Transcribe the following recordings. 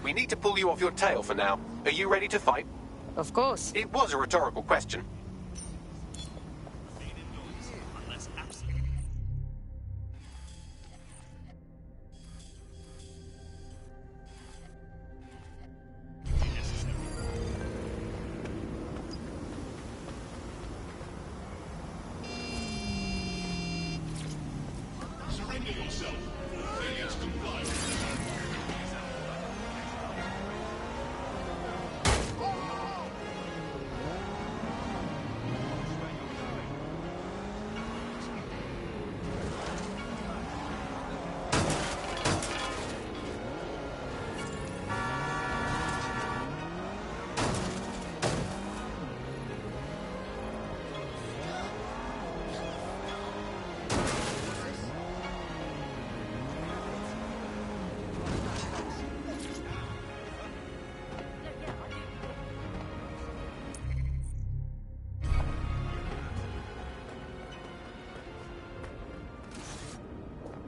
We need to pull you off your tail for now. Are you ready to fight? Of course. It was a rhetorical question.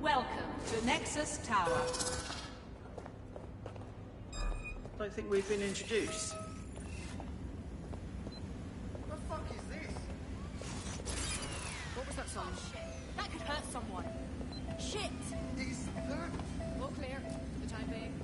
Welcome to Nexus Tower. Don't think we've been introduced. The fuck is this? What was that sound? Shit. That could hurt someone. Shit! Is that... All clear for the time being.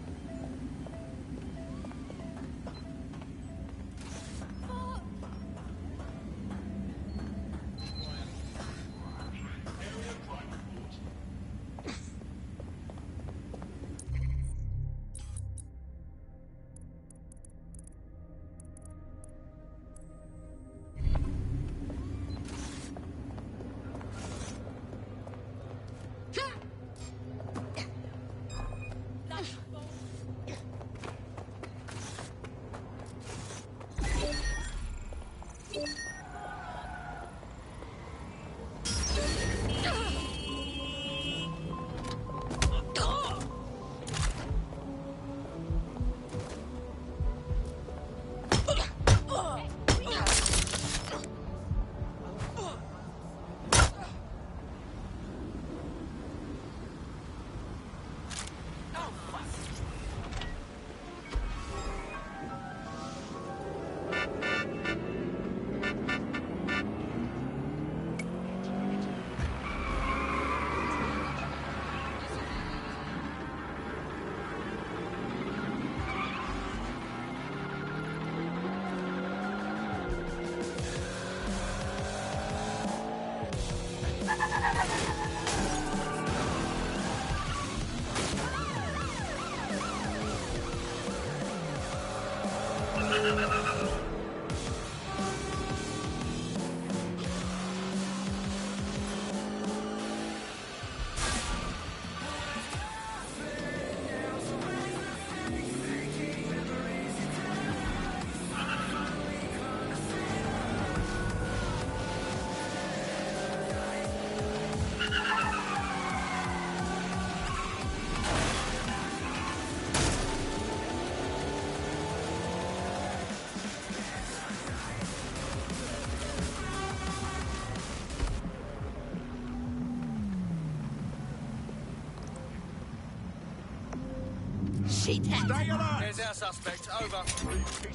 Stay alive! There's our suspect. Over. Piece of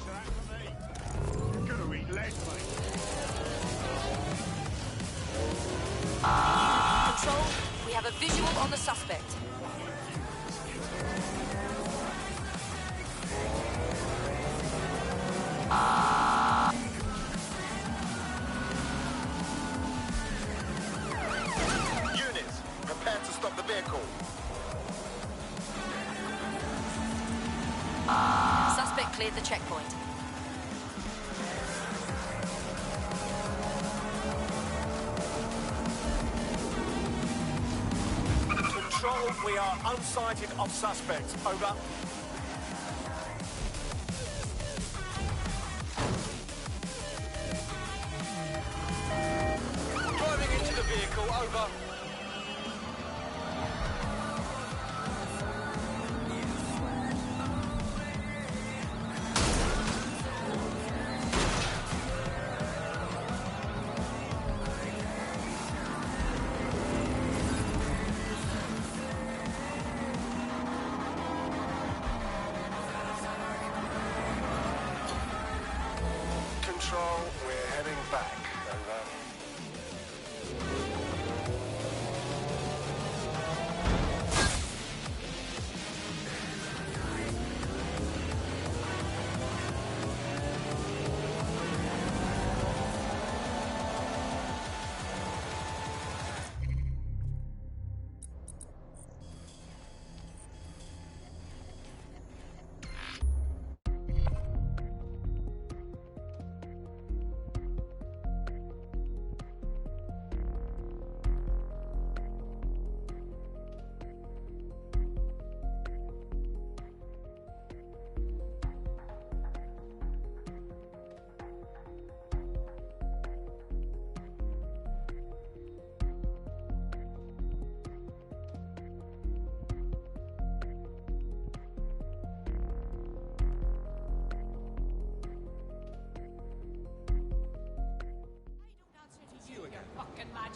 that for me. You're gonna eat legs, mate. Control, we have a visual on the suspect. Units, prepare to stop the vehicle. Suspect cleared the checkpoint. Control, we are unsighted of suspect. Over. Driving into the vehicle. Over.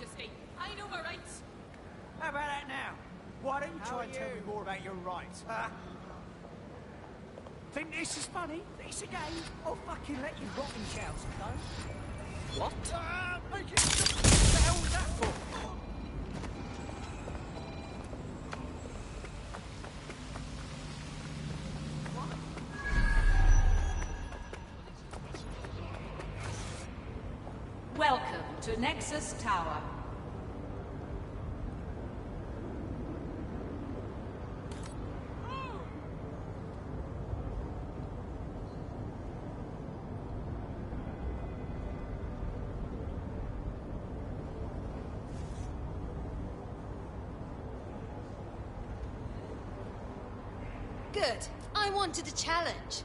Majesty. I know my rights. How about that now? Why don't you try and tell me more about your rights, huh? Think this is funny? This a game? I'll fucking let you rot in jail sometime. What? Make it... What the hell was that for? Welcome to Nexus Tower. Good. I wanted a challenge.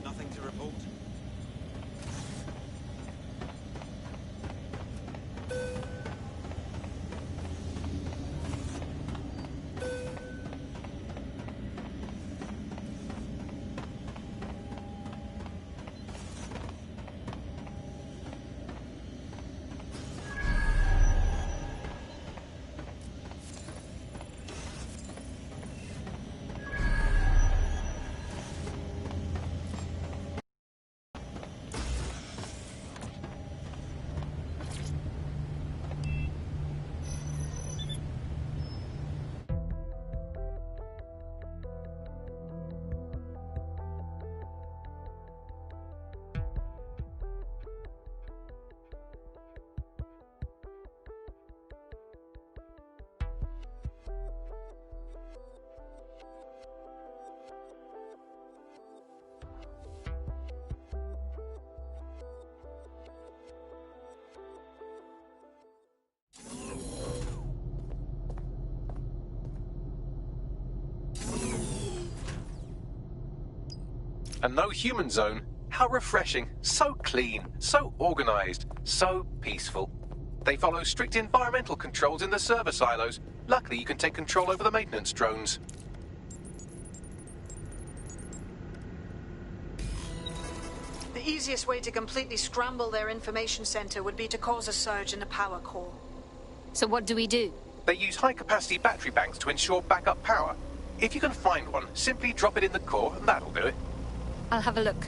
Nothing to report. A no-human zone? How refreshing. So clean, so organized, so peaceful. They follow strict environmental controls in the server silos. Luckily, you can take control over the maintenance drones. The easiest way to completely scramble their information center would be to cause a surge in the power core. So what do we do? They use high-capacity battery banks to ensure backup power. If you can find one, simply drop it in the core and that'll do it. I'll have a look.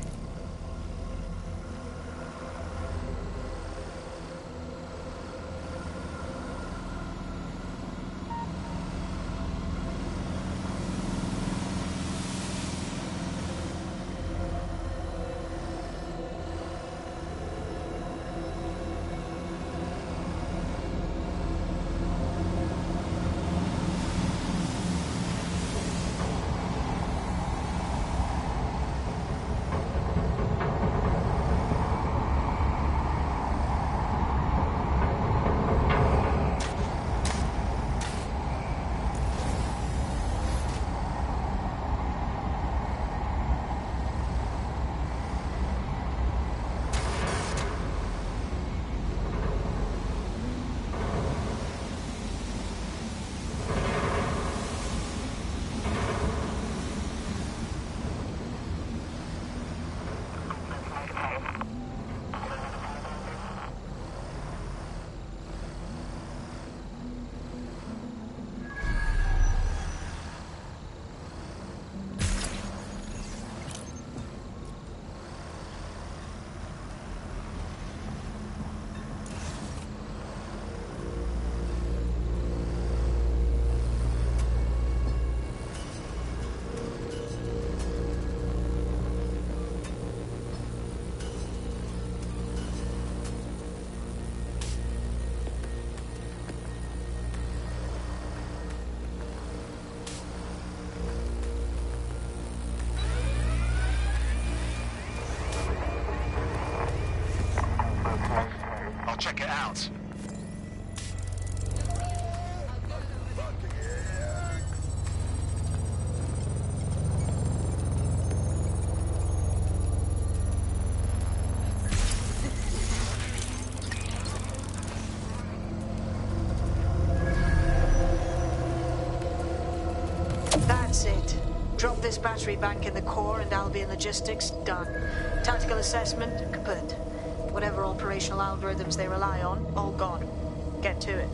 I'll check it out. That's it. Drop this battery bank in the core and Albion logistics, done. Tactical assessment, kaput. Whatever operational algorithms they rely on, all gone. Get to it.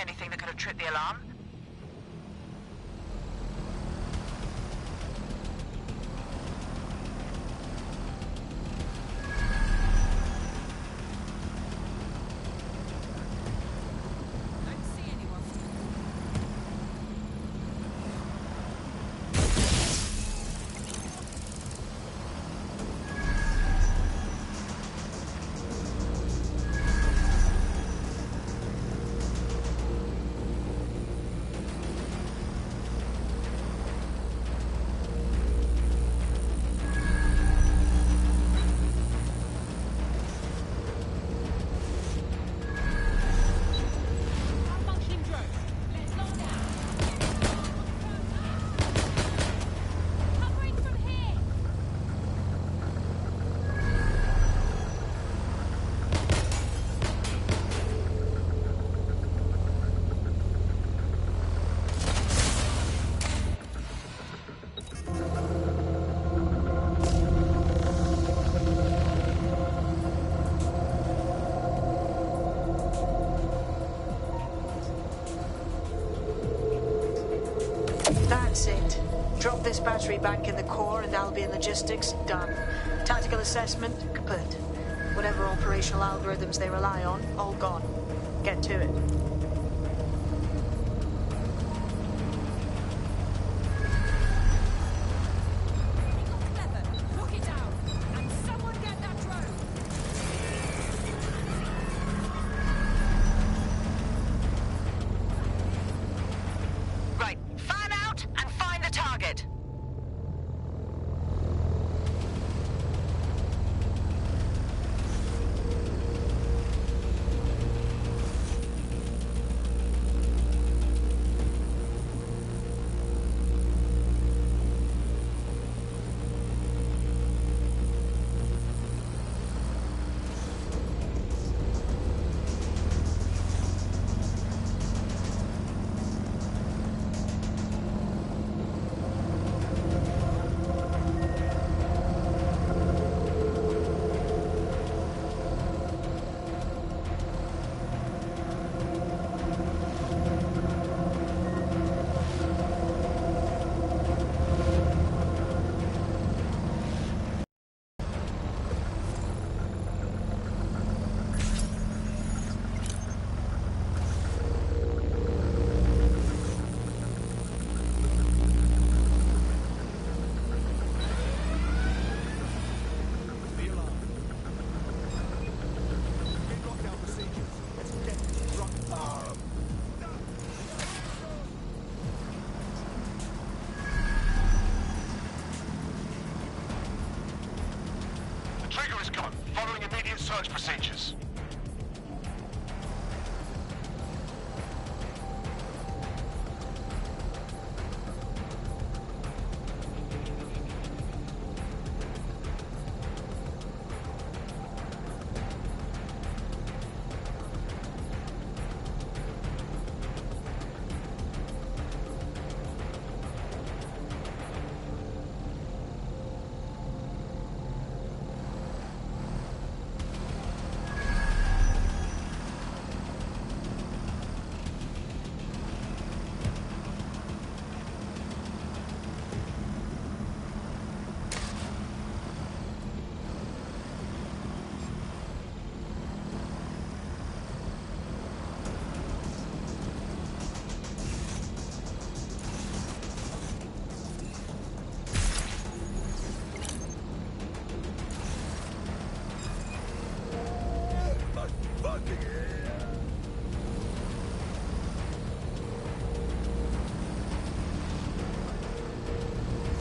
Anything that could have tripped the alarm? Don't see anyone. Malfunctioning drone. Let's lock down. Covering from here. That's it. Drop this battery bank in the core and Albion logistics, done. Tactical assessment, kaput. Whatever operational algorithms they rely on, all gone. Get to it. Clever. Lock it down. And someone get that drone. Right, fan out and find the target. Trigger is gone. Following immediate search procedures.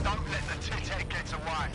Don't let the tithead get away.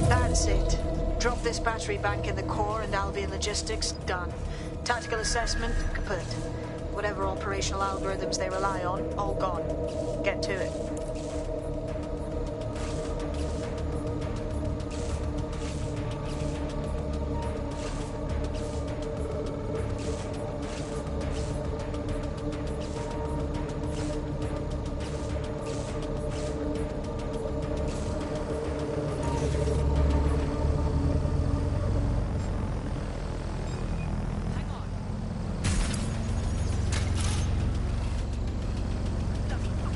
That's it. Drop this battery bank in the core and Albion logistics, done. Tactical assessment, kaput. Whatever operational algorithms they rely on, all gone. Get to it. Bloody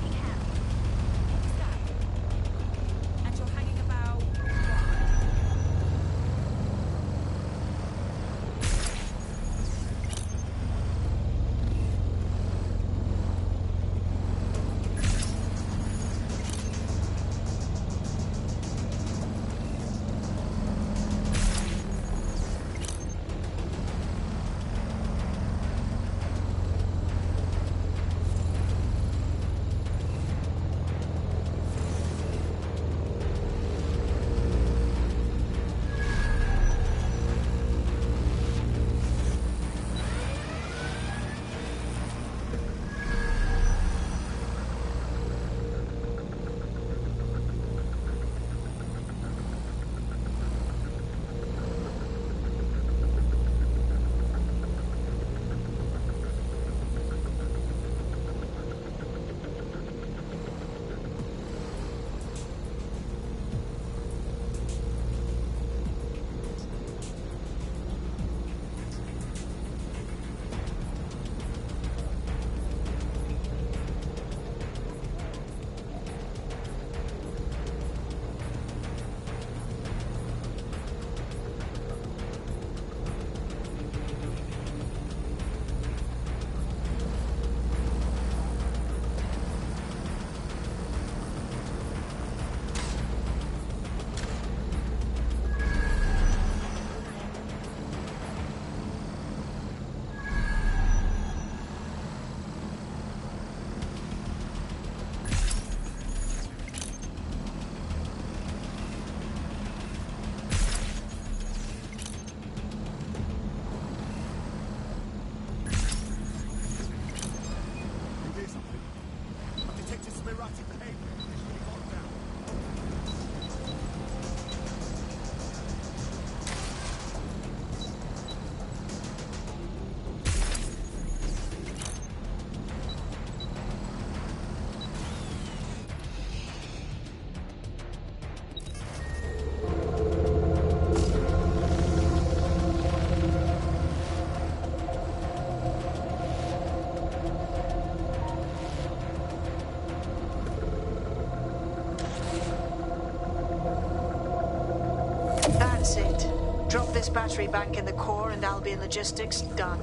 this battery bank in the core and Albion logistics, done.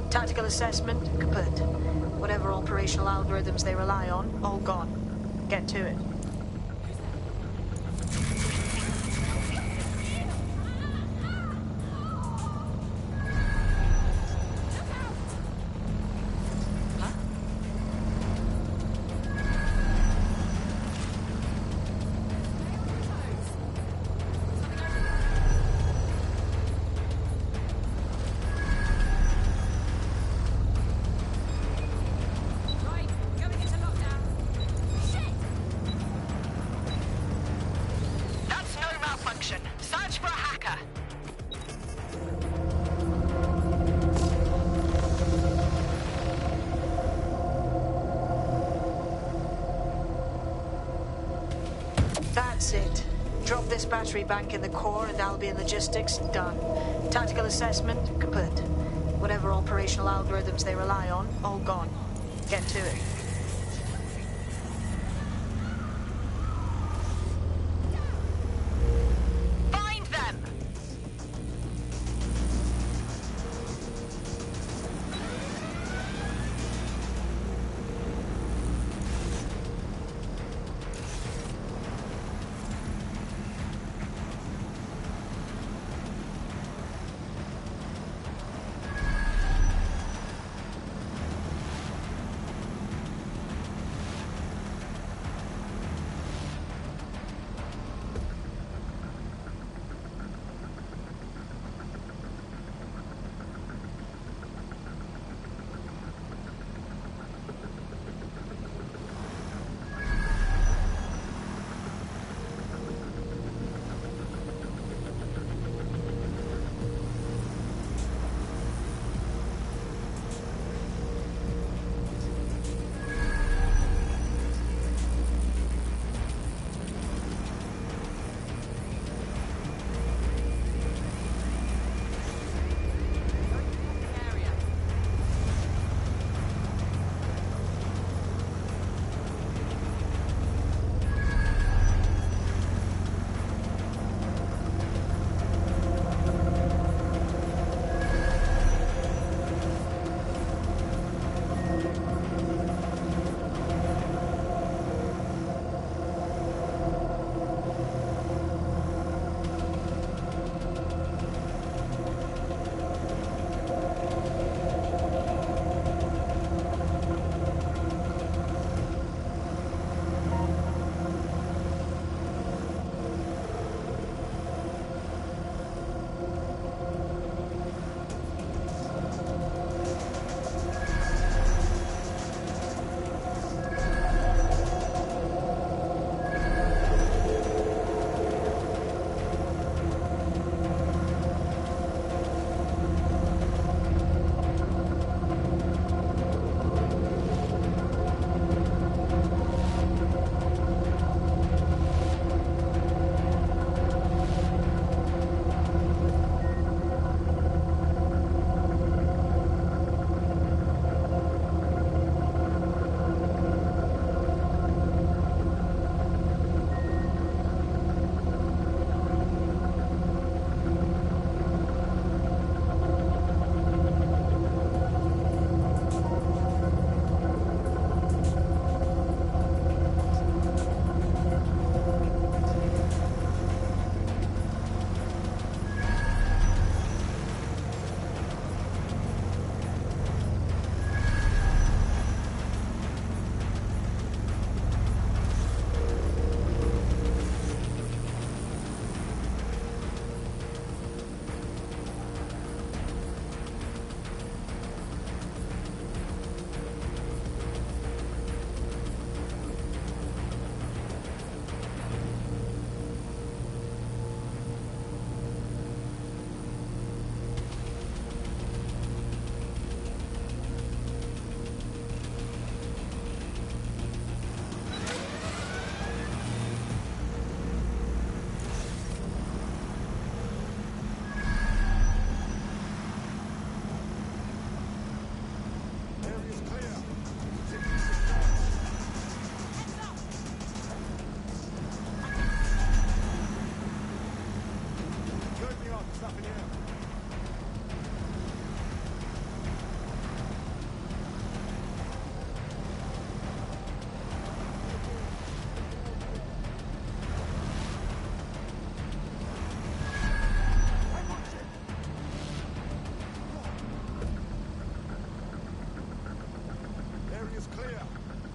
Tactical assessment, kaput. Whatever operational algorithms they rely on, all gone. Get to it. Search for a hacker. That's it. Drop this battery bank in the core and Albion logistics, done. Tactical assessment, kaput. Whatever operational algorithms they rely on, all gone. Get to it.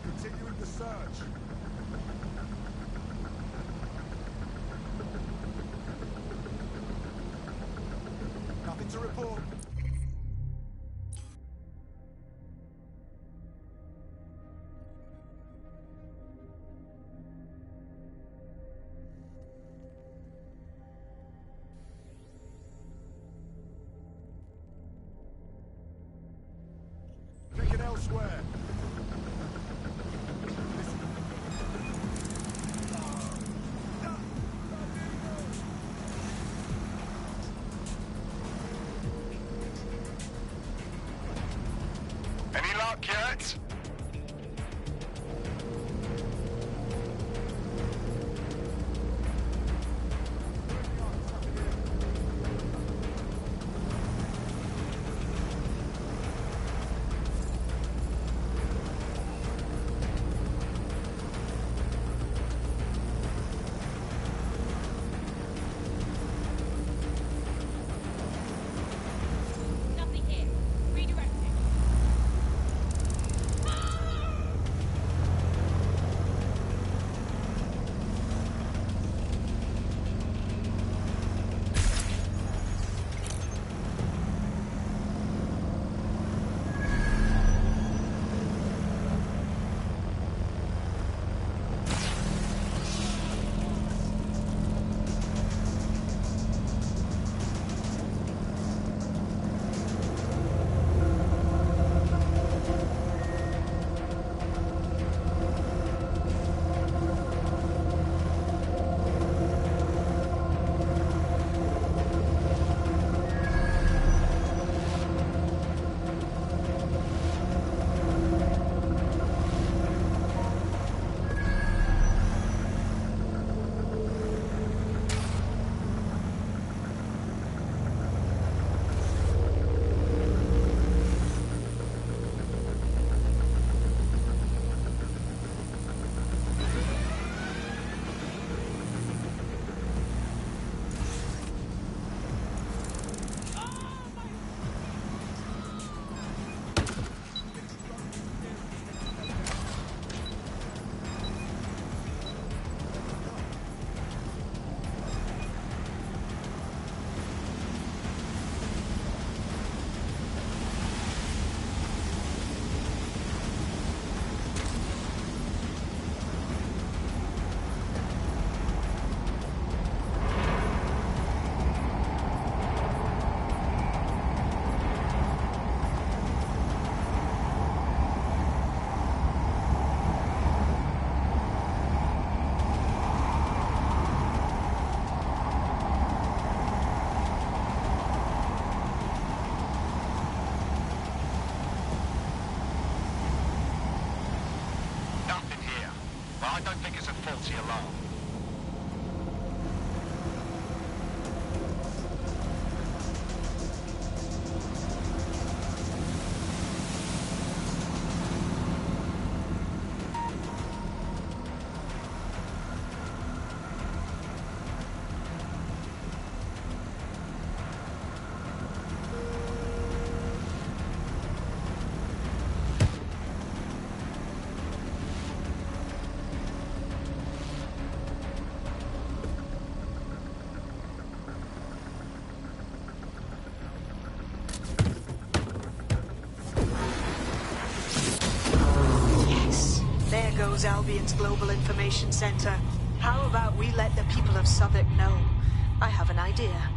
Continuing the search. Nothing to report. Checking elsewhere. Any luck yet? Nothing here. Redirecting. Nothing here. Well, I don't think it's a faulty alarm. There goes Albion's Global Information Center. How about we let the people of Southwark know? I have an idea.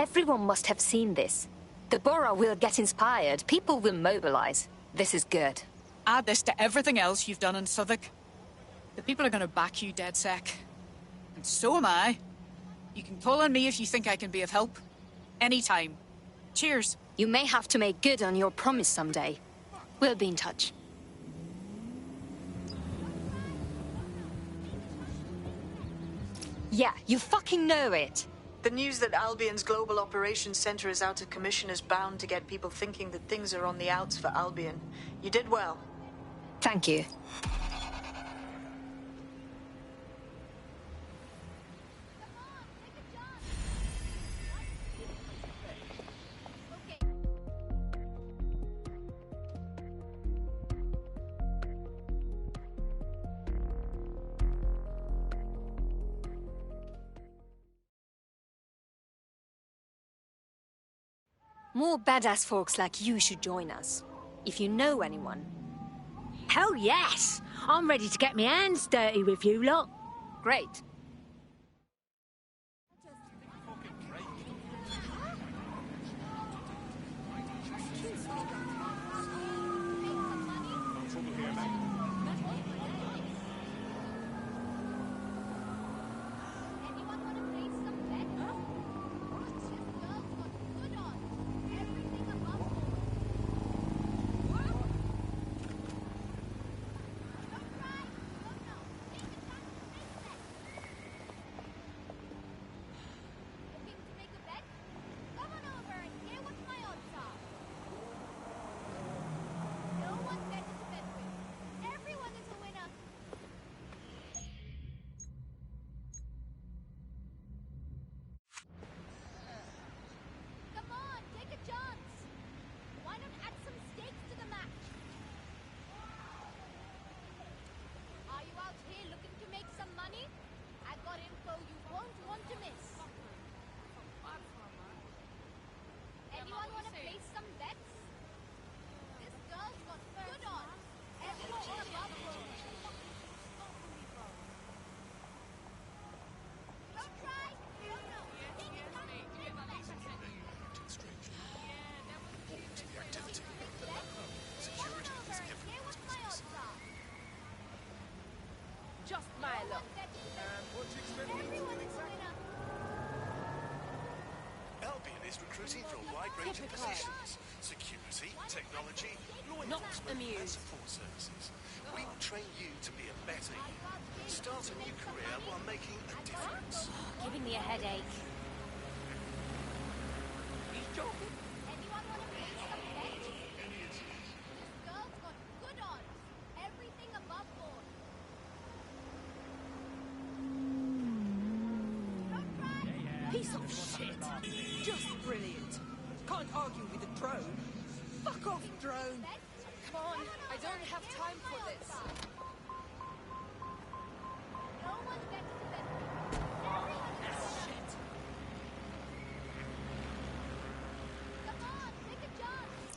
Everyone must have seen this. The borough will get inspired. People will mobilize. This is good. Add this to everything else you've done in Southwark. The people are gonna back you dead sec. And so am I. You can call on me if you think I can be of help. Anytime. Cheers. You may have to make good on your promise someday. We'll be in touch. Yeah, you fucking know it. The news that Albion's Global Operations Center is out of commission is bound to get people thinking that things are on the outs for Albion. You did well. Thank you. More badass folks like you should join us. If you know anyone. Hell yes! I'm ready to get my hands dirty with you lot. Great. Albion is recruiting for a wide range of positions: security, technology, law enforcement, and support services. We will train you to be a better you. Start a new career while making a difference. Giving me a headache. He's joking. Anyone want to play some bet? This girl's got good odds. Everything above board. Piece of shit. Just brilliant. Can't argue with a drone. Fuck off, drone. Come on, I don't have time for this. No one's better than me. Shit. Come on, take a chance.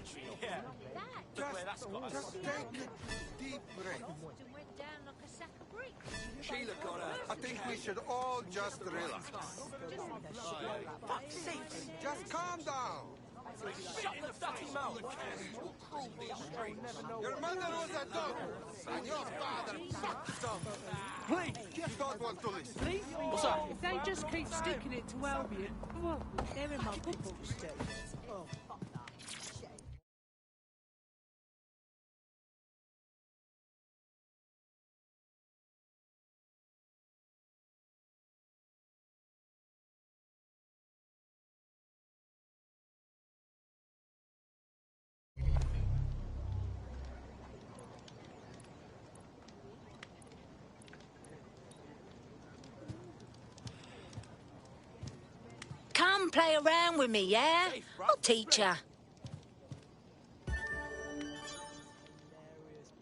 battery. Yeah. Just take a deep breath. Went down like a sack of bricks. Sheila got her. I think we should all just relax. Fuck's sake! Just calm down. Shut the dirty mouth! Your mother was a dog, and your father fucked some. Please! You don't want to listen. Please, What's up? if they just keep sticking it to Albion, well, they're in my good books. Oh, fuck that. Shit. Come play around with me, yeah? I'll teach ya. Hilarious,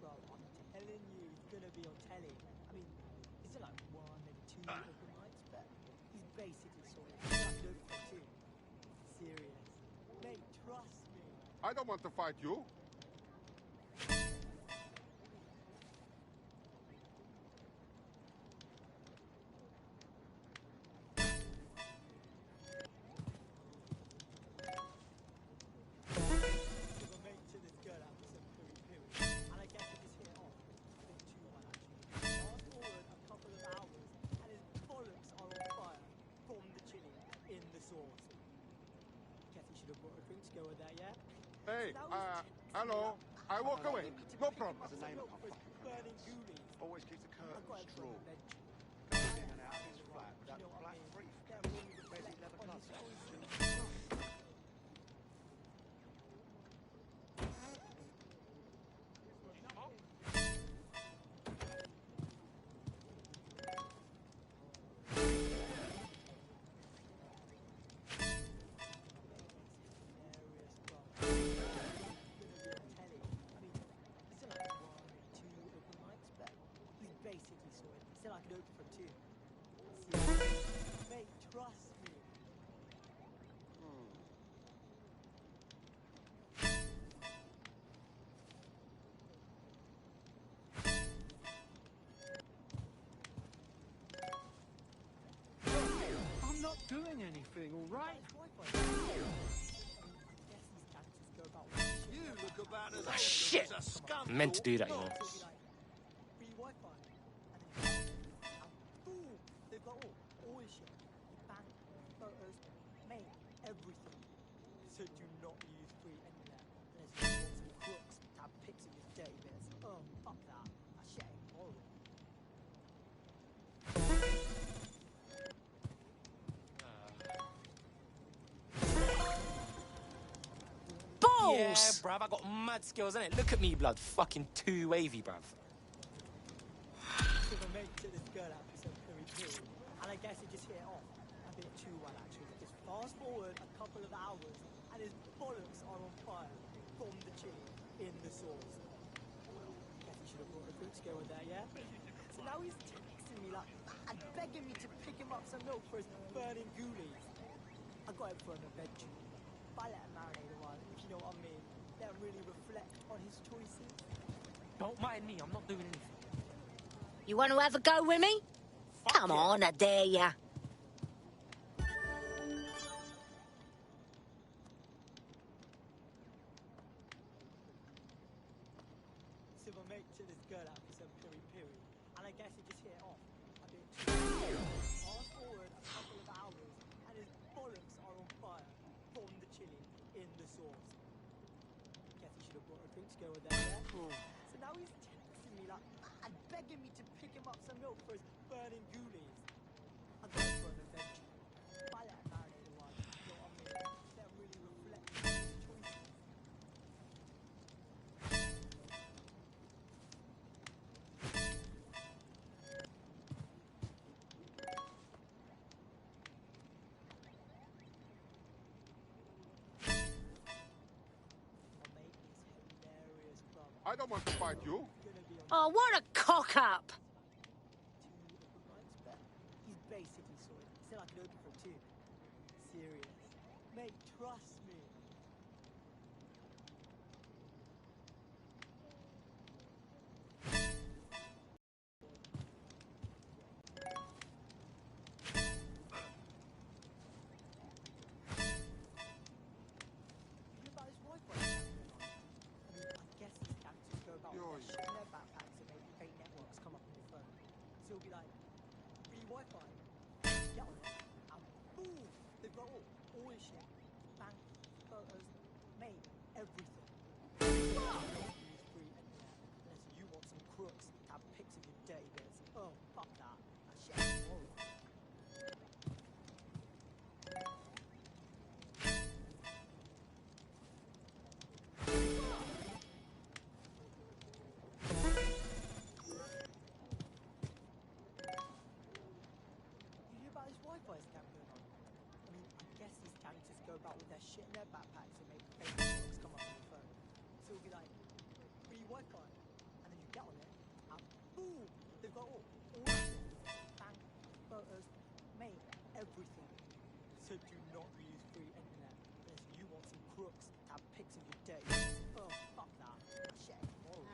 bro. I'm telling you, he's gonna be on telly. I mean, is it like one, maybe two open mics? But he's basically sort of like look for two. Serious. Mate, trust me. I don't want to fight you. Hey, hello. I walk away. No problem. As a name of always keeps the curtain straw. Goes in and out of his flat with that black briefcase. Where's he leather gloves? Basically sorted. He said I could open for him too. Seriously. Mate, trust me. I'm not doing anything, all right? You look about as Ah, shit! I meant to do that, you know. Free Wi-Fi. Boom! They've got all his shit. Bank, photos, mate, everything. So do not use free internet unless you want some crooks to have pics of your dirty bits. Oh, fuck that. That shit ain't horrible. Yeah, bruv, I got mad skills, innit? Look at me, blood. Fucking too wavy, bruv. So my mate took this girl out for some piri-piri, and I guess he just hit it off. A bit too well, actually. Just fast forward a couple of hours, and his bollocks are on fire from the chili in the sauce. Guess he should have brought a fruit scale with there, yeah? So now he's texting me like, and begging me to pick him up some milk for his burning ghoulies. I got him for an adventure. But I let him marinate a while, if you know what I mean. Let him really reflect on his choices. Don't mind me, I'm not doing anything. You want to have a go with me? Come on, I dare ya. So my mate took this girl out for some piri-piri, and I guess he just hit it off. A bit too fast forward a couple of hours, and his bollocks are on fire from the chili in the sauce. Guess he should have brought a fruit scale with there, yeah? So now he's texting me like, and begging me to pick him up some milk for his burning ghoulies. I got him for an adventure. But I let him marinate a while, you know what I mean? Let him really reflect on his choices. I don't want to fight you. Oh, what a cock-up! He's basically sorted. He said I could open for him too. Serious. Mate, trust me. everything. So do not use free internet unless you want some crooks to have pics of your dirty bits. Oh, fuck that. That shit is moral. Wi-Fi scam going on. I mean, I guess these gangsters go about with their shit in their backpacks and make fake networks come up on your phone. So it'll be like, free Wi-Fi, and then you get on it, and boom, they've got all shit, bank, photos, mate, everything. So do not use free internet unless you want some crooks to have pics of your day. Oh, fuck that. That shit is moral.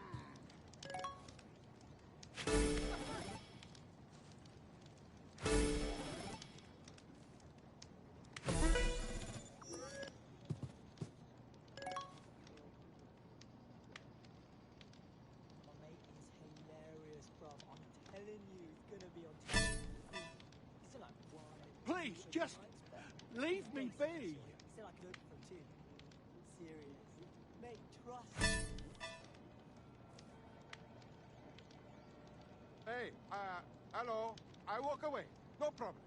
Please, just leave me be. Still, I could open for two. Serious. Mate, trust. Hey, hello. I walk away. No problem.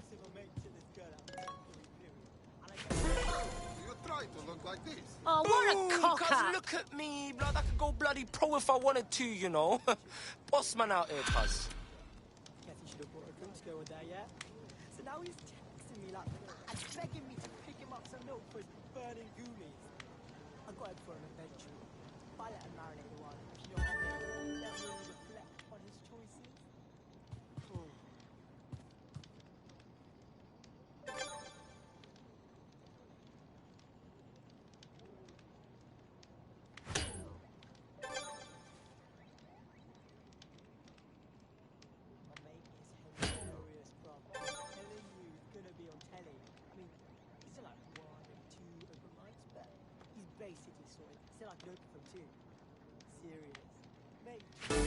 Civil mate to this girl out there. You try to look like this. Oh, what a cock Cuz up! look at me, blood. I could go bloody pro if I wanted to, you know. Boss man out here, cuz. Guess he should have bought a drink to go with that, yeah? So now he's texting me like and begging me to pick him up some milk for his burning ghoulies. I got him for an adventure. If I let him marinate a while, you know what I mean? Let him really reflect on his choices. Basically sorted. Still, I could open for him too. Serious. Mate. You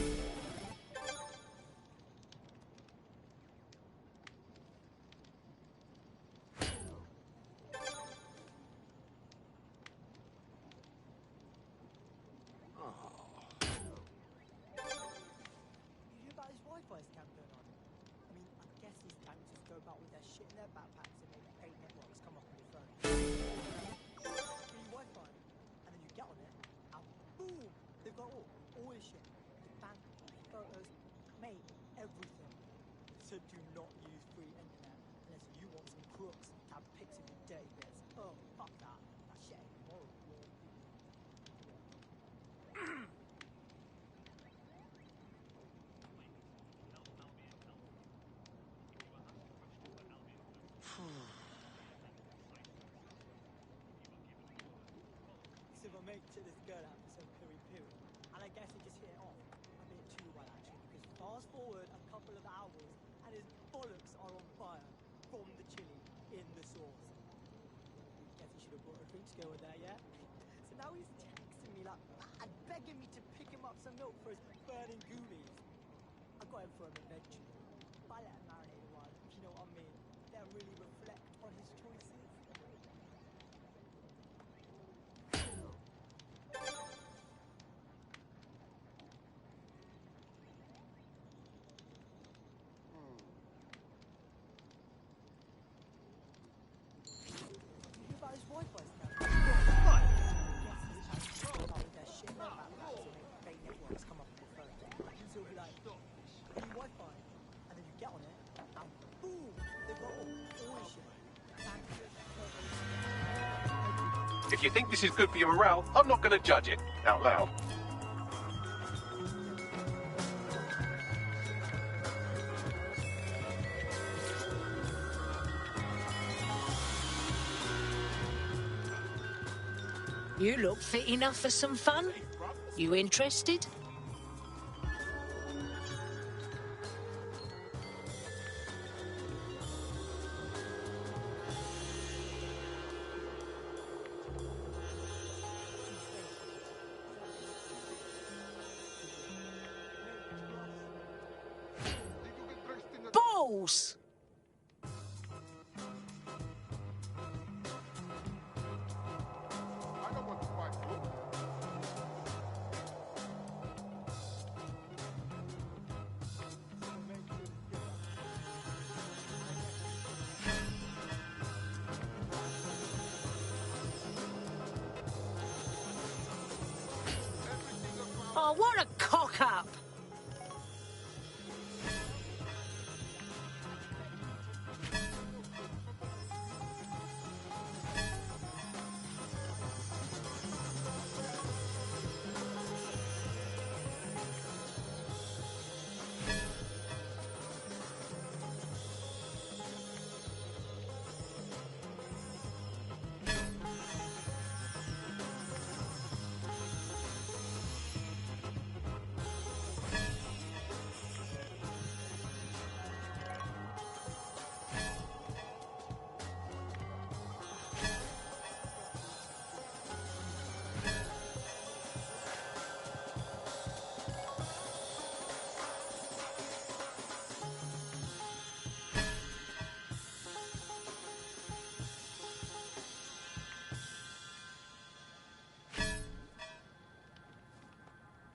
hear about this Wi-Fi scam going on? I mean, I guess these gangsters go about with their shit in their backpacks and make fake networks come up on your phone. Free Wi-Fi. And then you get on it, and boom, they've got all this shit. Bank, photos, mate, everything. So do not use free internet unless you want some crooks to have pics of your dirty bits. Oh, fuck that. That shit ain't moral. Civil mate to this girl out for some piri-piri, and I guess he just hit it off a bit too well actually, because fast forward a couple of hours and his bollocks are on fire from the chili in the sauce. Guess he should have brought a drink to go with that, yeah? So now he's texting me like and begging me to pick him up some milk for his burning ghoulies. I got him for an adventure. If I let him marinate a while, if you know what I mean, they'll really reflect on his choices. Wi-Fi scam. Right. Guess these guys go about with their shit in their backpacks and make fake networks come up on your phone. So it'll be like, free Wi-Fi, and then you get on it, and boom, they've got all this shit. If you think this is good for your morale, I'm not going to judge it out loud. You look fit enough for some fun. You interested? Balls! I don't want to fight you. Oh, what a cock-up!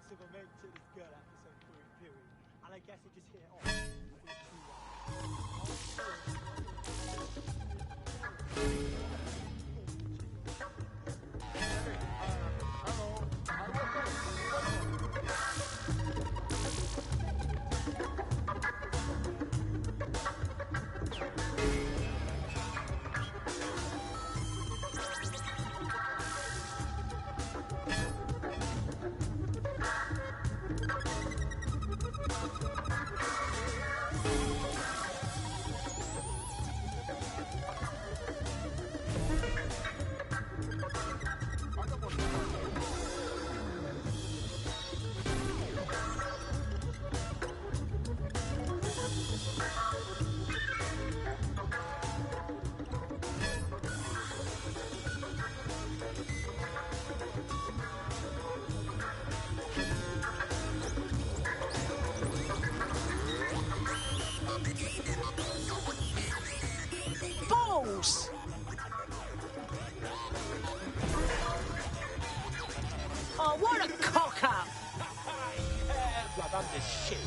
So my mate took this girl out for some period, and I guess it just hit it off. Balls! Oh, what a cock-up! Blood, I'm just shit.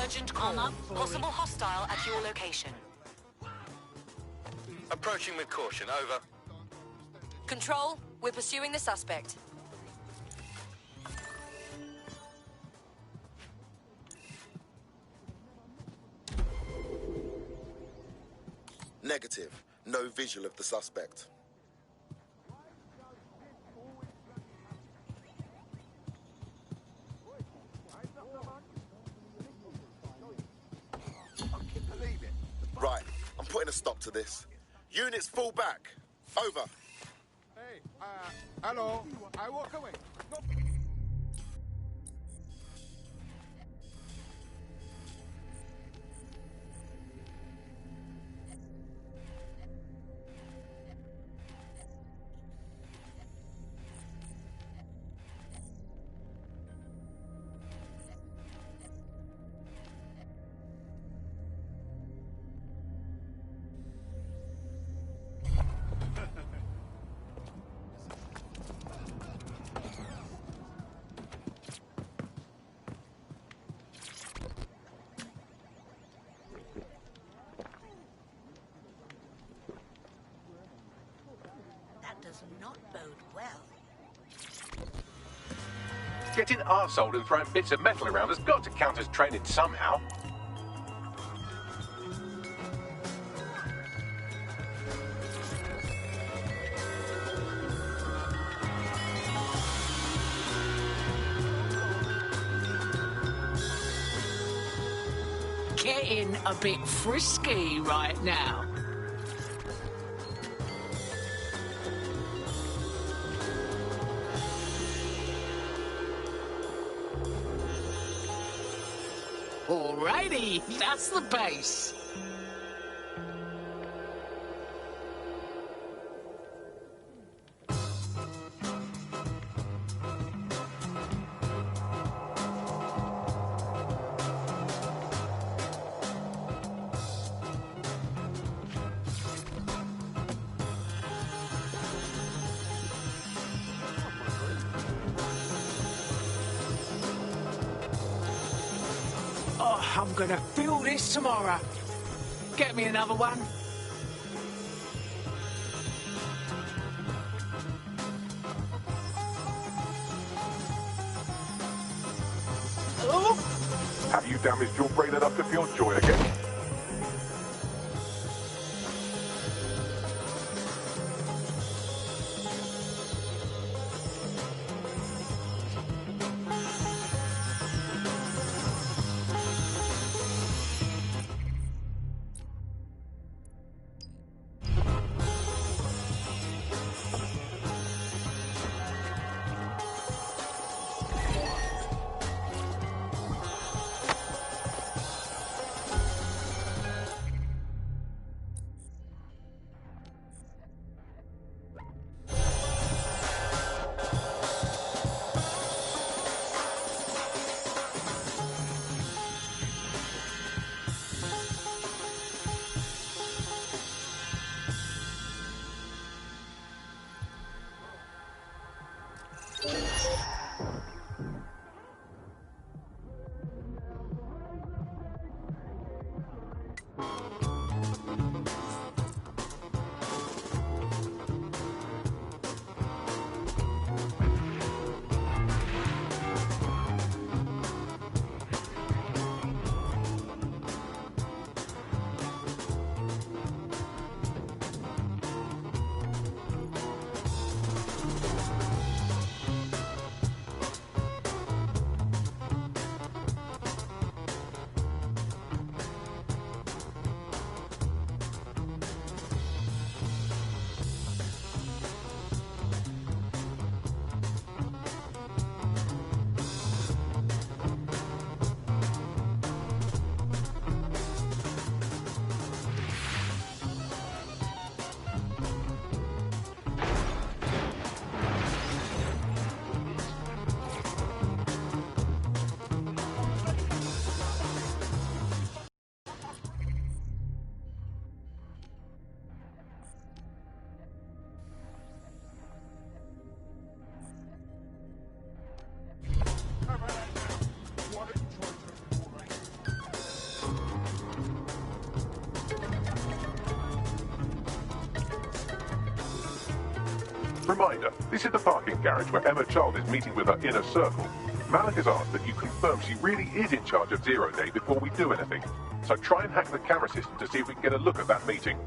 Urgent call. Possible hostile at your location. Approaching with caution, over. Control, we're pursuing the suspect. Negative. No visual of the suspect. Right, I'm putting a stop to this. Units fall back. Over. Hey, hello. I walk away. No. Does not bode well. Getting arseholed and throwing bits of metal around has got to count as training somehow. Getting a bit frisky right now. Alrighty, that's the pace. Oh, I'm gonna feel this tomorrow. Get me another one. Oh! Have you damaged your brain enough to feel joy again? Reminder, this is the parking garage where Emma Child is meeting with her inner circle. Malik has asked that you confirm she really is in charge of Zero Day before we do anything. So try and hack the camera system to see if we can get a look at that meeting.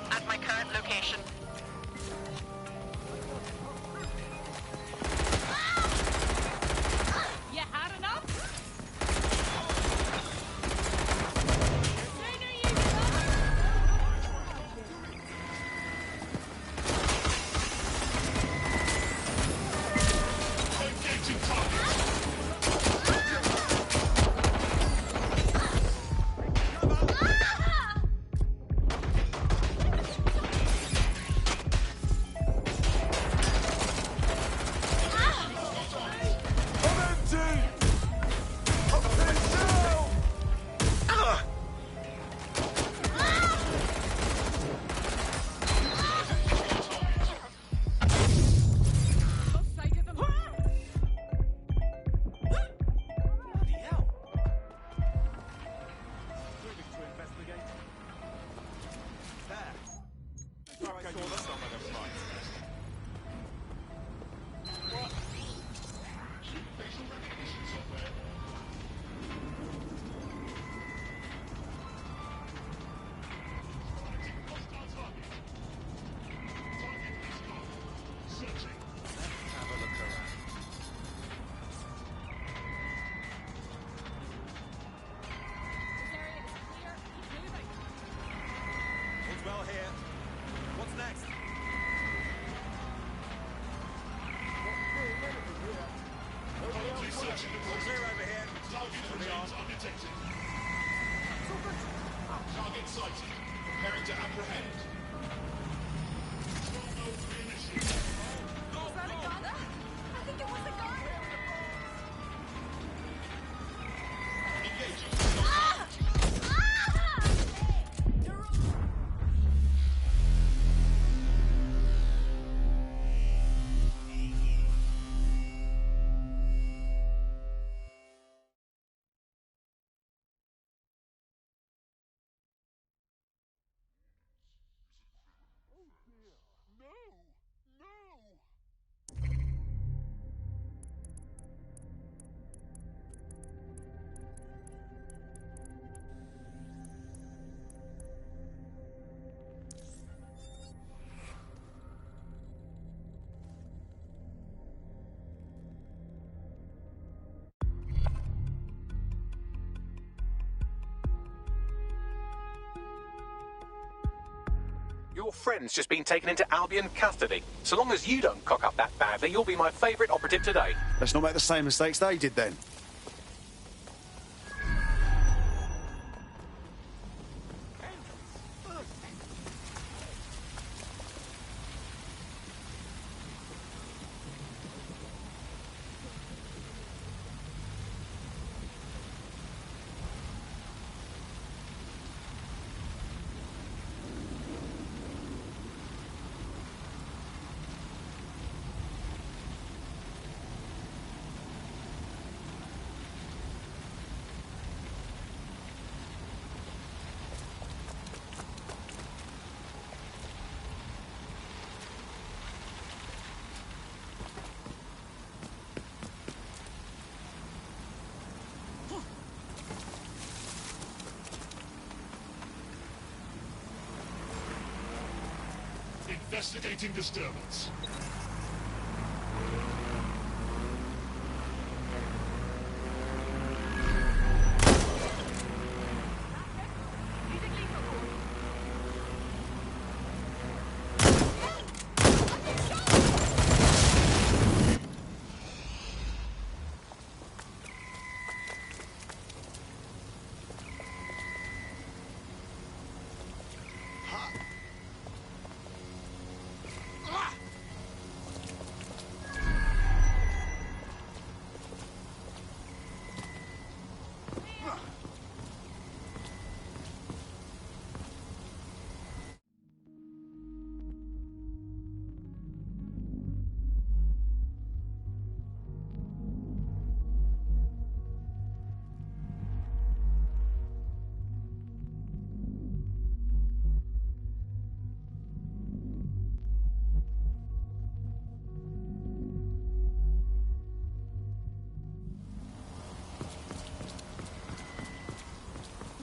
stop at my current location. You had enough? Well here. What's next? Clear over here. Target undetected. Target sighted. Preparing to apprehend. Was that a gun? I think it was a gun. Engaging. Your friend's just been taken into Albion custody. So long as you don't cock up that badly, you'll be my favourite operative today. Let's not make the same mistakes they did then. Investigating disturbance.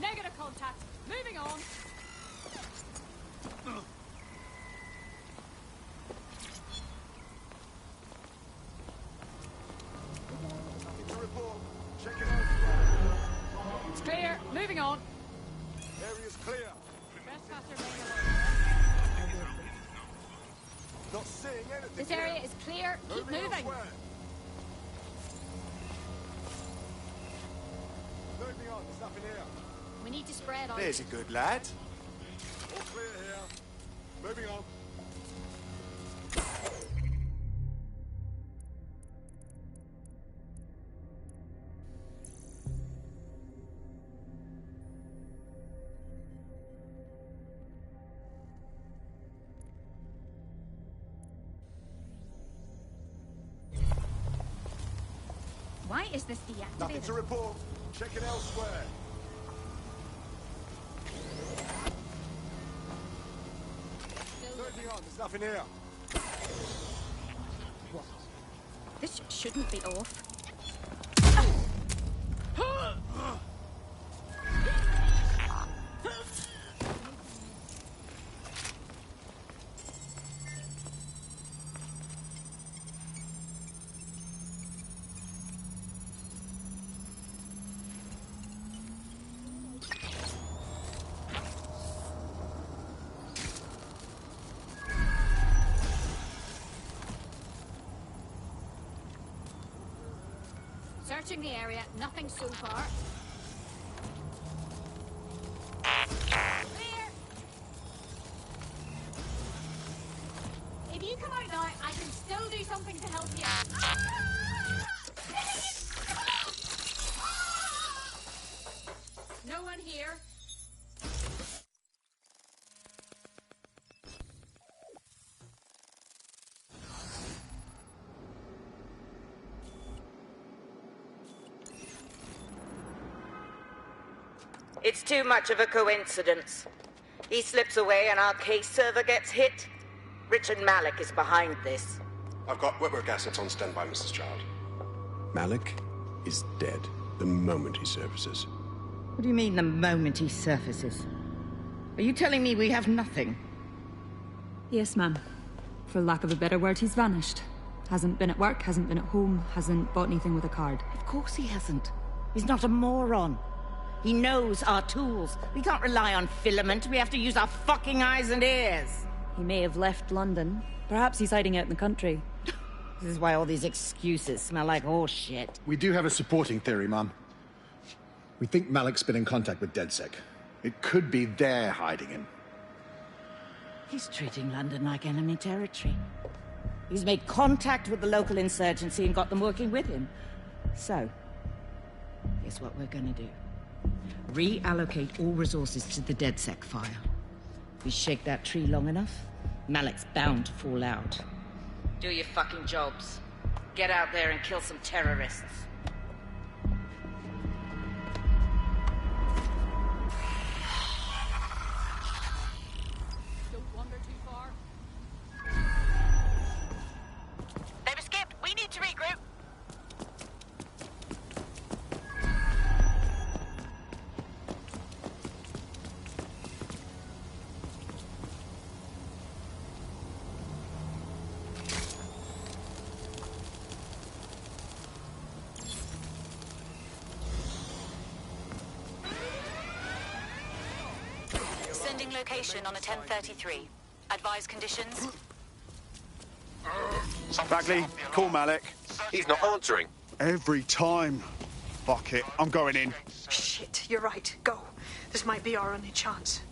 Negative contact. Moving on. It's clear. Moving on. Area's clear. Not seeing anything. This area is clear. Keep moving. Moving on. There's nothing here. We need to spread out. There's a good lad. All clear here. Moving on. Why is this deactivated? Nothing to report. Checking elsewhere. Moving on. There's nothing here. What? This shouldn't be off. Searching the area, nothing so far. Clear! If you come out now, I can still do something to help you. No one here. It's too much of a coincidence. He slips away and our case server gets hit. Richard Malik is behind this. I've got wetwork assets on standby, Mrs. Child. Malik is dead the moment he surfaces. What do you mean, the moment he surfaces? Are you telling me we have nothing? Yes, ma'am. For lack of a better word, he's vanished. Hasn't been at work, hasn't been at home, hasn't bought anything with a card. Of course he hasn't. He's not a moron. He knows our tools. We can't rely on filament. We have to use our fucking eyes and ears. He may have left London. Perhaps he's hiding out in the country. This is why all these excuses smell like horse shit. We do have a supporting theory, Mum. We think Malik's been in contact with DedSec. It could be they're hiding him. He's treating London like enemy territory. He's made contact with the local insurgency and got them working with him. So, here's what we're gonna do. Reallocate all resources to the DedSec file. We shake that tree long enough, Malik's bound to fall out. Do your fucking jobs. Get out there and kill some terrorists. Don't wander too far. They've escaped. We need to regroup. Sending location on a 1033. Advise conditions. Bagley, call Malik. He's not answering. Every time. Fuck it, I'm going in. Shit, you're right. Go. This might be our only chance.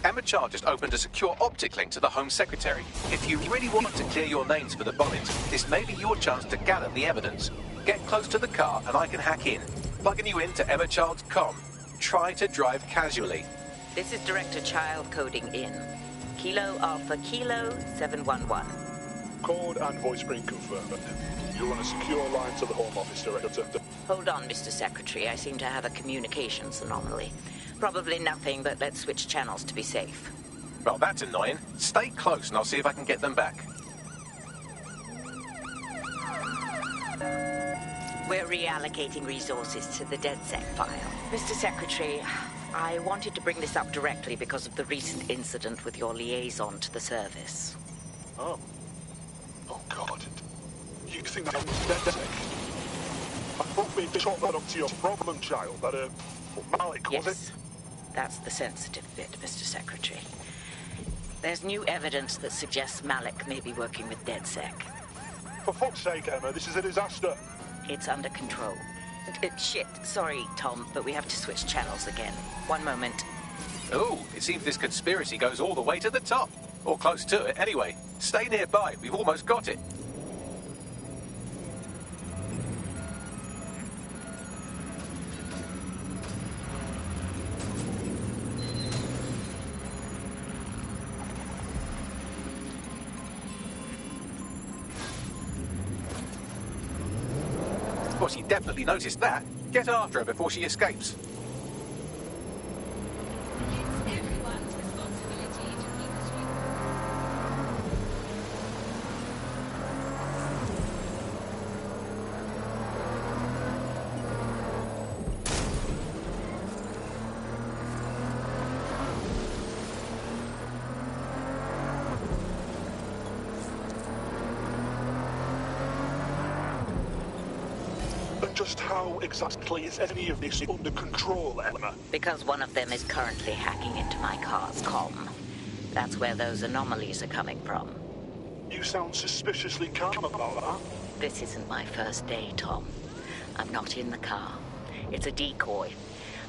Emma Child just opened a secure optic link to the Home Secretary. If you really want to clear your names for the bombings, this may be your chance to gather the evidence. Get close to the car and I can hack in, plugging you into Emma Child's comm. Try to drive casually. This is Director Child coding in. Kilo Alpha Kilo 711. Code and voice screen confirmed. You're on a secure line to the Home Office, Director. Hold on, Mr. Secretary. I seem to have a communications anomaly. Probably nothing, but let's switch channels to be safe. Well, that's annoying. Stay close and I'll see if I can get them back. We're reallocating resources to the DedSec file. Mr. Secretary, I wanted to bring this up directly because of the recent incident with your liaison to the service. Oh. Oh, God. You think that was DedSec? I thought we'd chalk that up to your problem child, that, Malik, was it? That's the sensitive bit, Mr. Secretary. There's new evidence that suggests Malik may be working with DedSec. For fuck's sake, Emma, this is a disaster. It's under control. Shit, sorry, Tom, but we have to switch channels again. One moment. Oh, it seems this conspiracy goes all the way to the top. Or close to it, anyway. Stay nearby, we've almost got it. Well, she definitely noticed that. Get after her before she escapes. Just how exactly is any of this under control, Emma? Because one of them is currently hacking into my car's comm. That's where those anomalies are coming from. You sound suspiciously calm about that. This isn't my first day, Tom. I'm not in the car. It's a decoy.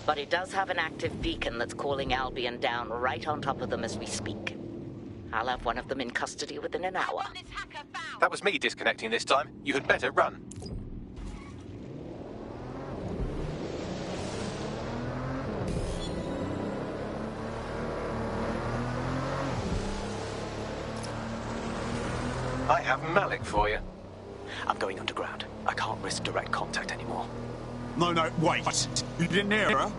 But it does have an active beacon that's calling Albion down right on top of them as we speak. I'll have one of them in custody within an hour. That was me disconnecting this time. You had better run. I have Malik for you. I'm going underground. I can't risk direct contact anymore. No, wait. You didn't hear her?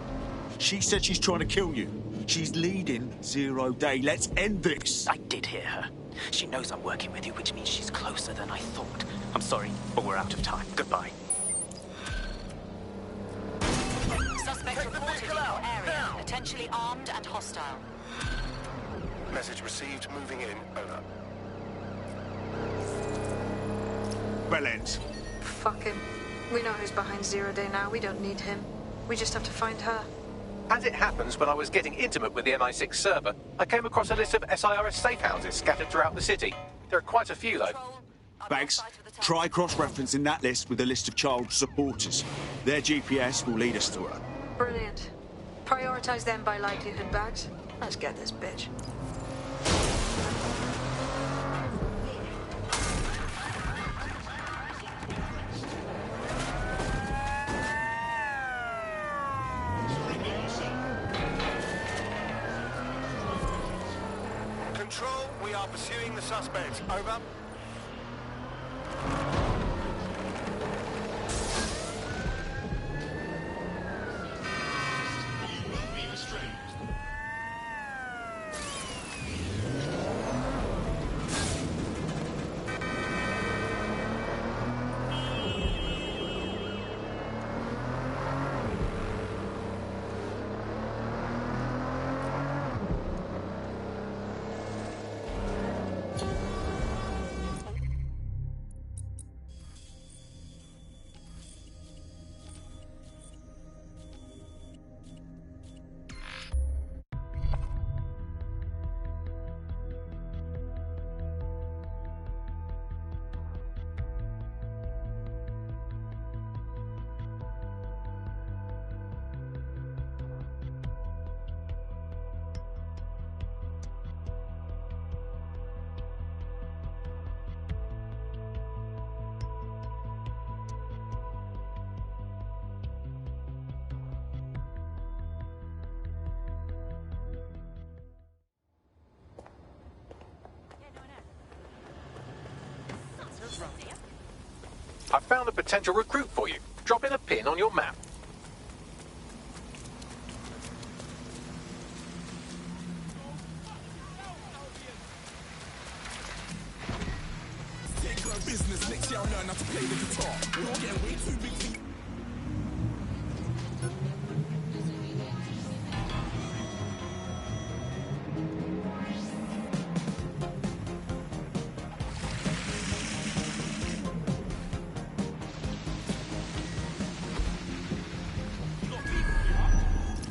She said she's trying to kill you. She's leading Zero Day. Let's end this. I did hear her. She knows I'm working with you, which means she's closer than I thought. I'm sorry, but we're out of time. Goodbye. Suspect reported in your area. Potentially armed and hostile. Message received. Moving in. Over. Bell ends. Fuck him. We know who's behind Zero Day now. We don't need him. We just have to find her. As it happens, when I was getting intimate with the MI6 server, I came across a list of SIRS safe houses scattered throughout the city. There are quite a few, though. Bags, try cross-referencing that list with a list of child supporters. Their GPS will lead us to her. Brilliant. Prioritize them by likelihood, Bags. Let's get this bitch. Control, we are pursuing the suspect. Over. I found a potential recruit for you. Drop in a pin on your map. Take care of business. Next year I'll learn how to play the guitar. We're all getting way too big for...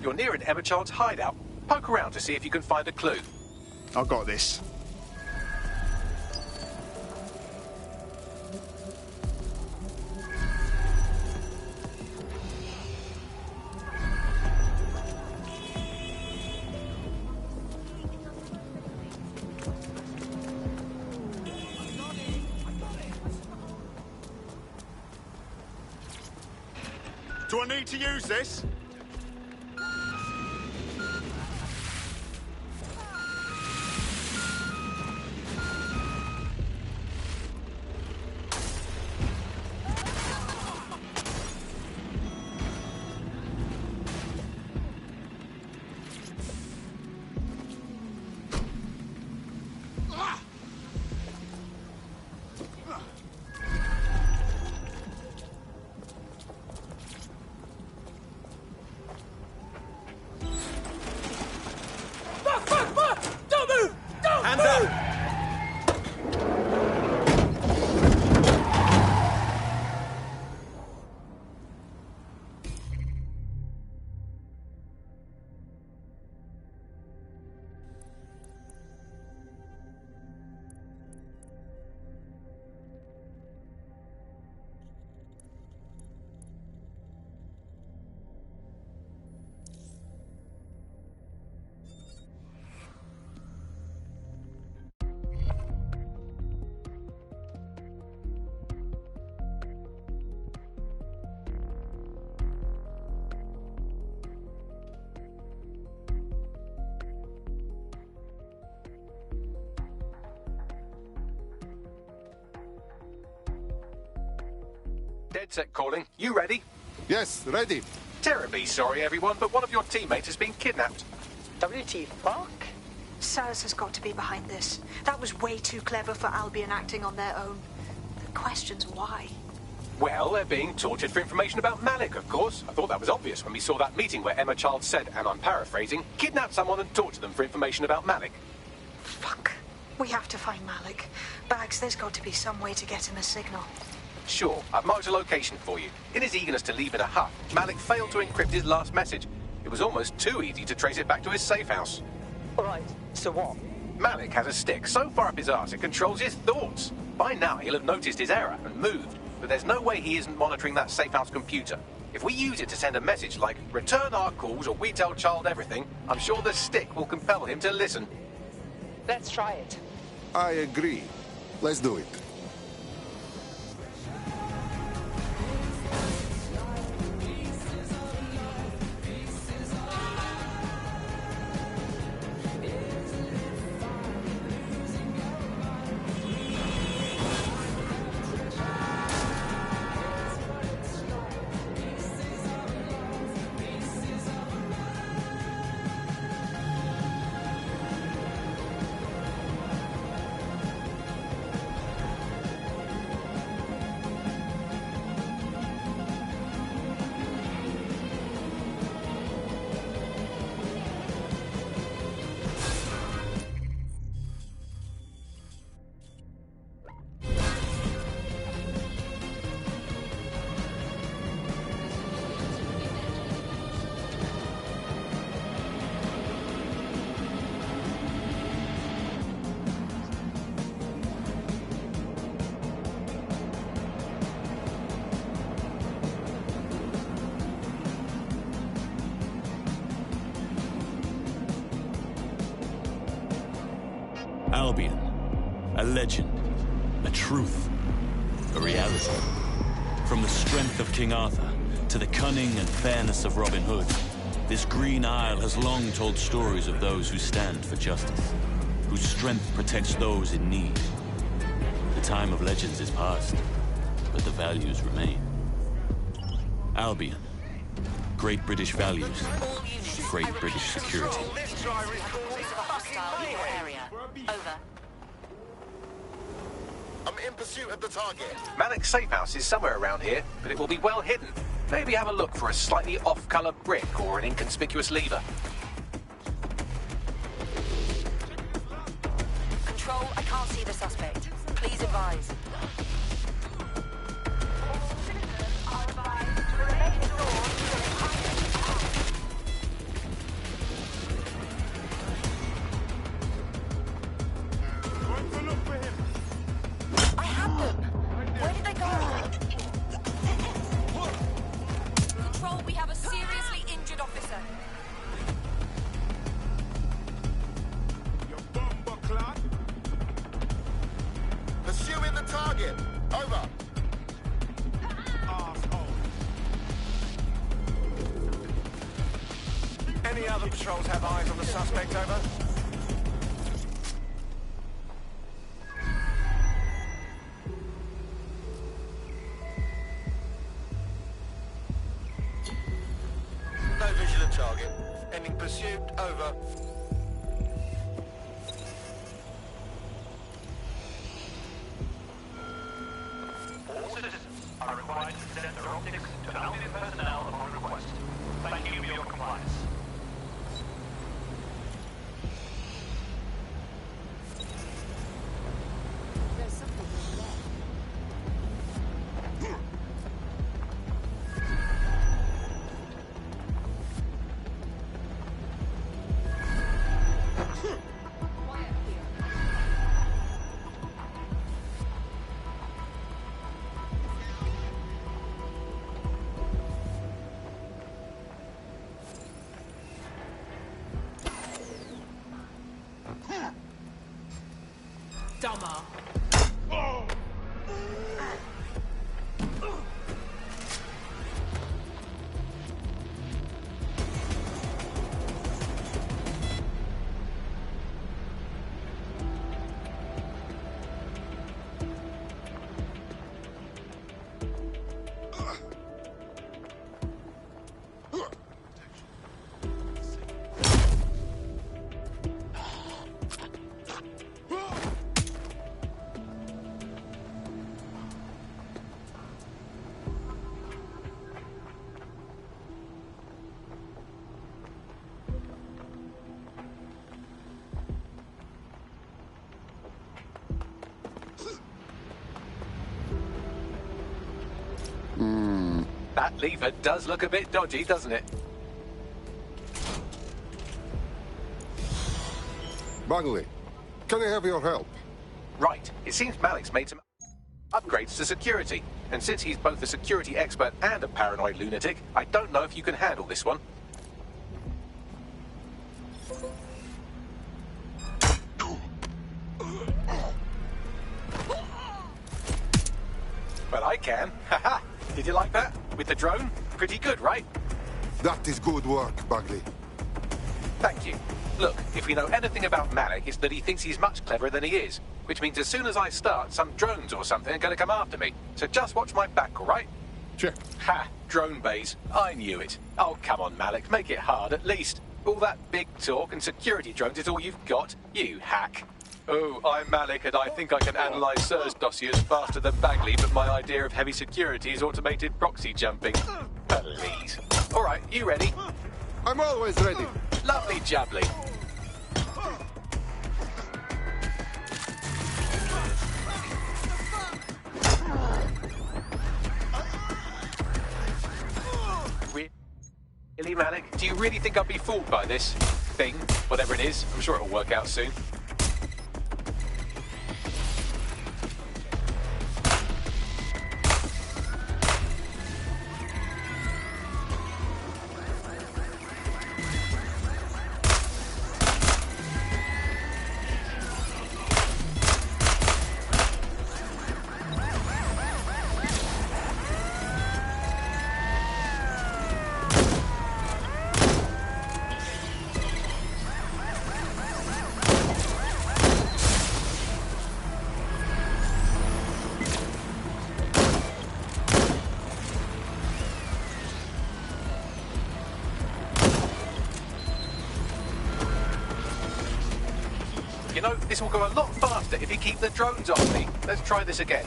You're near an Emma Child's hideout. Poke around to see if you can find a clue. I've got this. Do I need to use this? DedSec calling. You ready? Yes, ready. Terribly sorry, everyone, but one of your teammates has been kidnapped. WT fuck? Cyrus has got to be behind this. That was way too clever for Albion acting on their own. The question's why. Well, they're being tortured for information about Malik, of course. I thought that was obvious when we saw that meeting where Emma Child said, and I'm paraphrasing, kidnap someone and torture them for information about Malik. Fuck. We have to find Malik. Bags, there's got to be some way to get him a signal. Sure, I've marked a location for you. In his eagerness to leave in a huff, Malik failed to encrypt his last message. It was almost too easy to trace it back to his safe house. Right, so what? Malik has a stick so far up his arse it controls his thoughts. By now he'll have noticed his error and moved, but there's no way he isn't monitoring that safe house computer. If we use it to send a message like, return our calls or we tell Child everything, I'm sure the stick will compel him to listen. Let's try it. I agree. Let's do it. Albion. A legend. A truth. A reality. From the strength of King Arthur to the cunning and fairness of Robin Hood, this Green Isle has long told stories of those who stand for justice, whose strength protects those in need. The time of legends is past. but the values remain. Albion. Great British values. Great British security. Hostile in your area. Over. I'm in pursuit of the target. Malik's safe house is somewhere around here, but it will be well hidden. Maybe have a look for a slightly off-color brick or an inconspicuous lever. Control, I can't see the suspect. Please advise. I have them. Where did they go? Control, we have a seriously injured officer. Pursuing the target. Over. Any other patrols have eyes on the suspect? Over. No visual of target. Ending pursuit. Over. All citizens are required to present their optics to Albion personnel upon request. Thank you for your compliance. There's something in there. Dumber. That lever does look a bit dodgy, doesn't it? Bagley, can I have your help? Right. It seems Malik's made some upgrades to security. And since he's both a security expert and a paranoid lunatic, I don't know if you can handle this one. Well, I can. Haha. Did you like that? With the drone? Pretty good, right? That is good work, Bagley. Thank you. Look, if we know anything about Malik, it's that he thinks he's much cleverer than he is. Which means as soon as I start, some drones or something are going to come after me. So just watch my back, all right? Check. Ha! Drone bays. I knew it. Oh, come on, Malik. Make it hard, at least. All that big talk and security drones is all you've got? You hack. Oh, I'm Malik, and I think I can analyse SIRS dossiers faster than Bagley, but my idea of heavy security is automated proxy jumping. Please. All right, you ready? I'm always ready. Lovely jubbly. Really, Malik? Do you really think I'll be fooled by this thing? Whatever it is, I'm sure it'll work out soon. know, this will go a lot faster if you keep the drones off me. Let's try this again.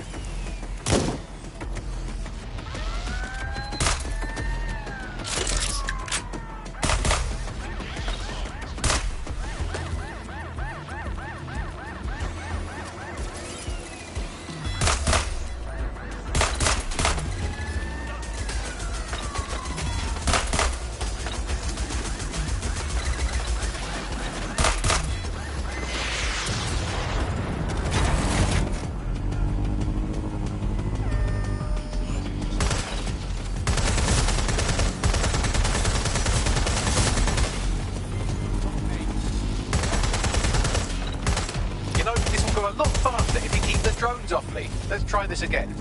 A lot faster if you keep the drones off me. Let's try this again.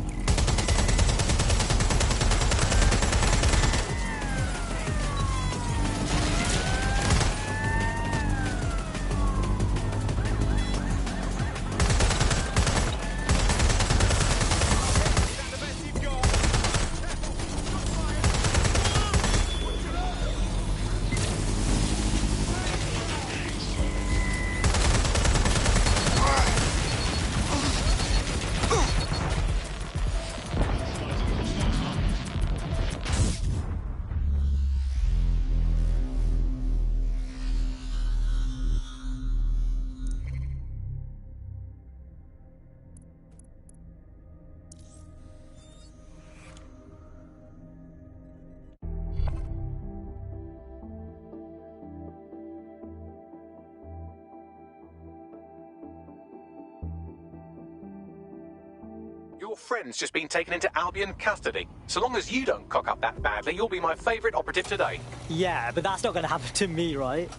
Your friend's just been taken into Albion custody. So long as you don't cock up that badly, you'll be my favourite operative today. Yeah, but that's not going to happen to me, right?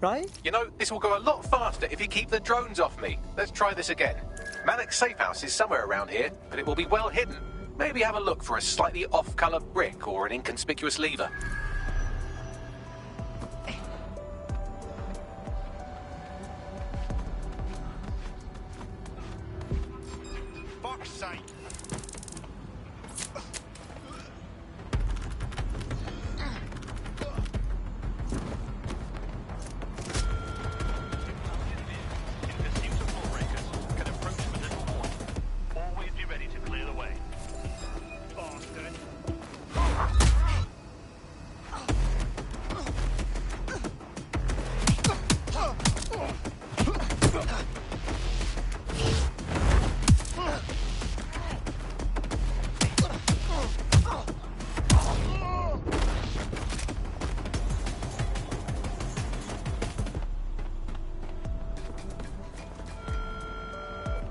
Right? You know, this will go a lot faster if you keep the drones off me. Let's try this again. Malik's safe house is somewhere around here, but it will be well hidden. Maybe have a look for a slightly off-colour brick or an inconspicuous lever. Fuck's sake. Always be ready to clear the way. Bastard.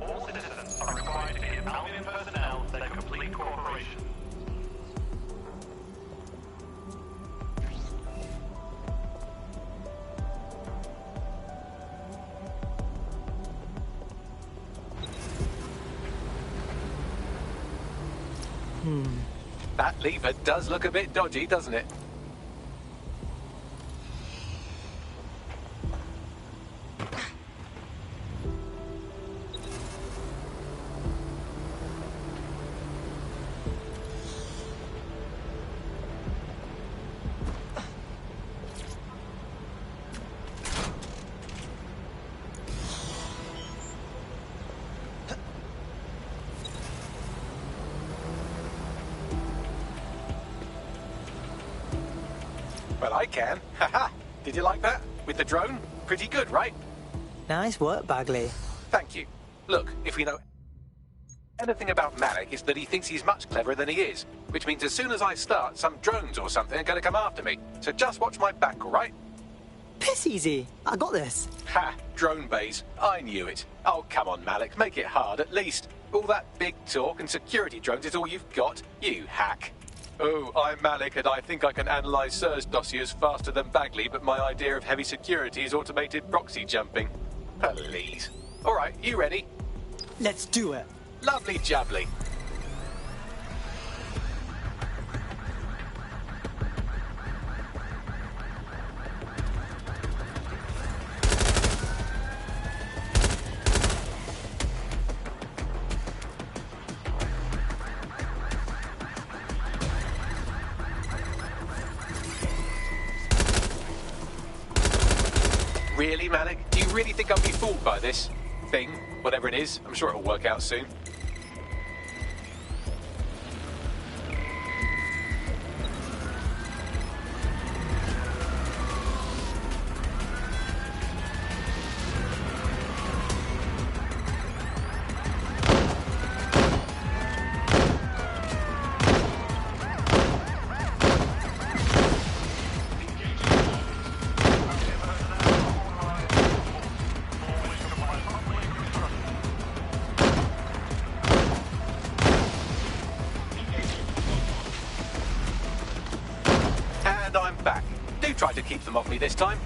All citizens are required to give Albion personnel their complete cooperation. That lever does look a bit dodgy, doesn't it? Well, I can. Haha. Did you like that? With the drone? Pretty good, right? Nice work, Bagley. Thank you. Look, if we know anything about Malik, it's that he thinks he's much cleverer than he is. Which means as soon as I start, some drones or something are going to come after me. So just watch my back, all right? Piss easy. I got this. Ha! Drone bays. I knew it. Oh, come on, Malik. Make it hard, at least. All that big talk and security drones is all you've got. You hack. Oh, I'm Malik, and I think I can analyse Sir's dossiers faster than Bagley, but my idea of heavy security is automated proxy jumping. Please. All right, you ready? Let's do it. Lovely jubbly. Really, Malik? Do you really think I'll be fooled by this thing? Whatever it is, I'm sure it'll work out soon. And I'm back. Do try to keep them off me this time.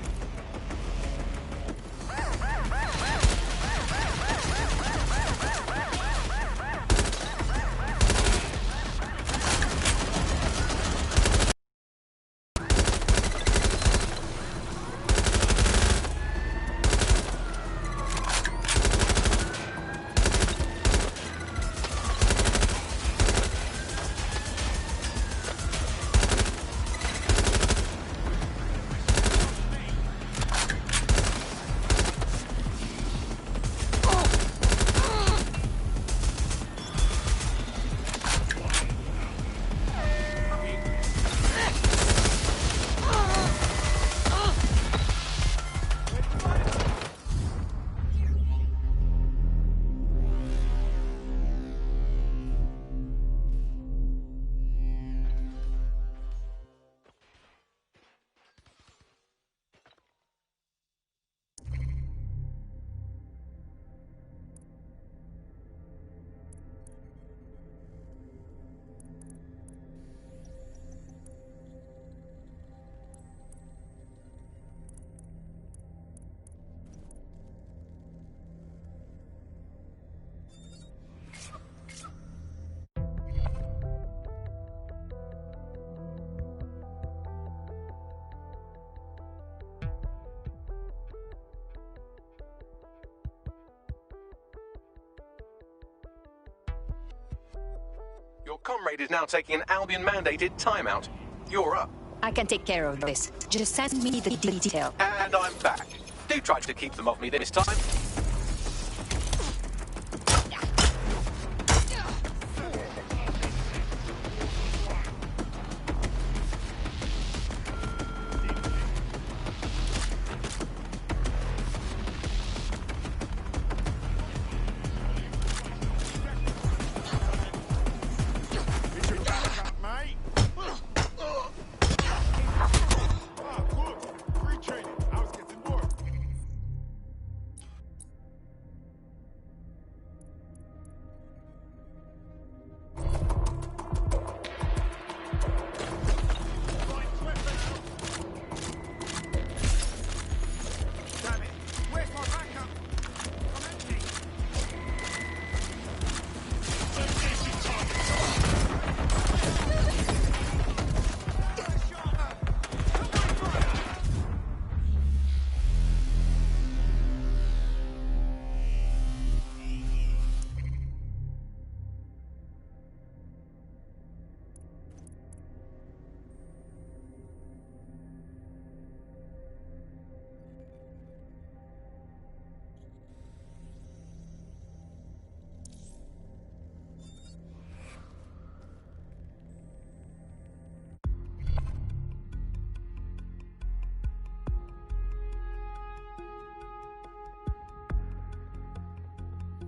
Your comrade is now taking an Albion-mandated timeout. You're up. I can take care of this. Just send me the detail. And I'm back. Do try to keep them off me this time.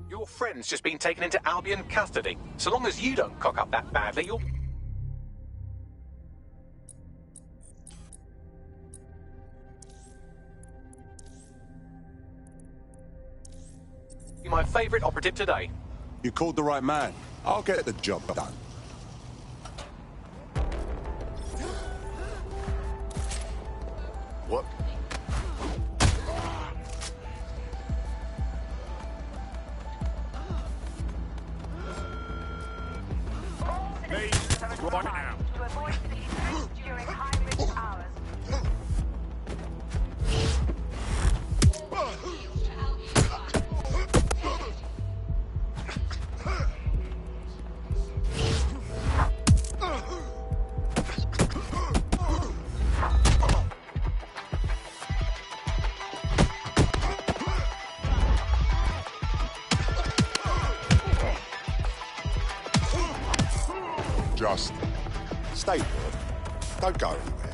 Your friend's just been taken into Albion custody. So long as you don't cock up that badly, you'll... You're my favourite operative today. You called the right man. I'll get the job done. What? Right now. To avoid citizens during high-risk hours. Stay put. Don't go anywhere.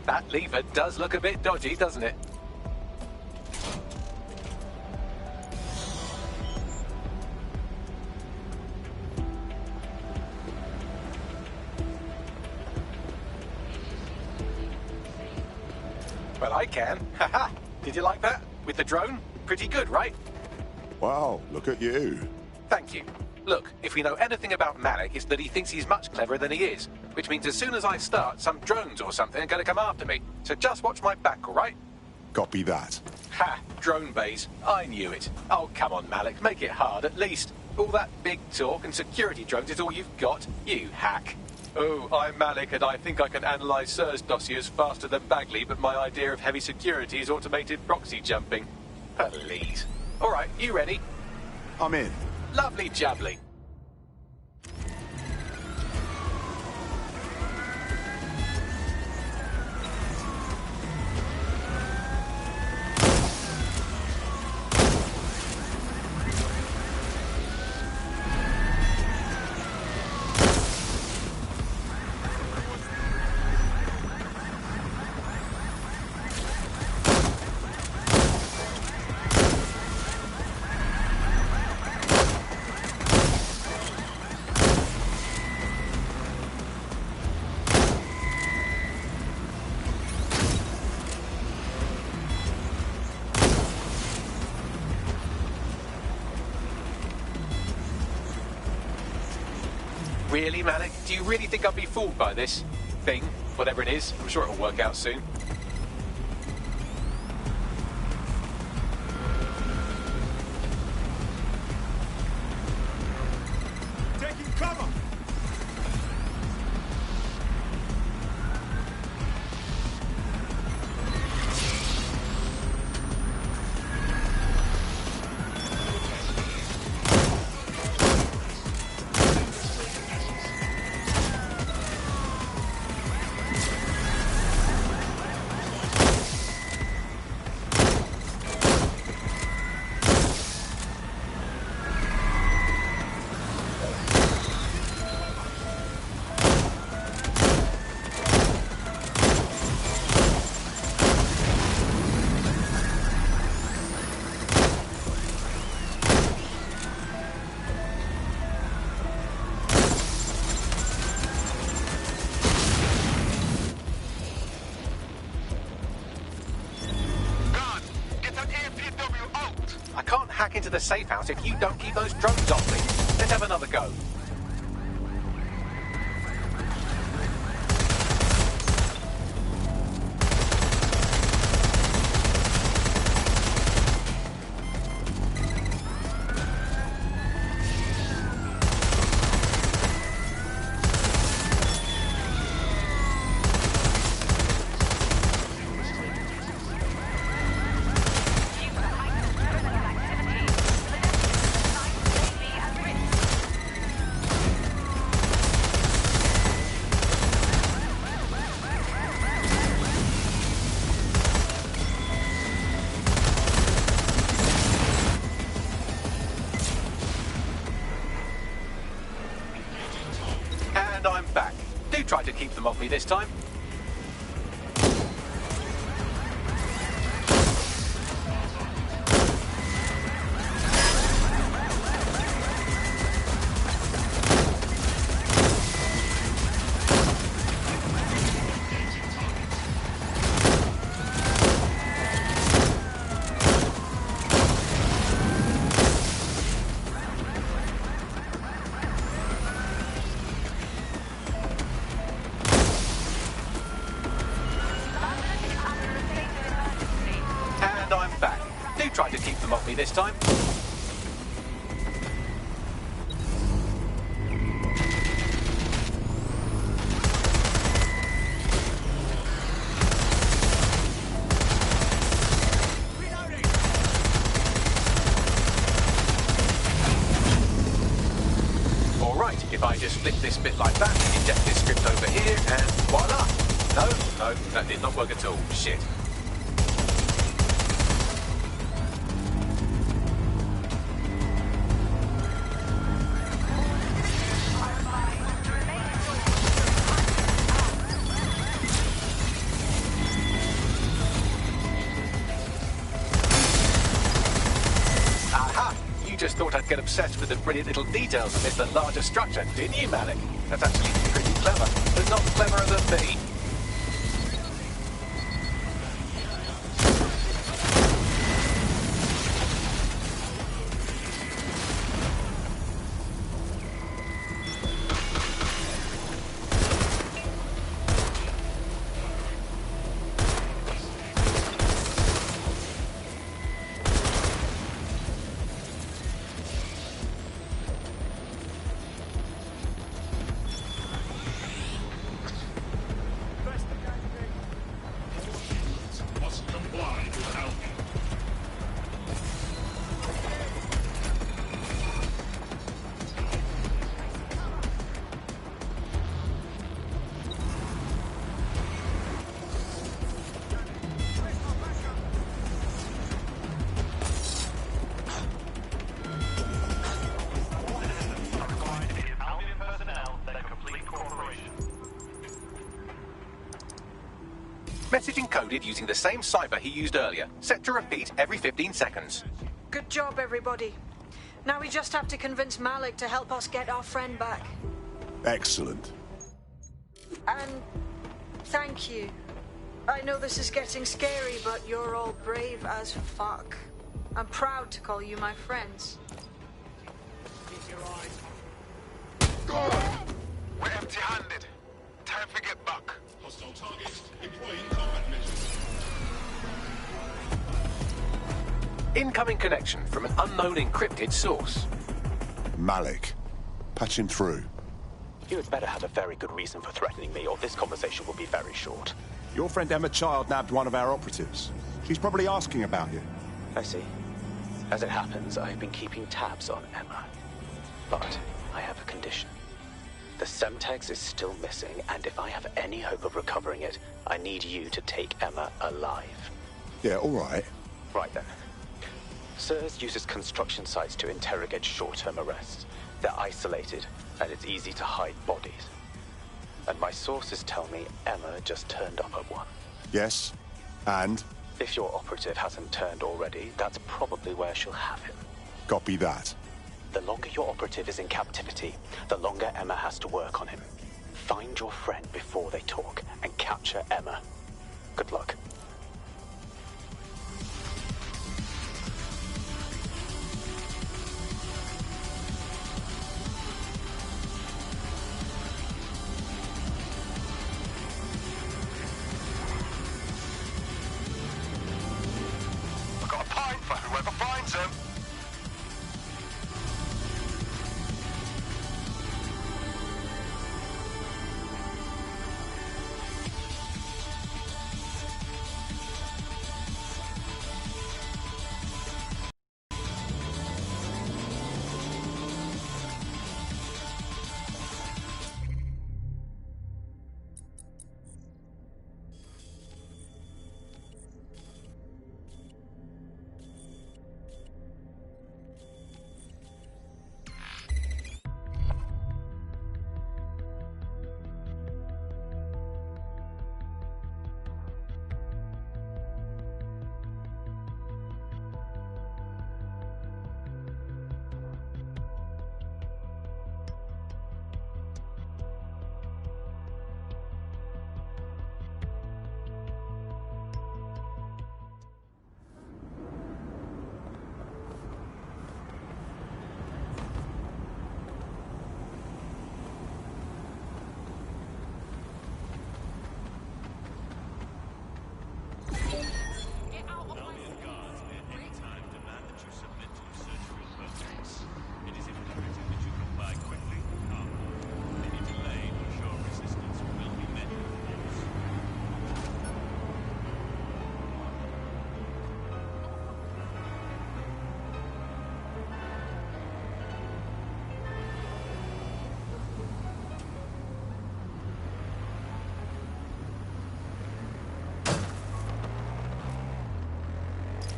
That lever does look a bit dodgy, doesn't it? Well, I can. Haha! Did you like that? With the drone? Pretty good, right? Wow, look at you. Thank you. Look, if we know anything about Malik, it's that he thinks he's much cleverer than he is. Which means as soon as I start, some drones or something are going to come after me. So just watch my back, all right? Copy that. Ha! Drone bays. I knew it. Oh, come on, Malik. Make it hard, at least. All that big talk and security drones is all you've got. You hack. Oh, I'm Malik, and I think I can analyse Sir's dossiers faster than Bagley, but my idea of heavy security is automated proxy jumping. Please. All right, you ready? I'm in. Lovely jubbly. Really, Malik? Do you really think I'll be fooled by this thing? Whatever it is, I'm sure it'll work out soon. Taking cover! Into the safe house if you don't keep those drones off me. Let's have another go. Try to keep them off me this time. Try to keep them off me this time. split this bit like that, inject this script over here, and voila! No, that did not work at all. Shit. Just thought I'd get obsessed with the brilliant little details amidst the larger structure, didn't you, Malik? That's actually pretty clever, but not cleverer than me. Message encoded using the same cipher he used earlier, set to repeat every 15 seconds. Good job, everybody. Now we just have to convince Malik to help us get our friend back. Excellent. And thank you. I know this is getting scary, but you're all brave as fuck. I'm proud to call you my friends. We're empty-handed. Time to get back. Hostile targets, employing combat measures. Incoming connection from an unknown encrypted source. Malik. Patch him through. You had better have a very good reason for threatening me, or this conversation will be very short. Your friend Emma Child nabbed one of our operatives. She's probably asking about you. I see. As it happens, I've been keeping tabs on Emma. But I have a condition. The Semtex is still missing, and if I have any hope of recovering it, I need you to take Emma alive. Yeah, all right. Right then. SIRS uses construction sites to interrogate short-term arrests. They're isolated, and it's easy to hide bodies. And my sources tell me Emma just turned up at one. Yes, and? If your operative hasn't turned already, that's probably where she'll have him. Copy that. The longer your operative is in captivity, the longer Emma has to work on him. Find your friend before they talk, and capture Emma. Good luck. I've got a pint for whoever finds him.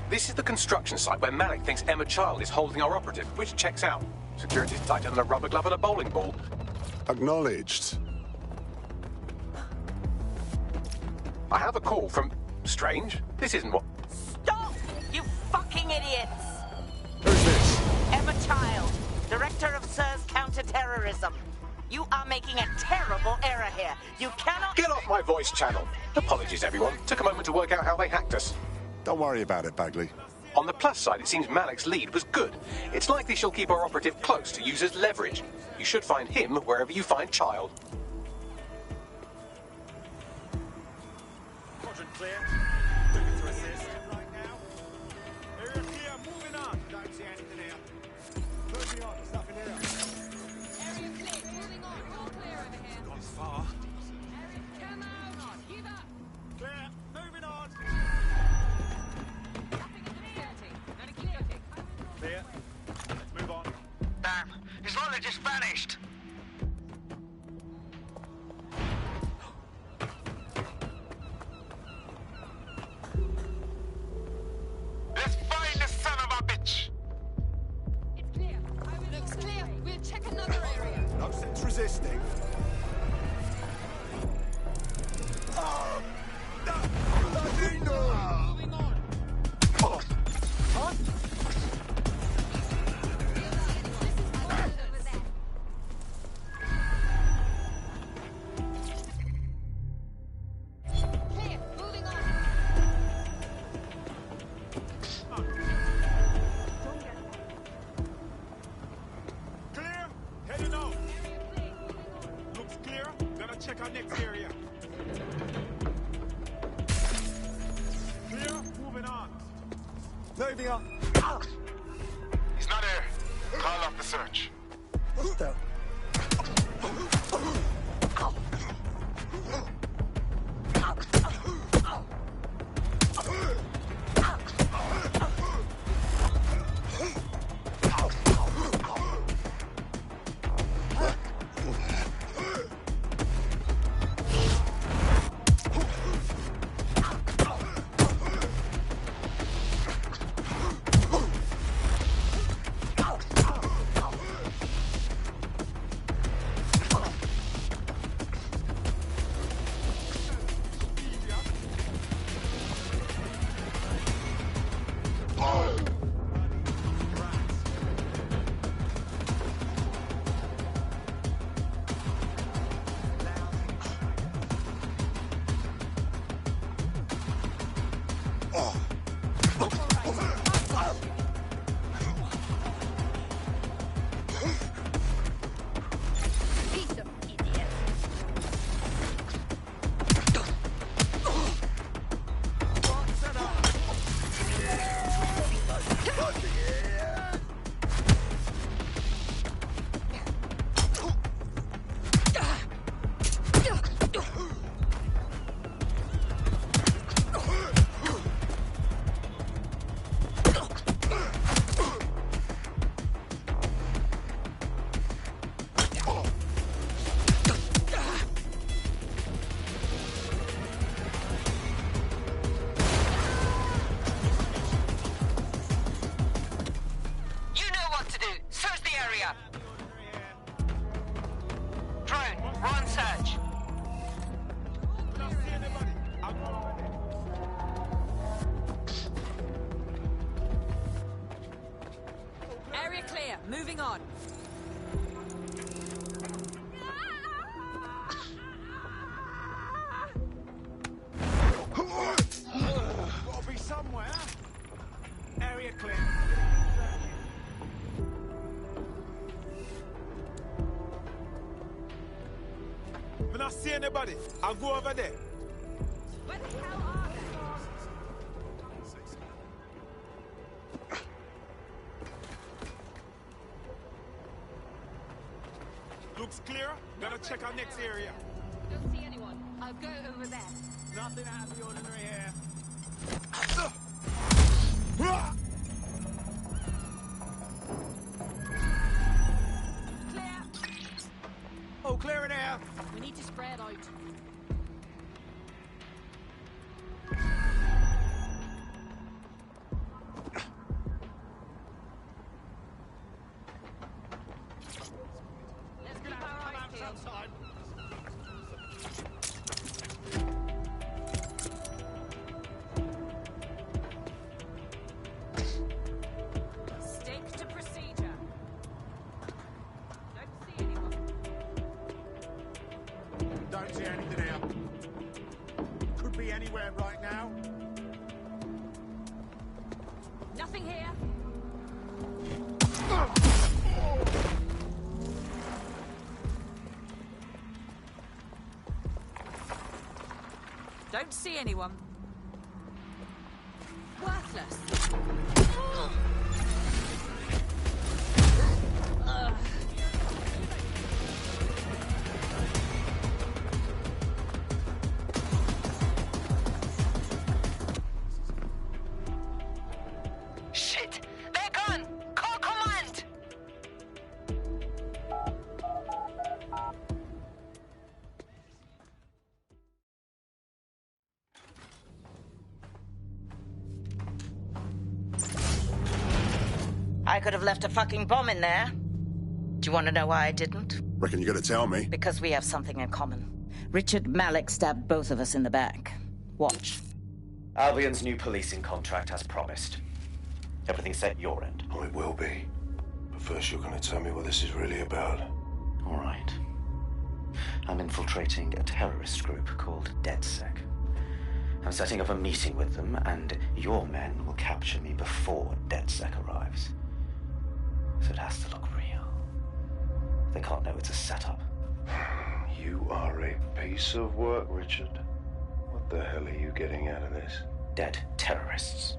This is the construction site where Malik thinks Emma Child is holding our operative, which checks out. Security's tighter than a rubber glove and a bowling ball. Acknowledged. I have a call from... Strange. This isn't what... Stop! You fucking idiots! Who's this? Emma Child, Director of SIR's Counter-Terrorism. You are making a terrible error here. You cannot... Get off my voice channel. Apologies, everyone. Took a moment to work out how they hacked us. Don't worry about it, Bagley. On the plus side, it seems Malik's lead was good. It's likely she'll keep our operative close to use as leverage. You should find him wherever you find Child. Quadrant clear. Moving to assist. Right now. Area clear, moving on. Don't see anything here. Moving on, there's nothing here. Area clear, moving on. All clear over here. Gone far. Area, come on. Give up. Clear, moving on. Nothing in the vicinity. Gotta keep looking. Clear. Let's move on. Damn, his wallet just vanished. Let's find the son of a bitch. It's clear. Looks clear. We'll check another area. No sense resisting. Bloody no! Moving on. Clear. Moving on. Clear. Heading out. Looks clear. Gonna check our next area. Clear. Moving on. Moving on. He's not here. Call off the search. What the? Piece of idiot. You know what to do. Search the area. Drone, we're on search. Not see anybody. I'm going over there. Area clear. Moving on. Gotta be somewhere. Area clear. When I see anybody, I'll go over there. Where the hell are they? Looks clear. Gonna check our next area. Don't see anyone. I'll go over there. Nothing out of the ordinary here. Clear. Oh, clear in air. We need to spread out. Stick to procedure. Don't see anyone. Don't see anything here. Could be anywhere right now. Nothing here. Don't see anyone. Worthless. Shit! They're gone! Call command! I could have left a fucking bomb in there. Do you want to know why I didn't? Reckon you're gonna tell me? Because we have something in common. Richard Malik stabbed both of us in the back. Watch. Albion's new policing contract as promised. Everything set your end. Oh, it will be. But first you're gonna tell me what this is really about. All right. I'm infiltrating a terrorist group called DedSec. I'm setting up a meeting with them, and your men will capture me before DedSec arrives. So it has to look real. They can't know it's a setup. You are a piece of work, Richard. What the hell are you getting out of this? Dead terrorists.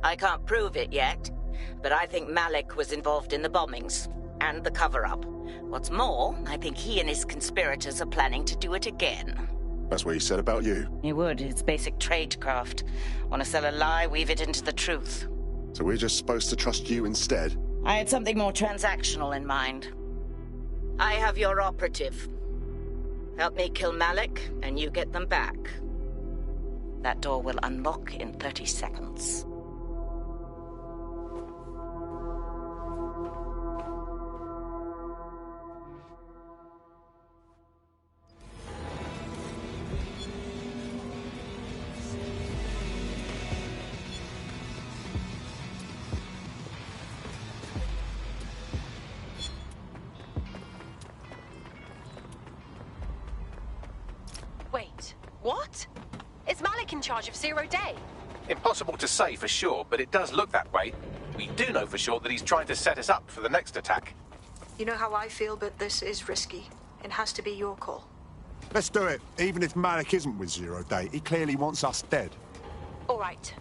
I can't prove it yet, but I think Malik was involved in the bombings and the cover-up. What's more, I think he and his conspirators are planning to do it again. That's what he said about you. He would. It's basic tradecraft. Want to sell a lie, weave it into the truth. So we're just supposed to trust you instead? I had something more transactional in mind. I have your operative. Help me kill Malik, and you get them back. That door will unlock in 30 seconds. Wait, what? Is Malik in charge of Zero Day? Impossible to say for sure, but it does look that way. We do know for sure that he's trying to set us up for the next attack. You know how I feel, but this is risky. It has to be your call. Let's do it. Even if Malik isn't with Zero Day, he clearly wants us dead. All right.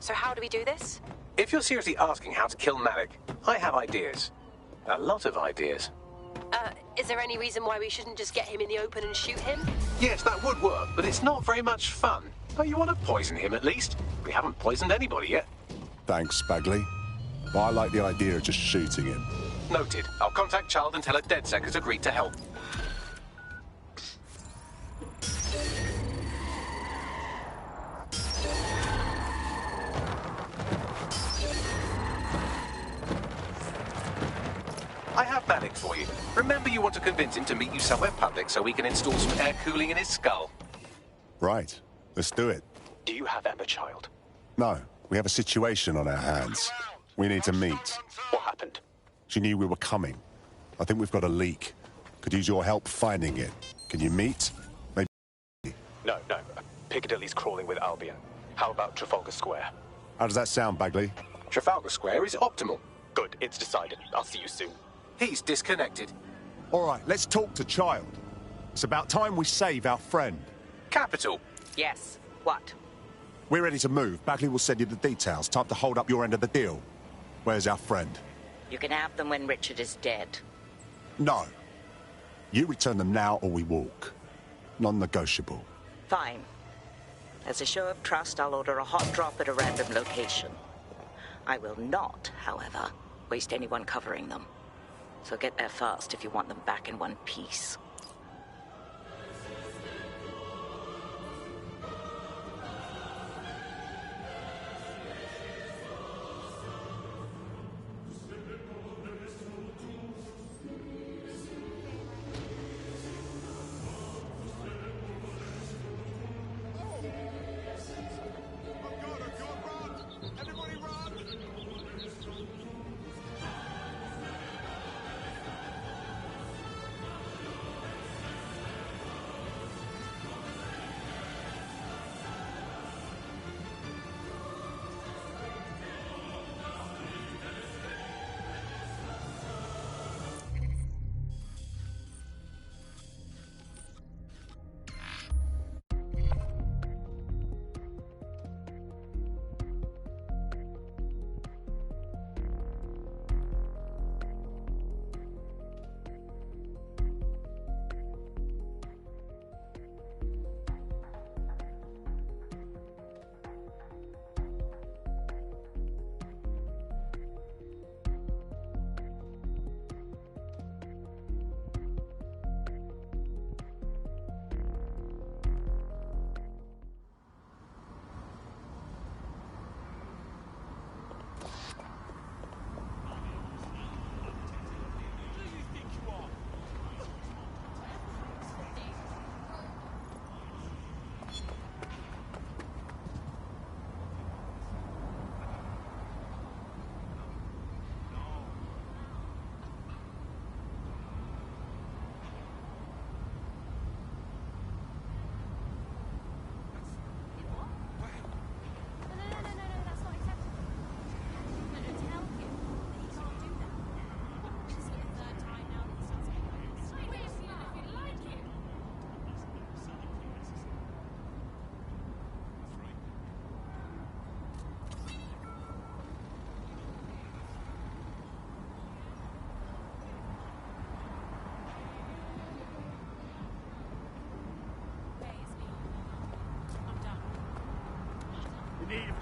So how do we do this? If you're seriously asking how to kill Malik, I have ideas. A lot of ideas. Is there any reason why we shouldn't just get him in the open and shoot him? Yes, that would work, but it's not very much fun. But you want to poison him at least. We haven't poisoned anybody yet. Thanks, Bagley. But I like the idea of just shooting him. Noted. I'll contact Child and tell her DedSec has agreed to help. I have Malik for you. Remember, you want to convince him to meet you somewhere public so we can install some air cooling in his skull. Right. Let's do it. Do you have Emma, Child? No. We have a situation on our hands. We need to meet. What happened? She knew we were coming. I think we've got a leak. Could use your help finding it. Can you meet? Maybe. No. Piccadilly's crawling with Albion. How about Trafalgar Square? How does that sound, Bagley? Trafalgar Square is optimal. Good, it's decided. I'll see you soon. He's disconnected. All right, let's talk to Child. It's about time we save our friend. Capital. Yes. What? We're ready to move. Bagley will send you the details. Time to hold up your end of the deal. Where's our friend? You can have them when Richard is dead. No. You return them now or we walk. Non-negotiable. Fine. As a show of trust, I'll order a hot drop at a random location. I will not, however, waste anyone covering them. So get there fast if you want them back in one piece.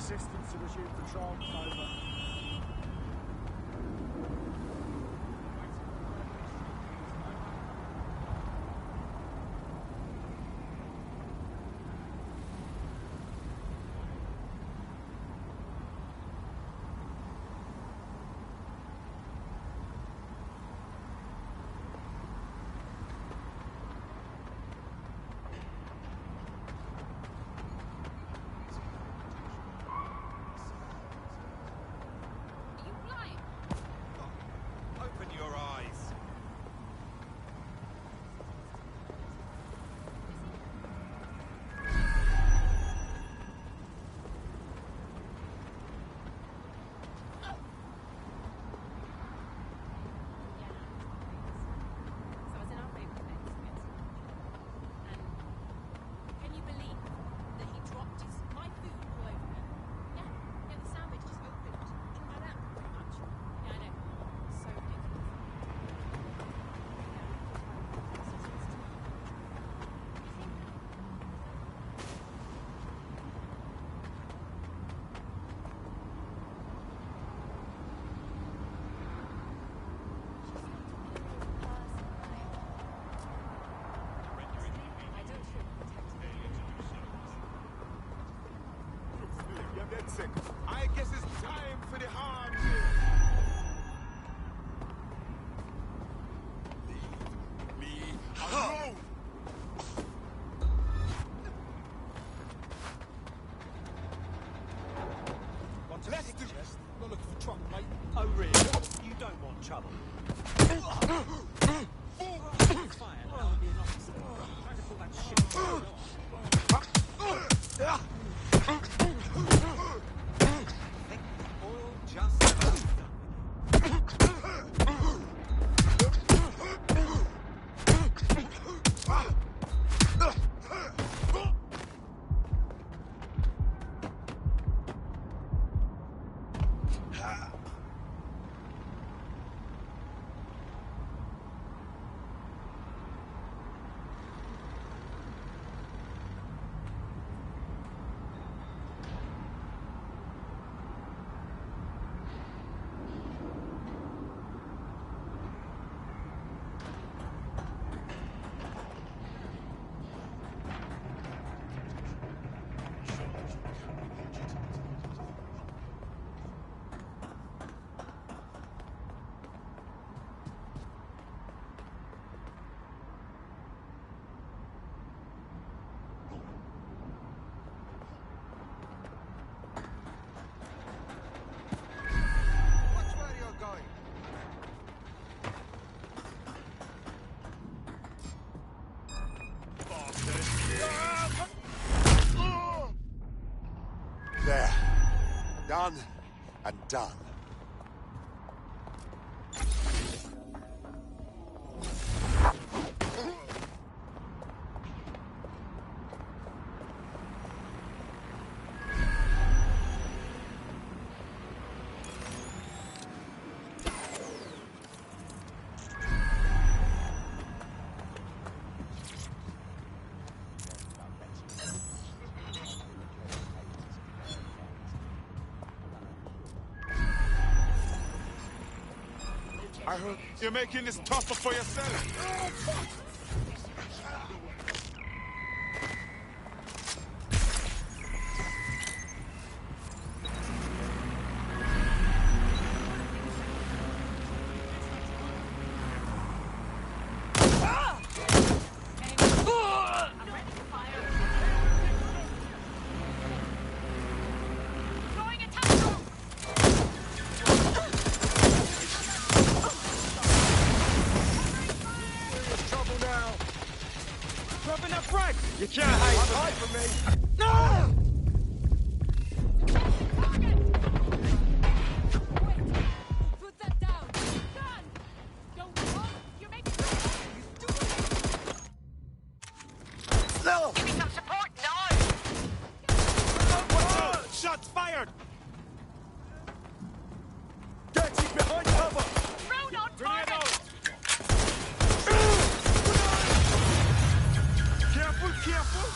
Assistance to resume patrol. Over. I guess it's time for the hard Leave me alone! Let's do this. Not looking for trouble, mate. Oh, really? You don't want trouble. Fire. I'll be an officer. Trying to pull that shit. There. Done and done. I heard you're making this tougher for yourself. You can't hide from me. No! Put that down. Gun! Don't run. You're making No! Give me some support now! Shots fired! Get you behind cover! Thrown on target! Careful, careful!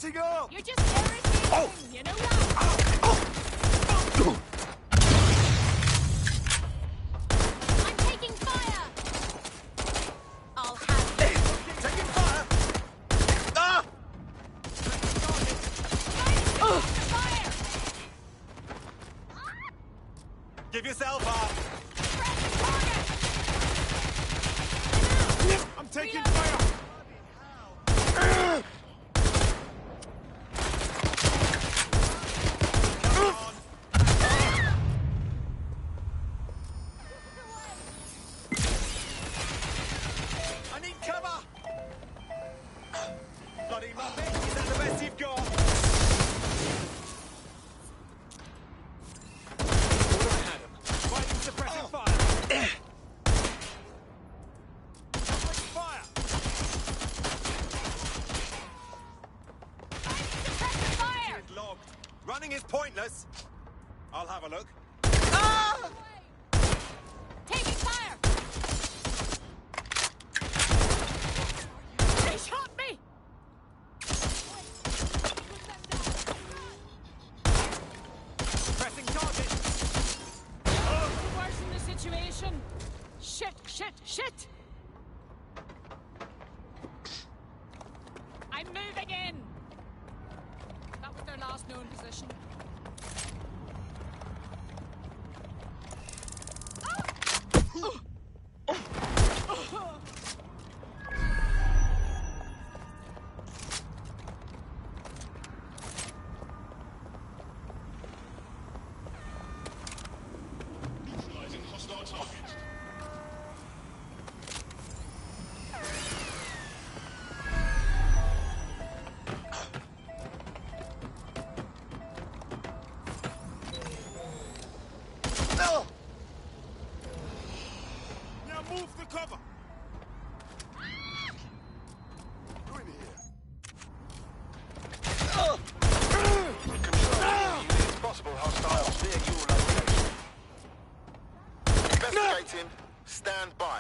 Lighting up! You're just irritating, you know that? I'm taking fire! I'll have you. Taking fire! Ah! Fire! Give yourself up! I'm taking fire! I need cover! Bloody muppet, is that the best you've got? Fighting suppressing fire! Suppressing fire! Suppressing fire! Is logged. Running is pointless. I'll have a look. Taking fire! They shot me! Pressing target. Worsen the situation. Shit, shit, shit! I'm moving in! That was their last known position. Neutralizing hostile targets. Now move the cover. Go in here. Control. Possible hostiles near your location. Investigating. Stand by.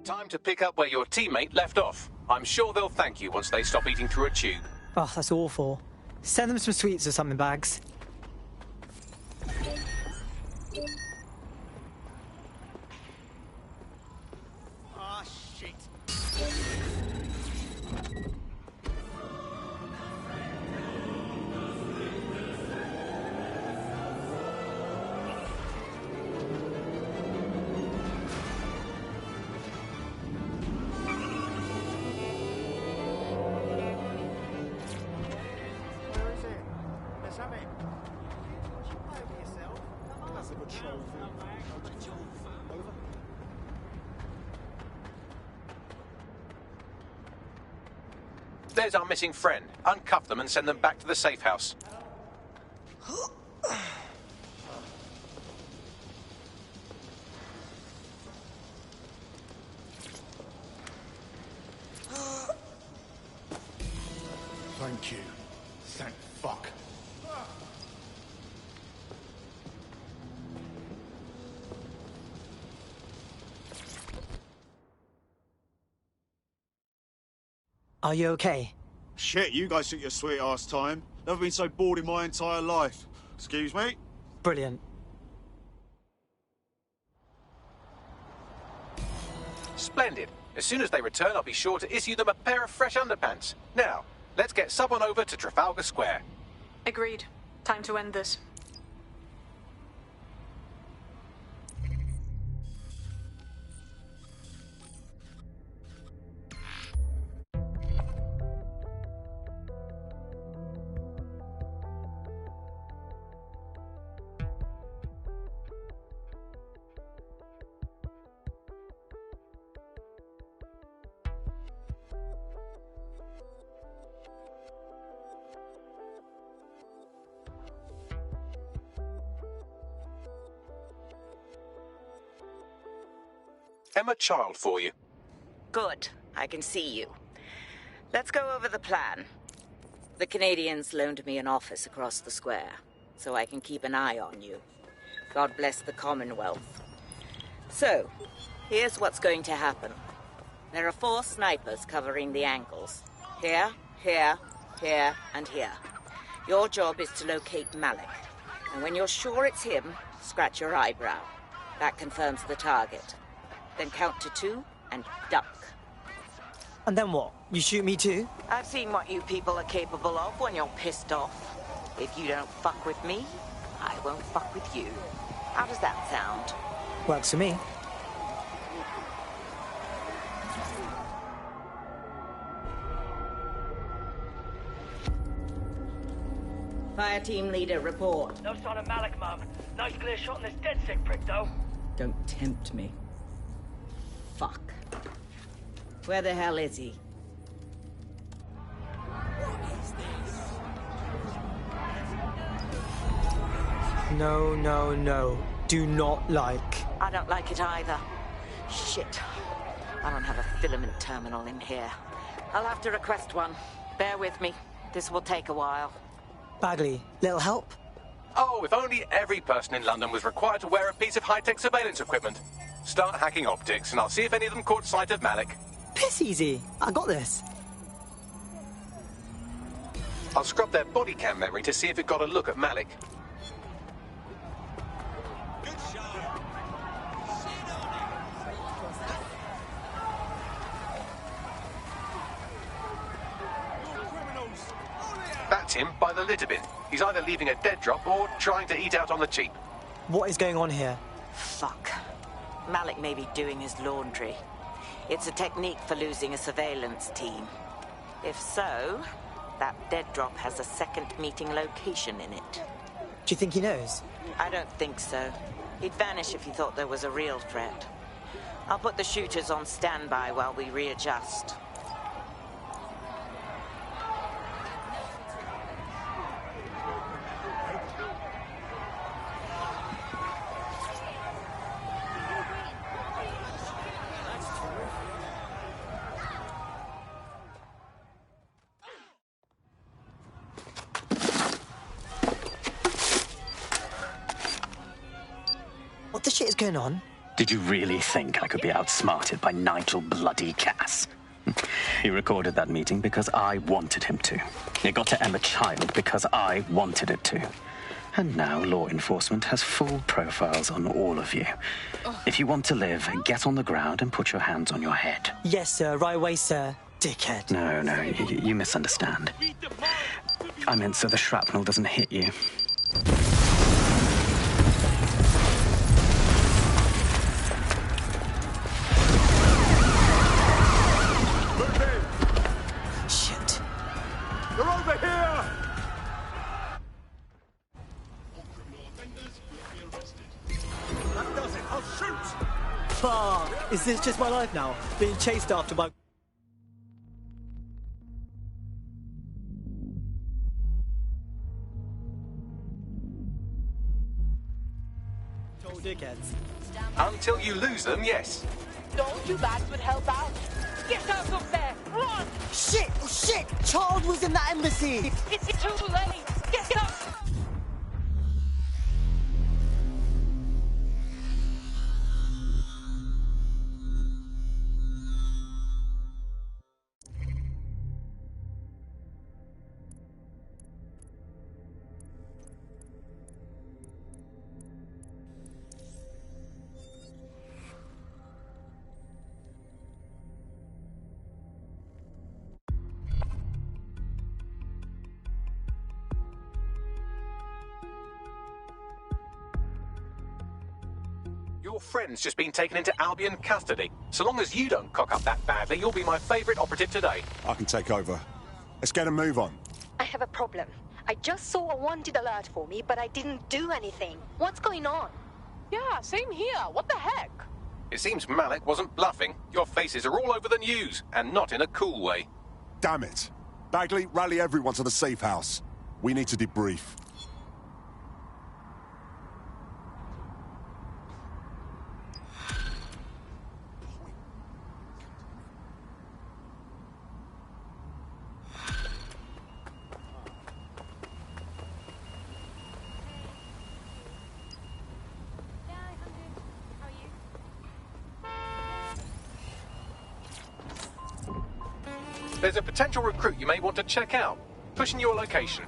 Time to pick up where your teammate left off. I'm sure they'll thank you once they stop eating through a tube. Oh, that's awful. Send them some sweets or something, Bags. Ah, shit. Where is it? Let's have it. Over yourself. That's a good trophy. Over. There's our missing friend. Uncuff them and send them back to the safe house. Thank you. Thank fuck. Are you okay? Shit, you guys took your sweet ass time. Never been so bored in my entire life. Excuse me? Brilliant. Splendid. As soon as they return, I'll be sure to issue them a pair of fresh underpants. Now, let's get sub on over to Trafalgar Square. Agreed. Time to end this. Emma Child for you. Good. I can see you. Let's go over the plan. The Canadians loaned me an office across the square, so I can keep an eye on you. God bless the Commonwealth. So, here's what's going to happen. There are 4 snipers covering the angles. Here, here, here, and here. Your job is to locate Malik. And when you're sure it's him, scratch your eyebrow. That confirms the target. Then count to 2 and duck. And then what? You shoot me too? I've seen what you people are capable of when you're pissed off. If you don't fuck with me, I won't fuck with you. How does that sound? Works for me. Fire team leader, report. No sign of Malik, Mum. Nice clear shot on this dead sick prick, though. Don't tempt me. Fuck. Where the hell is he? No, no, no. Do not like. I don't like it either. Shit. I don't have a filament terminal in here. I'll have to request one. Bear with me. This will take a while. Bagley, little help? Oh, if only every person in London was required to wear a piece of high-tech surveillance equipment. Start hacking optics, and I'll see if any of them caught sight of Malik. Piss easy. I got this. I'll scrub their body cam memory to see if it got a look at Malik. That's him by the litter bin. He's either leaving a dead drop or trying to eat out on the cheap. What is going on here? Fuck. Malik may be doing his laundry. It's a technique for losing a surveillance team. If so, that dead drop has a second meeting location in it. Do you think he knows? I don't think so. He'd vanish if he thought there was a real threat. I'll put the shooters on standby while we readjust. What the shit is going on? Did you really think I could be outsmarted by Nigel bloody Cass? He recorded that meeting because I wanted him to. It got to Emma Child because I wanted it to. And now law enforcement has full profiles on all of you. If you want to live, get on the ground and put your hands on your head. Yes, sir. Right away, sir. Dickhead. No, you misunderstand. I meant so the shrapnel doesn't hit you. Shit. They're over here! That does it. I'll shoot! Fuck! Is this just my life now? Being chased after by... told dickheads. Until you lose them, yes. Don't you lads would help out. Get out of there! Run! Shit! Oh shit! Child was in that embassy! It's too late! Get up! Your friend's just been taken into Albion custody. So long as you don't cock up that badly, you'll be my favourite operative today. I can take over. Let's get a move on. I have a problem. I just saw a wanted alert for me, but I didn't do anything. What's going on? Yeah, same here. What the heck? It seems Malik wasn't bluffing. Your faces are all over the news, and not in a cool way. Damn it. Bagley, rally everyone to the safe house. We need to debrief. There's a potential recruit you may want to check out. Pushing your location.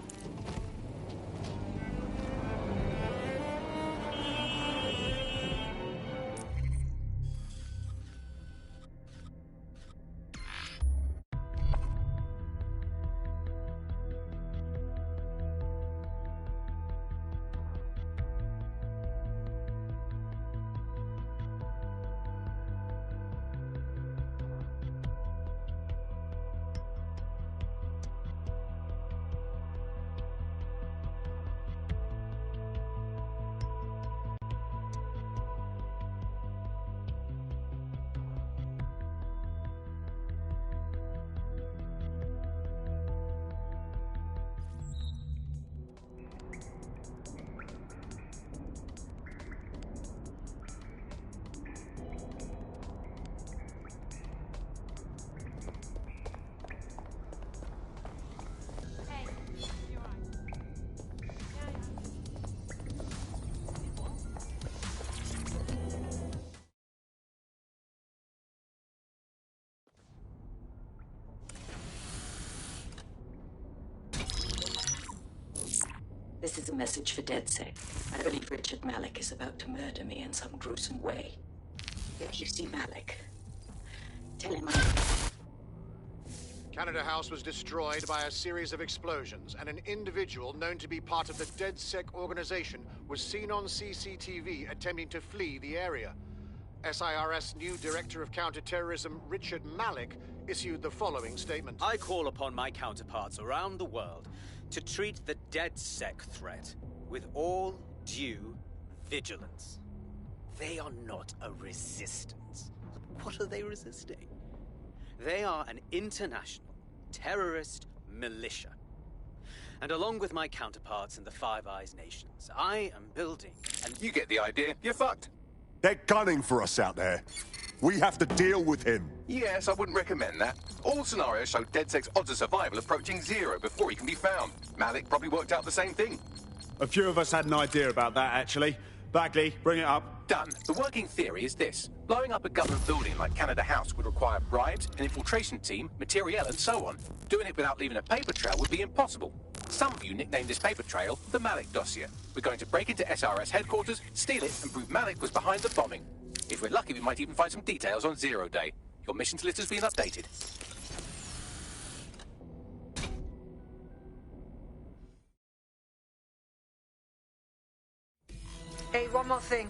This is a message for DedSec. I believe Richard Malik is about to murder me in some gruesome way. If you see Malik, tell him Canada House was destroyed by a series of explosions, and an individual known to be part of the DedSec organization was seen on CCTV attempting to flee the area. SIRS new Director of Counterterrorism, Richard Malik, issued the following statement. I call upon my counterparts around the world to treat the DedSec threat with all due vigilance. They are not a resistance. What are they resisting? They are an international terrorist militia. And along with my counterparts in the Five Eyes nations, I am building and you get the idea. You're fucked. They're gunning for us out there. We have to deal with him. Yes, I wouldn't recommend that. All scenarios show DedSec's odds of survival approaching 0 before he can be found. Malik probably worked out the same thing. A few of us had an idea about that, actually. Bagley, bring it up. Done. The working theory is this. Blowing up a government building like Canada House would require bribes, an infiltration team, materiel, and so on. Doing it without leaving a paper trail would be impossible. Some of you nicknamed this paper trail the Malik dossier. We're going to break into SRS headquarters, steal it, and prove Malik was behind the bombing. If we're lucky, we might even find some details on Zero Day. Your missions list has been updated. Hey, one more thing.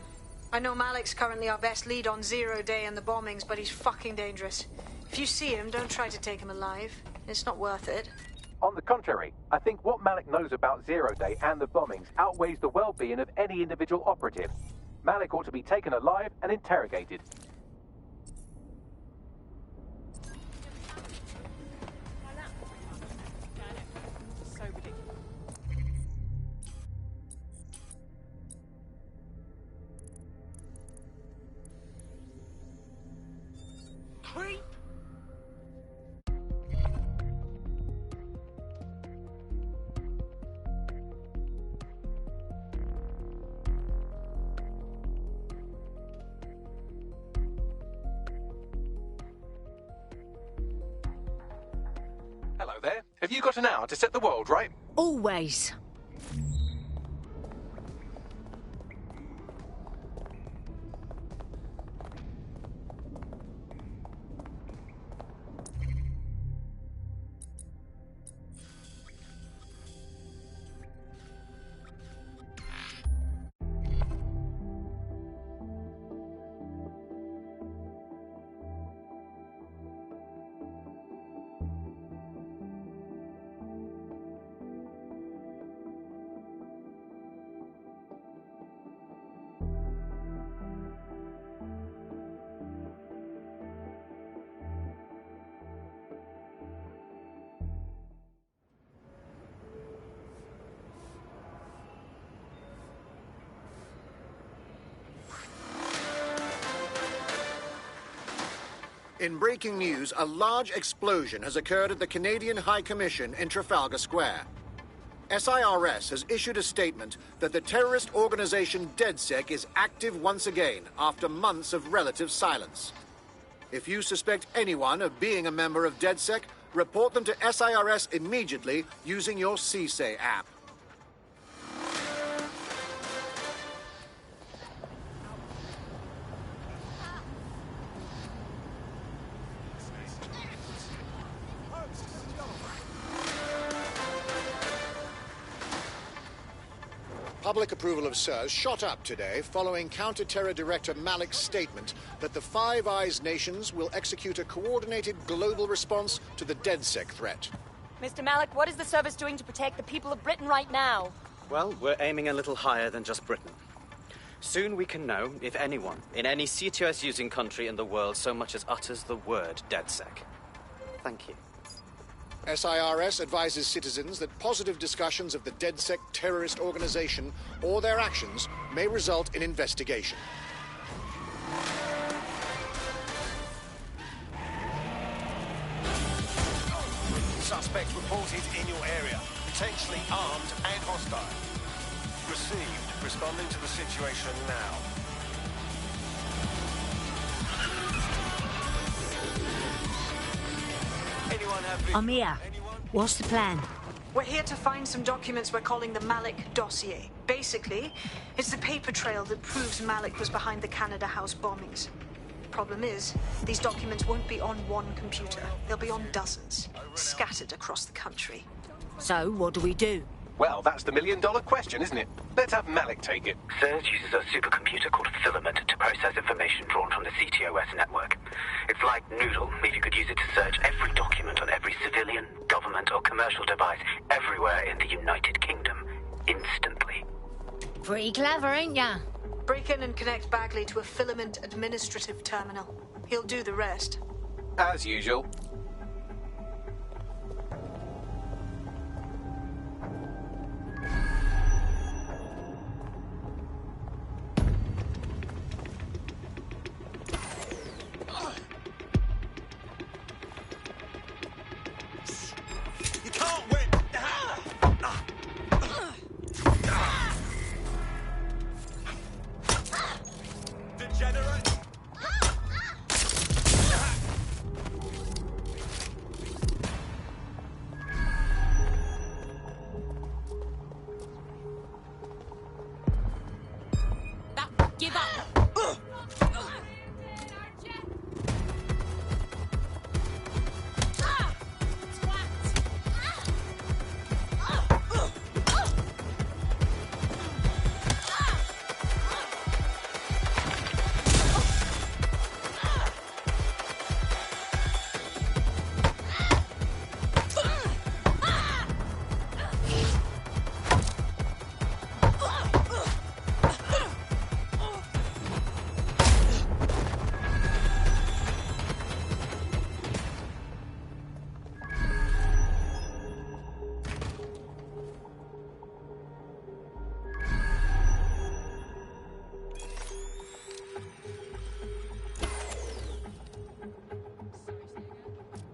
I know Malik's currently our best lead on Zero Day and the bombings, but he's fucking dangerous. If you see him, don't try to take him alive. It's not worth it. On the contrary, I think what Malik knows about Zero Day and the bombings outweighs the well-being of any individual operative. Malik ought to be taken alive and interrogated. So ridiculous. Creep! Have you got an hour to set the world right? Always. In breaking news, a large explosion has occurred at the Canadian High Commission in Trafalgar Square. SIRS has issued a statement that the terrorist organization DedSec is active once again after months of relative silence. If you suspect anyone of being a member of DedSec, report them to SIRS immediately using your CSAY app. Public approval of SIRS shot up today following Counter-Terror Director Malik's statement that the Five Eyes nations will execute a coordinated global response to the DedSec threat. Mr. Malik, what is the service doing to protect the people of Britain right now? Well, we're aiming a little higher than just Britain. Soon we can know if anyone in any CTOS-using country in the world so much as utters the word DedSec. Thank you. SIRS advises citizens that positive discussions of the DedSec terrorist organization or their actions may result in investigation. Suspect reported in your area, potentially armed and hostile. Received. Responding to the situation now. I'm here. What's the plan? We're here to find some documents we're calling the Malik dossier. Basically, it's the paper trail that proves Malik was behind the Canada House bombings. Problem is, these documents won't be on one computer. They'll be on dozens, scattered across the country. So, what do we do? Well, that's the million-dollar question, isn't it? Let's have Malik take it. SIRS uses a supercomputer called Filament to process information drawn from the CTOS network. It's like Noodle, if you could use it to search every document on every civilian, government, or commercial device everywhere in the United Kingdom, instantly. Pretty clever, ain't ya? Break in and connect Bagley to a Filament administrative terminal. He'll do the rest. As usual. Give up!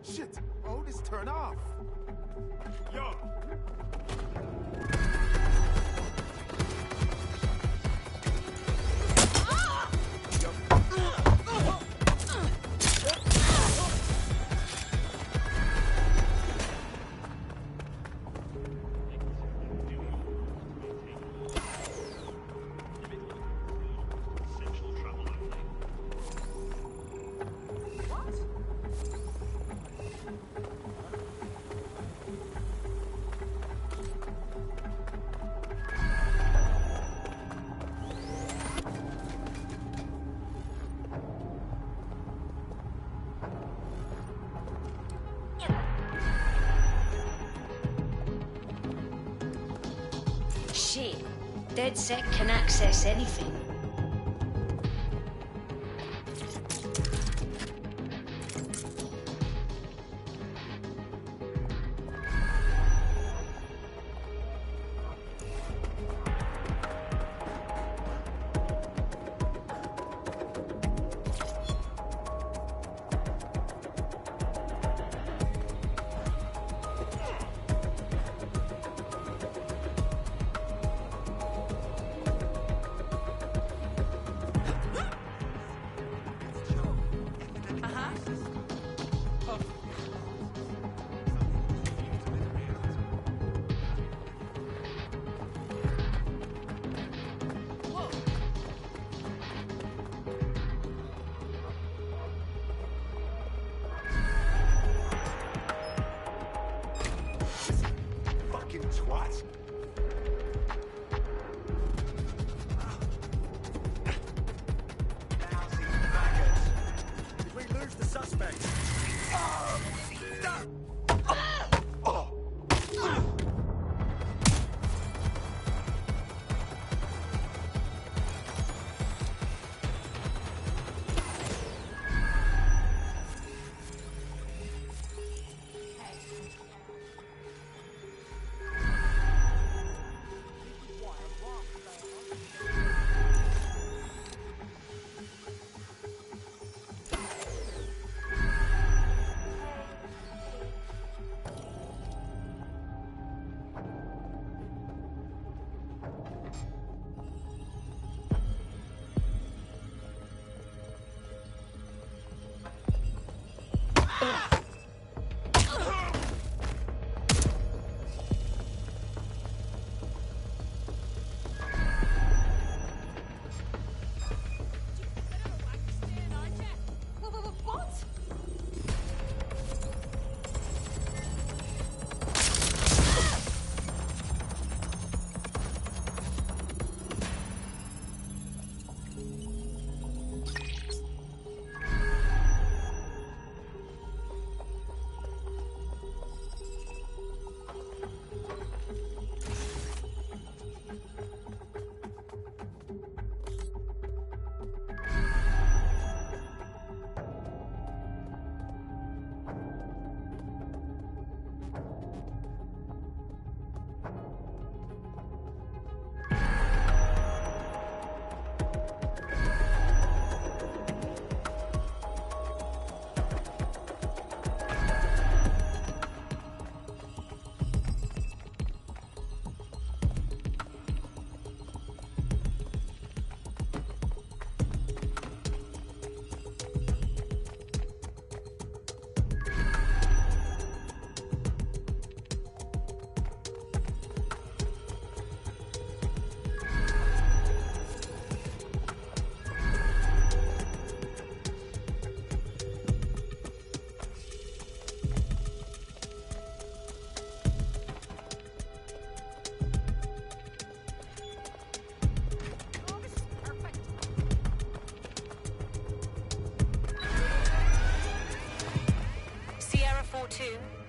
Shit! Oh, this turn off! Yo! DedSec can access anything. Twat. Lousy maggots. Did we lose the suspect?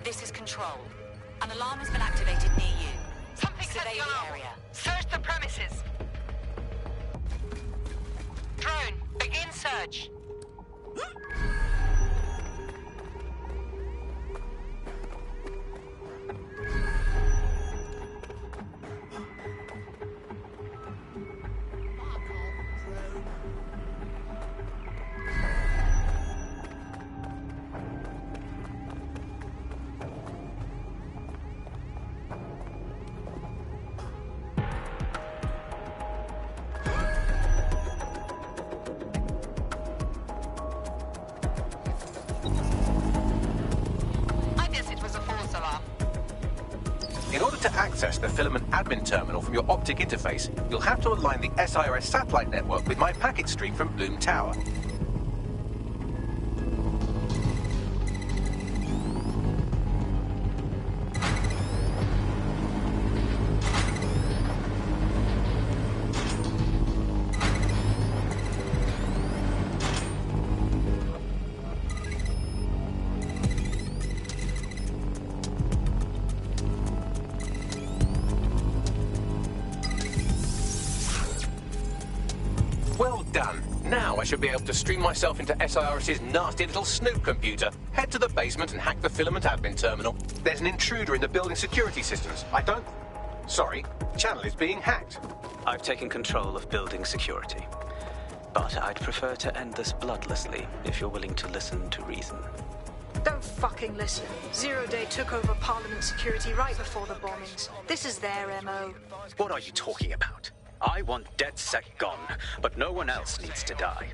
This is Control. An alarm has been activated near you. Something Survey the area. Search the premises. Drone, begin search. In order to access the filament admin terminal from your optic interface, you'll have to align the SIRS satellite network with my packet stream from Bloom Tower. should be able to stream myself into SIRS's nasty little snoop computer, head to the basement and hack the filament admin terminal. There's an intruder in the building security systems. Sorry, channel is being hacked. I've taken control of building security. But I'd prefer to end this bloodlessly if you're willing to listen to reason. Don't fucking listen. Zero Day took over Parliament security right before the bombings. This is their MO. What are you talking about? I want DedSec gone, but no one else needs to die.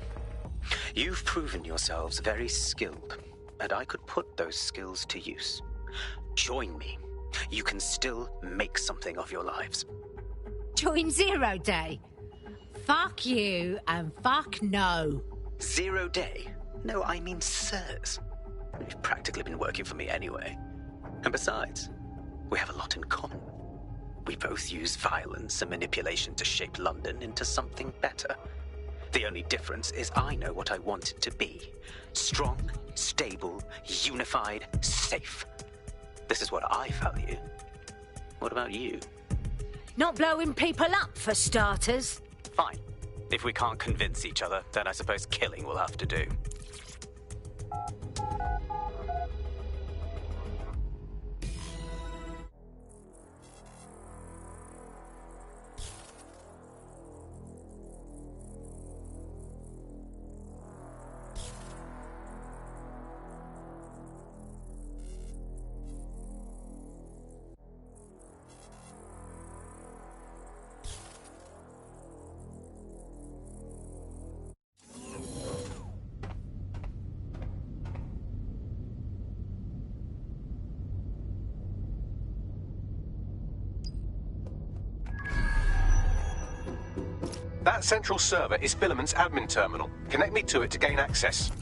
You've proven yourselves very skilled, and I could put those skills to use. Join me. You can still make something of your lives. Join Zero Day? Fuck you and fuck no. 0 Day? No, I mean sirs. You've practically been working for me anyway. And besides, we have a lot in common. We both use violence and manipulation to shape London into something better. The only difference is I know what I want it to be. Strong, stable, unified, safe. This is what I value. What about you? Not blowing people up, for starters. Fine. If we can't convince each other, then I suppose killing will have to do. That central server is Filament's admin terminal. Connect me to it to gain access.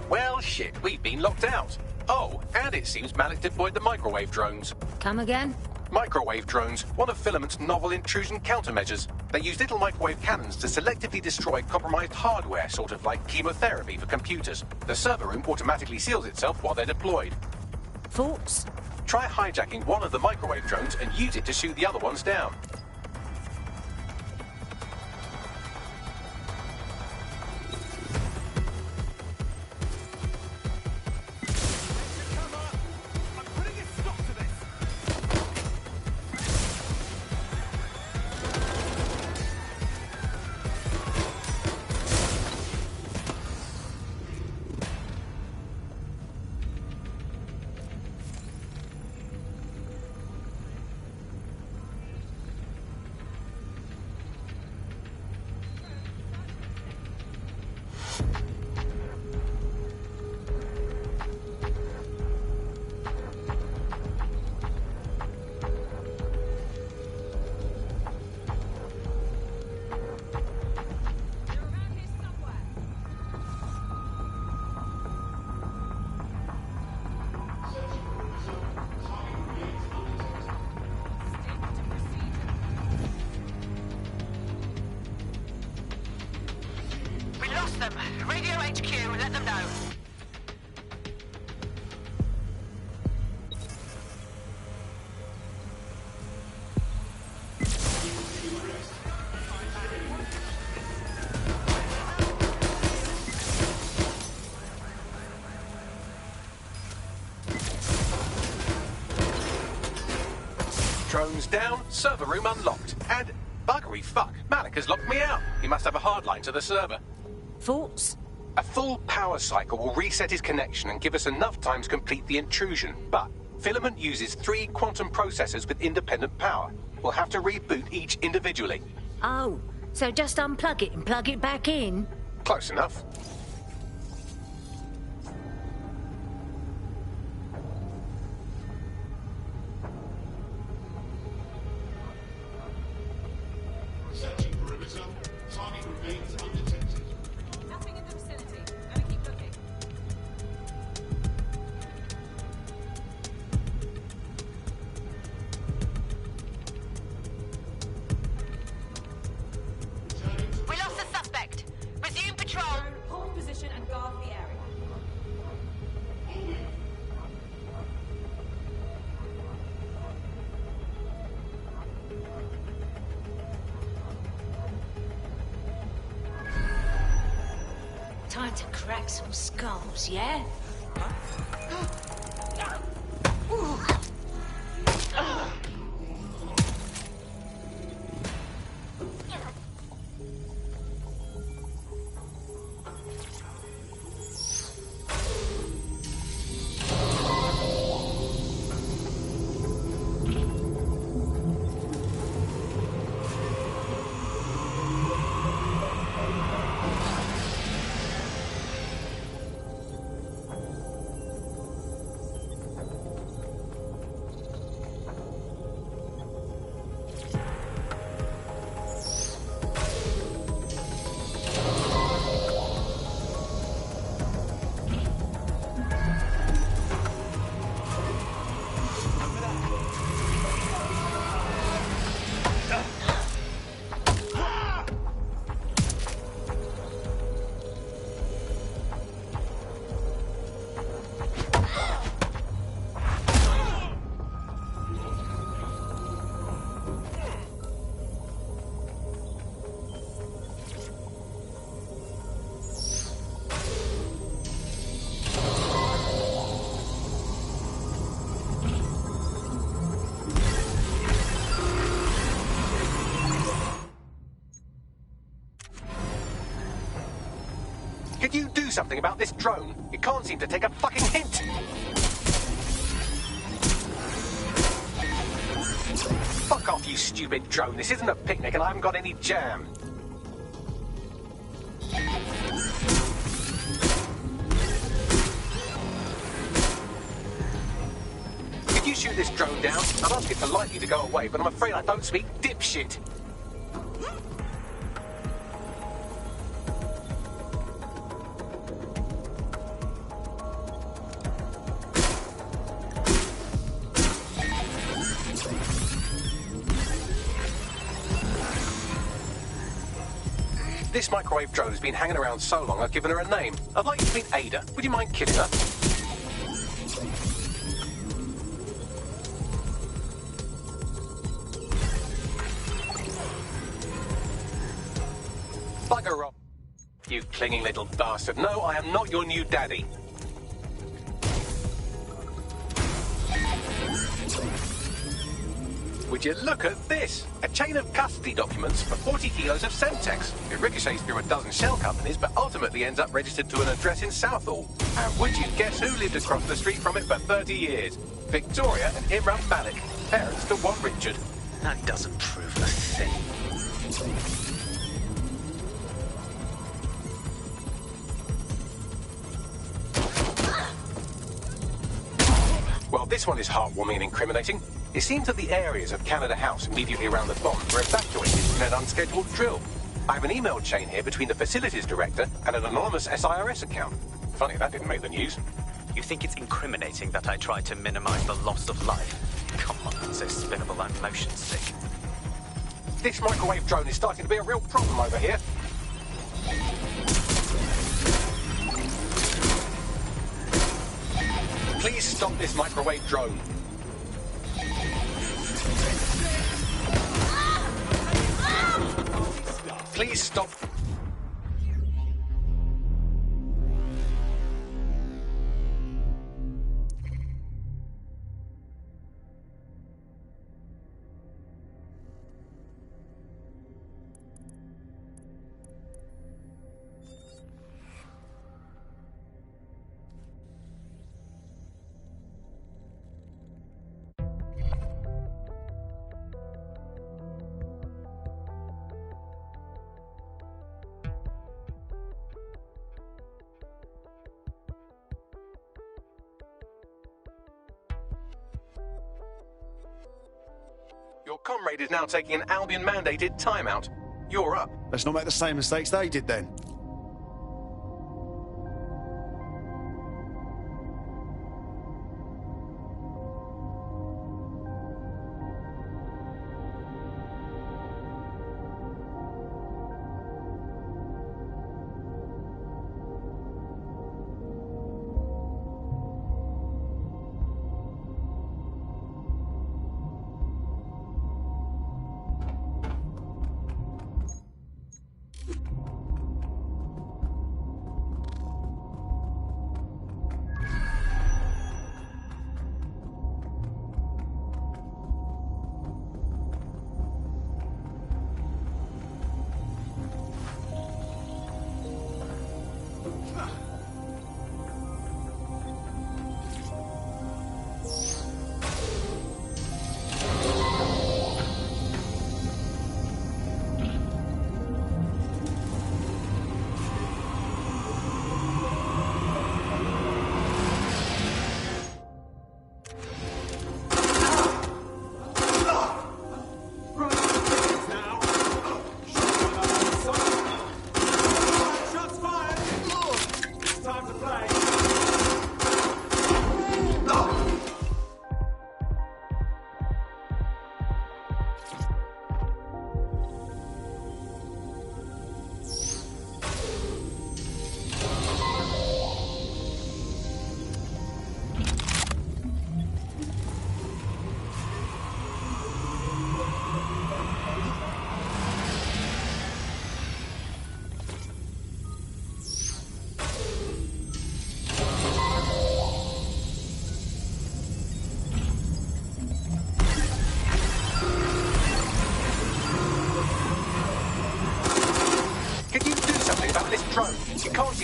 Well, shit, we've been locked out. Oh, and it seems Malik deployed the microwave drones. Come again? Microwave drones, one of Filament's novel intrusion countermeasures. They use little microwave cannons to selectively destroy compromised hardware, sort of like chemotherapy for computers. The server room automatically seals itself while they're deployed. Thoughts? Try hijacking one of the microwave drones and use it to shoot the other ones down. Radio HQ, let them know. Drones down, server room unlocked, and buggery fuck, Malik has locked me out. He must have a hardline to the server. Thoughts? A full power cycle will reset his connection and give us enough time to complete the intrusion, but Filament uses 3 quantum processors with independent power. We'll have to reboot each individually. Oh, so just unplug it and plug it back in? Close enough. Searching perimeter. Target remains undetected. Nothing in the vicinity. Better keep looking. Time to crack some skulls, yeah? Could you do something about this drone? It can't seem to take a fucking hint! Fuck off, you stupid drone. This isn't a picnic and I haven't got any jam. Could you shoot this drone down? I'd ask it politely to go away, but I'm afraid I don't speak dipshit. This microwave drone has been hanging around so long I've given her a name. I'd like you to meet Ada. Would you mind killing her? Bugger off, you clinging little bastard. No, I am not your new daddy. Would you look at this? A chain of custody documents for 40 kilos of Semtex. It ricochets through a dozen shell companies, but ultimately ends up registered to an address in Southall. And would you guess who lived across the street from it for 30 years? Victoria and Imran Malik, parents to one Richard. That doesn't prove a thing. Well, this one is heartwarming and incriminating. It seems that the areas of Canada House immediately around the bomb were evacuated in an unscheduled drill. I have an email chain here between the facilities director and an anonymous SIRS account. Funny that didn't make the news. You think it's incriminating that I tried to minimize the loss of life? Come on, so spinnable and motion sick. This microwave drone is starting to be a real problem over here. Please stop this microwave drone. Please stop. Your comrade is now taking an Albion-mandated timeout. You're up. Let's not make the same mistakes they did then.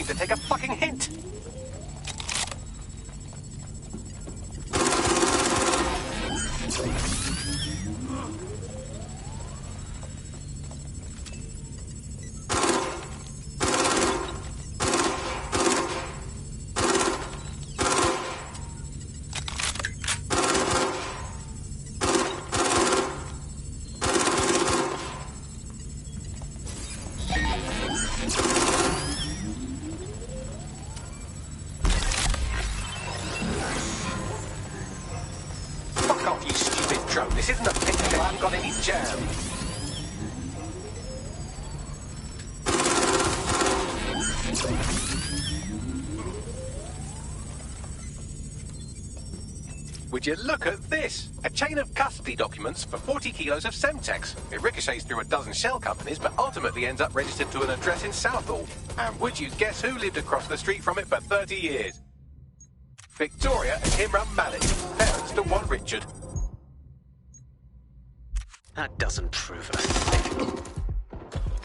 seem to take a fucking hint. This isn't a picnic and I haven't got any jam. Would you look at this? A chain of custody documents for 40 kilos of Semtex. It ricochets through a dozen shell companies, but ultimately ends up registered to an address in Southall. And would you guess who lived across the street from it for 30 years? Victoria and Imran Malik, parents to one Richard. That doesn't prove a thing.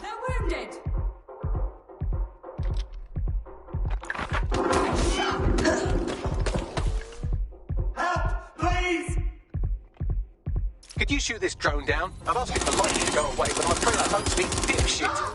They're wounded! Help! Please! Could you shoot this drone down? I'd ask it politely to go away, but I'm afraid I don't speak dipshit.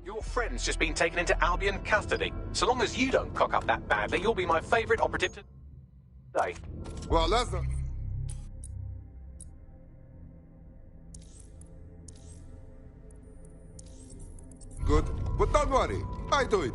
Your friend's just been taken into Albion custody. So long as you don't cock up that badly, you'll be my favourite operative today. Well, that's not... Good, but don't worry, I do it.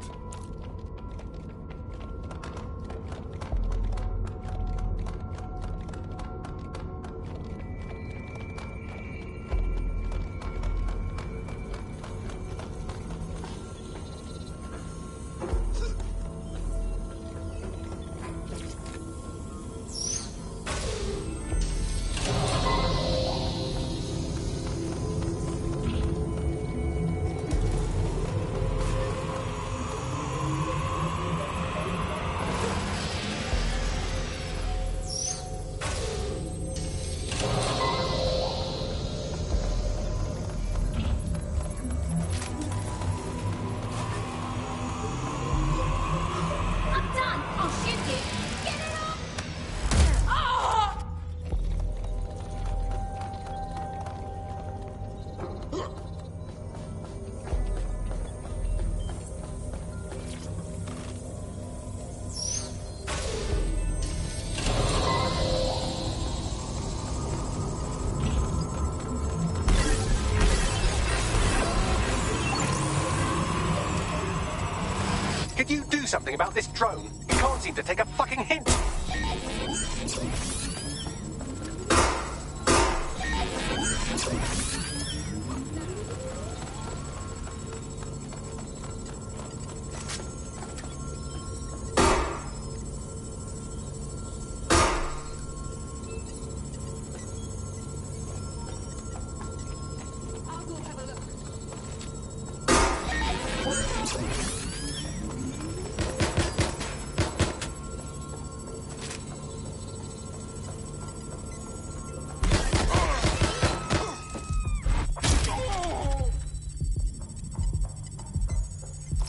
Could you do something about this drone? It can't seem to take a fucking hint.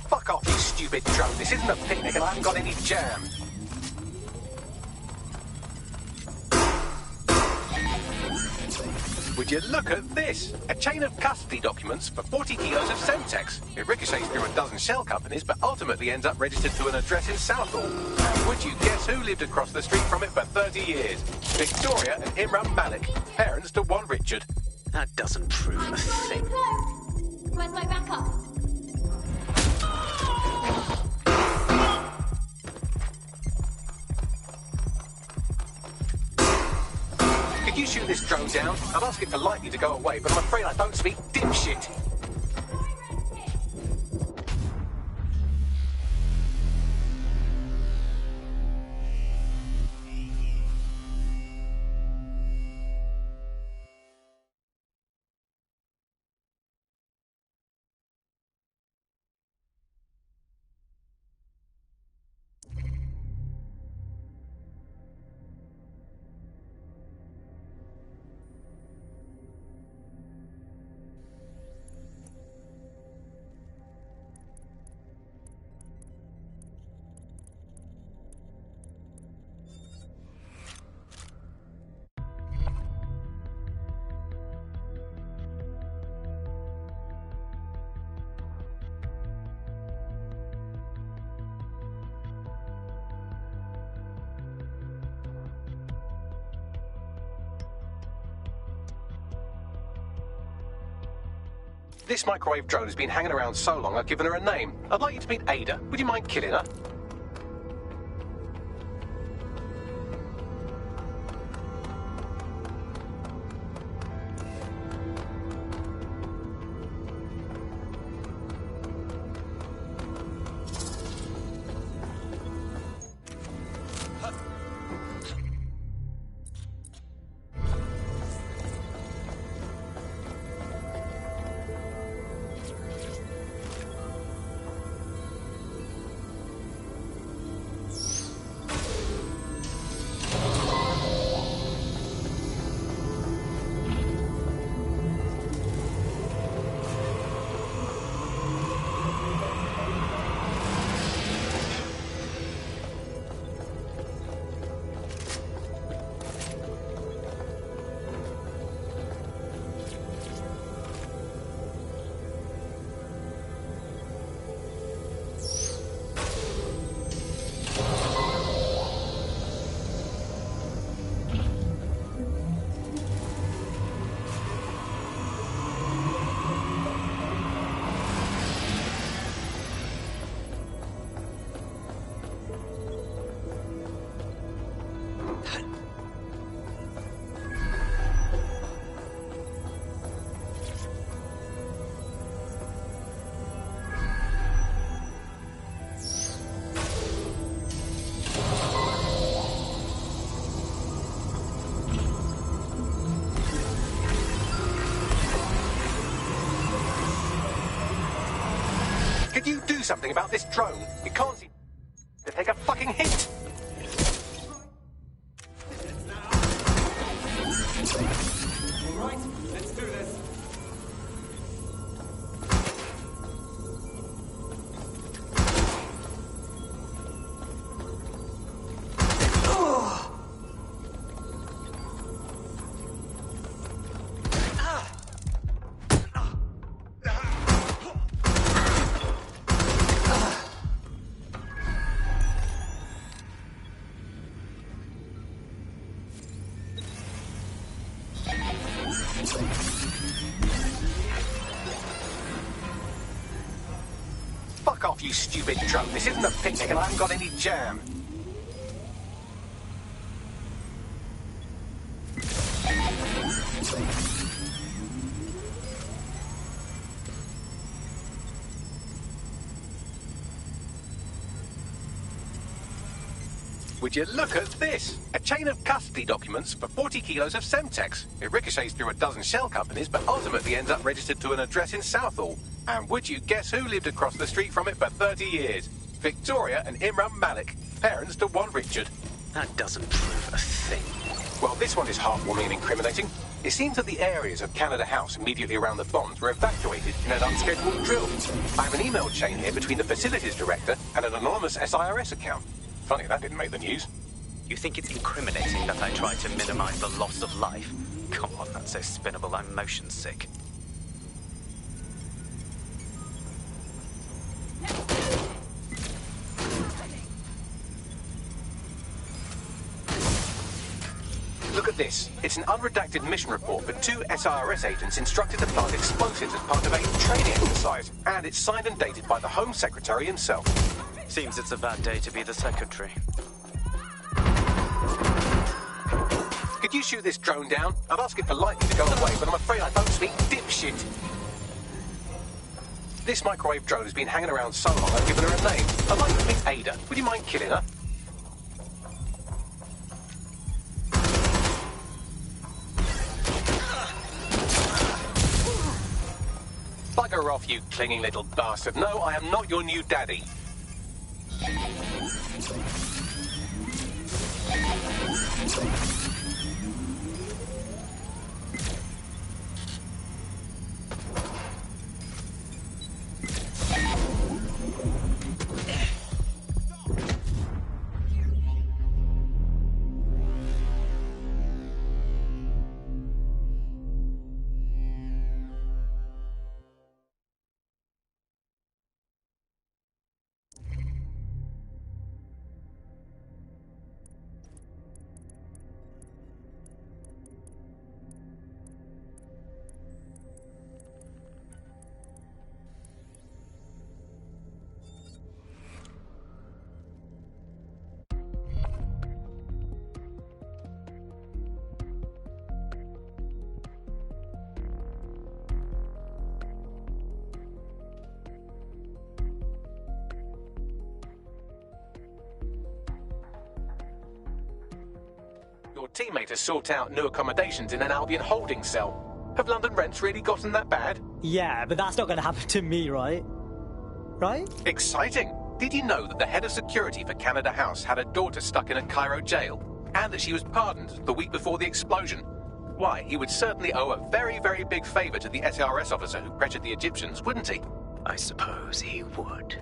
Fuck off, you stupid drone. This isn't a picnic and I haven't got any jam. Would you look at this? A chain of custody documents for 40 kilos of Semtex. It ricochets through a dozen shell companies, but ultimately ends up registered to an address in Southall. And would you guess who lived across the street from it for 30 years? Victoria and Imran Malik, parents to one Richard. That doesn't prove a thing. Where's my backup? Could you shoot this drone down? I'd ask it politely to go away, but I'm afraid I don't speak dipshit. This microwave drone has been hanging around so long I've given her a name. I'd like you to meet Ada. Would you mind killing her? Could you do something about this drone? You can't seem to take a fucking hint. All right, let's do this. Fuck off, you stupid drone. This isn't a picnic and I haven't got any jam. Would you look at this? A chain of custody documents for 40 kilos of Semtex. It ricochets through a dozen shell companies, but ultimately ends up registered to an address in Southall. And would you guess who lived across the street from it for 30 years? Victoria and Imran Malik, parents to one Richard. That doesn't prove a thing. Well, this one is heartwarming and incriminating. It seems that the areas of Canada House immediately around the bombs were evacuated in an unscheduled drill. I have an email chain here between the facilities director and an anonymous SIRS account. Funny that didn't make the news. You think it's incriminating that I tried to minimize the loss of life? Come on, that's so spinnable, I'm motion sick. Look at this. It's an unredacted mission report for 2 SIRS agents instructed to plant explosives as part of a training exercise. And it's signed and dated by the Home Secretary himself. Seems it's a bad day to be the Secretary. Could you shoot this drone down? I'd ask it politely to go away, but I'm afraid I don't speak dipshit. This microwave drone has been hanging around so long I've given her a name. I'd like to meet Ada. Would you mind killing her? Bugger off, you clinging little bastard. No, I am not your new daddy. Your teammate has sought out new accommodations in an Albion holding cell. Have London rents really gotten that bad? Yeah, but that's not going to happen to me, right? Right? Exciting! Did you know that the head of security for Canada House had a daughter stuck in a Cairo jail? And that she was pardoned the week before the explosion? Why, he would certainly owe a very, very big favour to the SRS officer who pressured the Egyptians, wouldn't he? I suppose he would.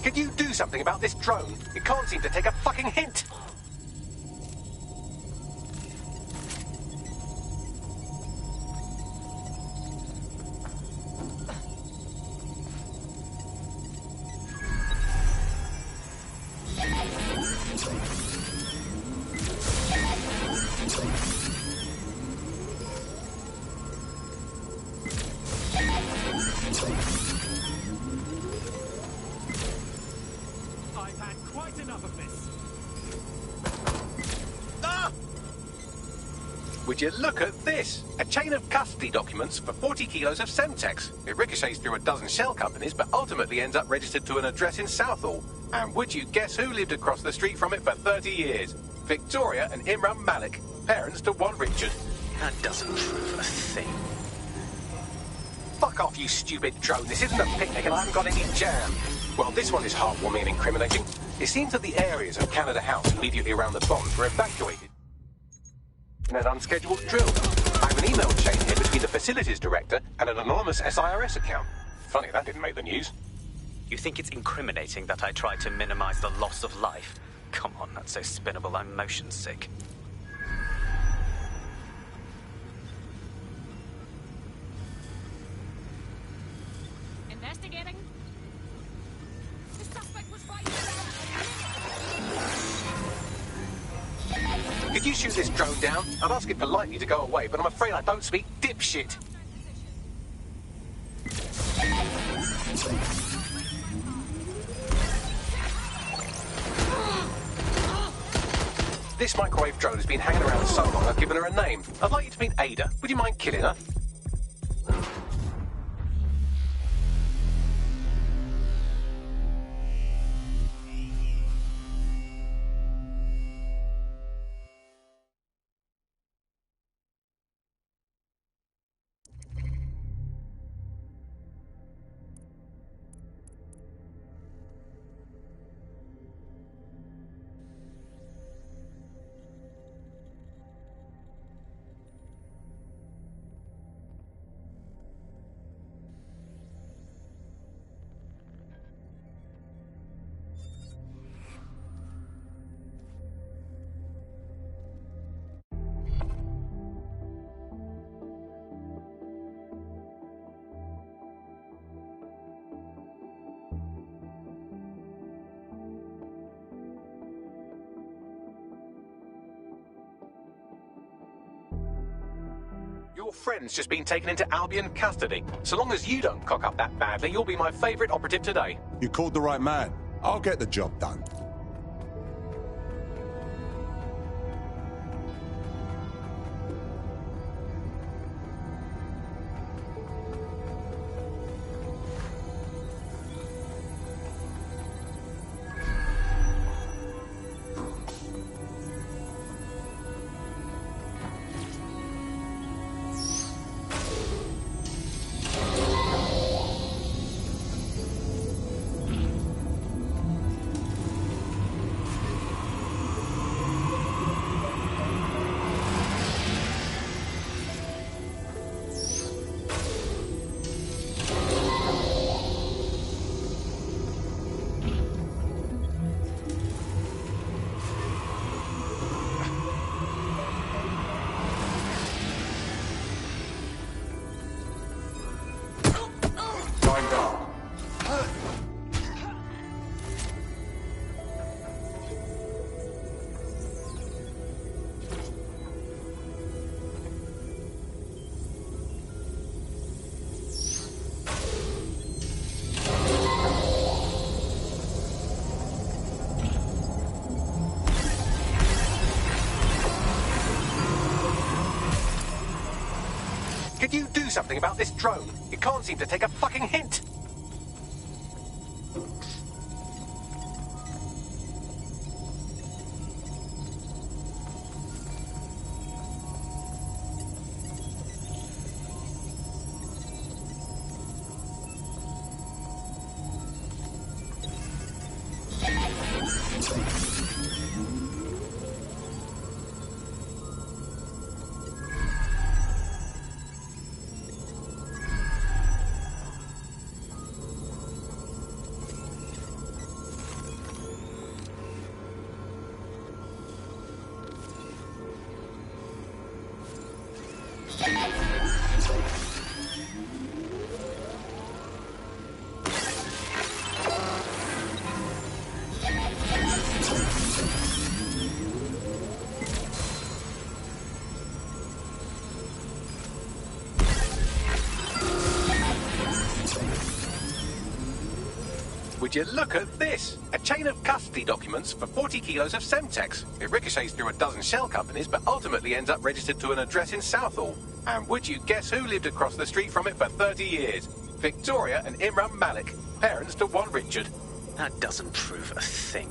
Could you do something about this drone? It can't seem to take a fucking hint. Would you look at this? A chain of custody documents for 40 kilos of Semtex. It ricochets through a dozen shell companies, but ultimately ends up registered to an address in Southall. And would you guess who lived across the street from it for 30 years? Victoria and Imran Malik, parents to one Richard. That doesn't prove a thing. Fuck off, you stupid drone. This isn't a picnic and I haven't got any jam. Well, this one is heartwarming and incriminating. It seems that the areas of Canada House immediately around the bombs were evacuated in an unscheduled drill. I have an email chain here between the facilities director and an anonymous SIRS account. Funny that didn't make the news. You think it's incriminating that I tried to minimize the loss of life? Come on, that's so spinnable, I'm motion sick. Investigating. The suspect was right. Could you shoot this drone down, I'd ask it politely to go away, but I'm afraid I don't speak dipshit. This microwave drone has been hanging around so long I've given her a name. I'd like you to meet Ada. Would you mind killing her? Your friend's just been taken into Albion custody. So long as you don't cock up that badly, you'll be my favourite operative today. You called the right man. I'll get the job done. Could you do something about this drone? It can't seem to take a fucking hint. Would you look at this? A chain of custody documents for 40 kilos of Semtex. It ricochets through a dozen shell companies, but ultimately ends up registered to an address in Southall. And would you guess who lived across the street from it for 30 years? Victoria and Imran Malik, parents to one Richard. That doesn't prove a thing.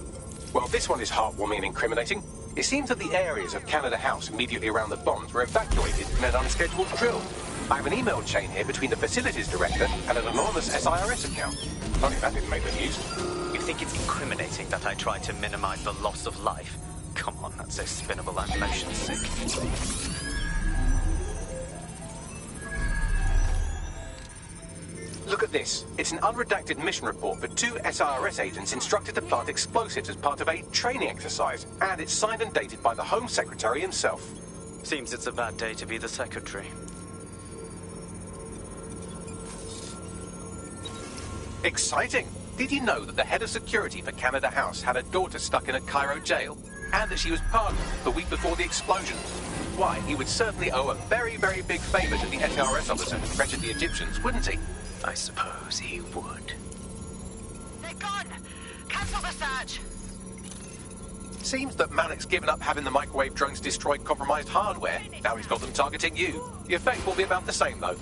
Well, this one is heartwarming and incriminating. It seems that the areas of Canada House immediately around the bombs were evacuated in an unscheduled drill. I have an email chain here between the facilities director and an anonymous SIRS account. Funny that didn't make the news. You think it's incriminating that I tried to minimize the loss of life? Come on, that's so spinnable and motion sick. Look at this. It's an unredacted mission report for 2 SIRS agents instructed to plant explosives as part of a training exercise. And it's signed and dated by the Home Secretary himself. Seems it's a bad day to be the Secretary. Exciting! Did you know that the head of security for Canada House had a daughter stuck in a Cairo jail? and that she was pardoned the week before the explosion. Why, he would certainly owe a very, very big favour to the SRS officer who pressured the Egyptians, wouldn't he? I suppose he would. They're gone! Cancel the search! Seems that Malik's given up having the microwave drones destroy compromised hardware. Now he's got them targeting you. The effect will be about the same, though.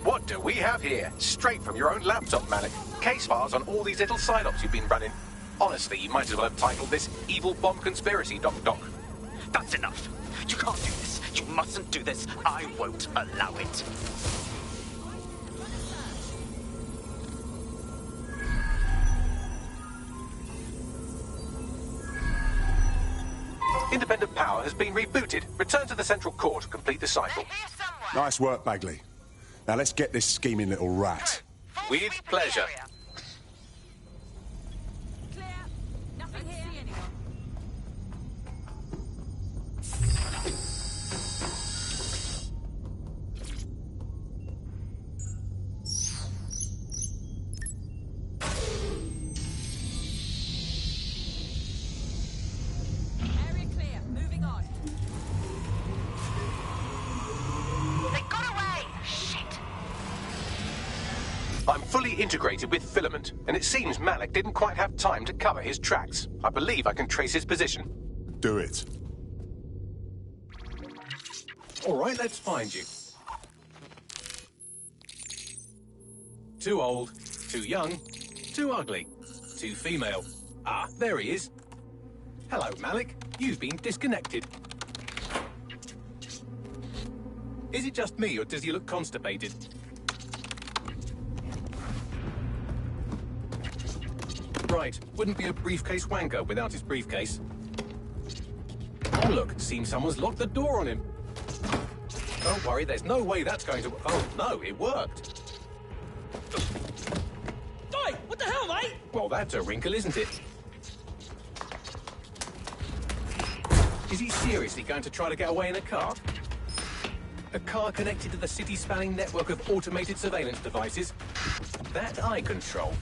What do we have here? Straight from your own laptop, Malik. Case files on all these little psyops you've been running. Honestly, you might as well have titled this Evil Bomb Conspiracy, Doc. That's enough. You can't do this. You mustn't do this. I won't allow it. Independent power has been rebooted. Return to the central core to complete the cycle. Nice work, Bagley. Now let's get this scheming little rat. With pleasure. Nothing here. Area clear. Moving on. They got away! Shit! I'm fully integrated with Filament, and it seems Malik didn't quite have time to cover his tracks. I believe I can trace his position. Do it. All right, let's find you. Too old, too young, too ugly, too female. Ah, there he is. Hello, Malik. You've been disconnected. Is it just me, or does he look constipated? Right, wouldn't be a briefcase wanker without his briefcase. Oh, look, seems someone's locked the door on him. Don't worry, there's no way that's going to... Oh, no, it worked. Oi, what the hell, mate? Well, that's a wrinkle, isn't it? Is he seriously going to try to get away in a car? A car connected to the city-spanning network of automated surveillance devices? That I control.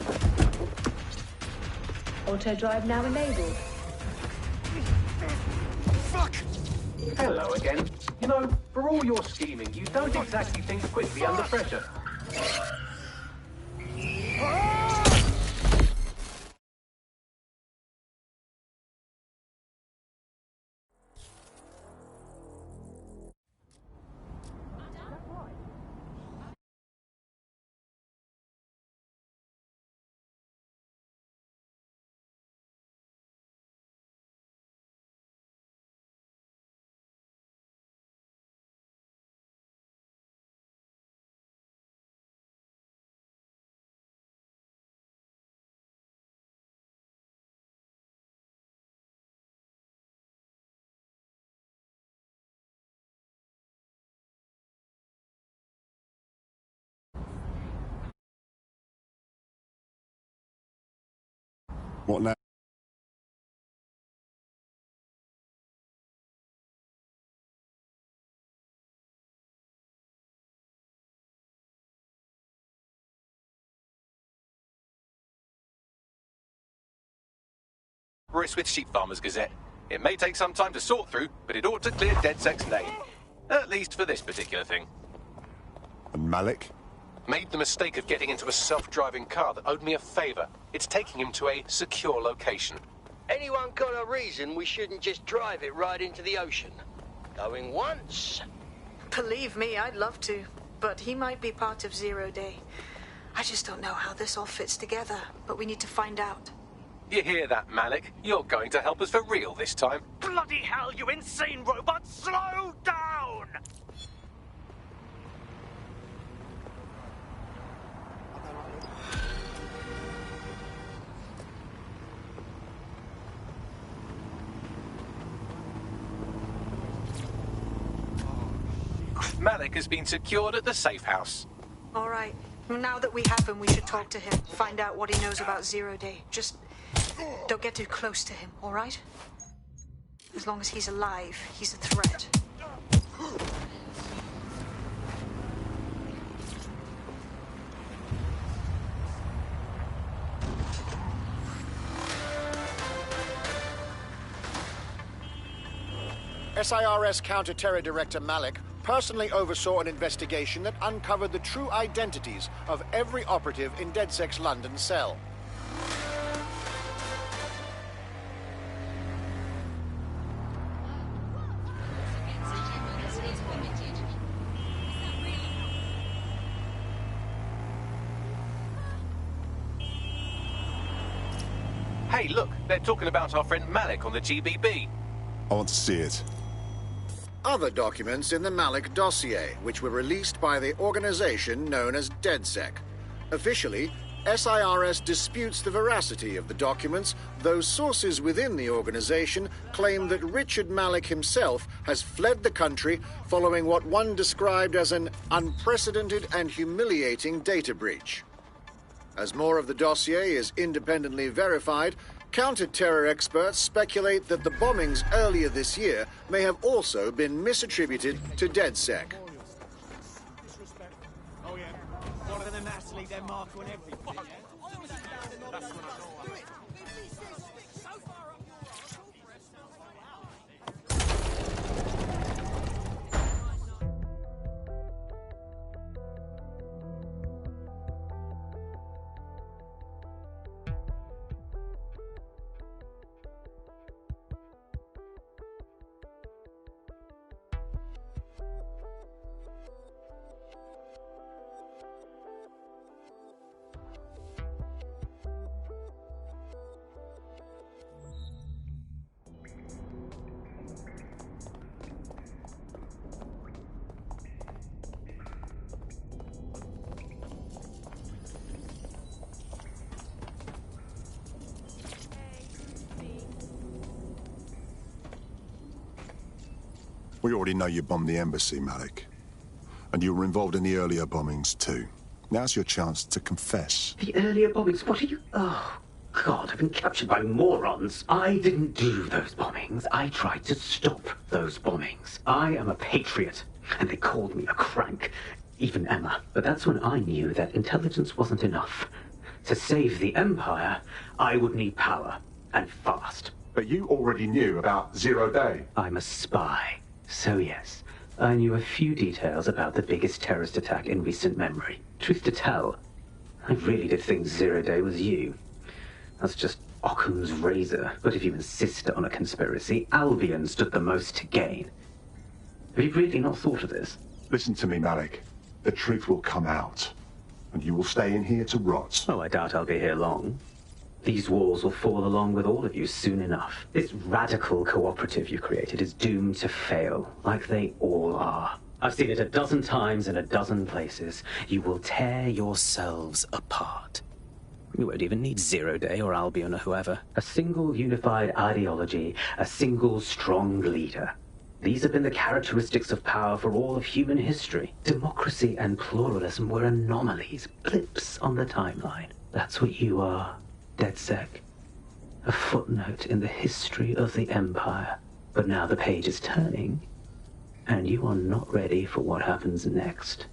Auto drive now enabled. Fuck! Hello again. You know, for all your scheming, you don't exactly think quickly under pressure. What now? Royce with Sheep Farmers Gazette. It may take some time to sort through, but it ought to clear DedSec's name. At least for this particular thing. And Malik? Made the mistake of getting into a self-driving car that owed me a favor. It's taking him to a secure location. Anyone got a reason we shouldn't just drive it right into the ocean? Going once. Believe me, I'd love to. But he might be part of Zero Day. I just don't know how this all fits together, but we need to find out. You hear that, Malik? You're going to help us for real this time. Bloody hell, you insane robot! Slow down! Malik has been secured at the safe house. All right. Now that we have him, we should talk to him. Find out what he knows about Zero Day. Just don't get too close to him, all right? As long as he's alive, he's a threat. SIRS Counter-Terror Director Malik personally oversaw an investigation that uncovered the true identities of every operative in DedSec's London cell. Hey, look, they're talking about our friend Malik on the GBB. I want to see it. Other documents in the Malik dossier, which were released by the organization known as DedSec. Officially, SIRS disputes the veracity of the documents, though sources within the organization claim that Richard Malik himself has fled the country following what one described as an unprecedented and humiliating data breach. As more of the dossier is independently verified, counter-terror experts speculate that the bombings earlier this year may have also been misattributed to DedSec. Oh yeah. One of them Natalie, their marker and everything. That's what I know. We already know you bombed the embassy, Malik. And you were involved in the earlier bombings, too. Now's your chance to confess. The earlier bombings? What are you... Oh, God, I've been captured by morons. I didn't do those bombings. I tried to stop those bombings. I am a patriot, and they called me a crank. Even Emma. But that's when I knew that intelligence wasn't enough. To save the Empire, I would need power, and fast. But you already knew about Zero Day. I'm a spy. So yes, I knew a few details about the biggest terrorist attack in recent memory. Truth to tell, I really did think Zero Day was you. That's just Occam's razor. But if you insist on a conspiracy, Albion stood the most to gain. Have you really not thought of this? Listen to me, Malik. The truth will come out, and you will stay in here to rot. Oh, I doubt I'll be here long. These walls will fall along with all of you soon enough. This radical cooperative you created is doomed to fail, like they all are. I've seen it a dozen times in a dozen places. You will tear yourselves apart. You won't even need Zero Day or Albion or whoever. A single unified ideology, a single strong leader. These have been the characteristics of power for all of human history. Democracy and pluralism were anomalies, blips on the timeline. That's what you are. DedSec. A footnote in the history of the Empire. But now the page is turning, and you are not ready for what happens next.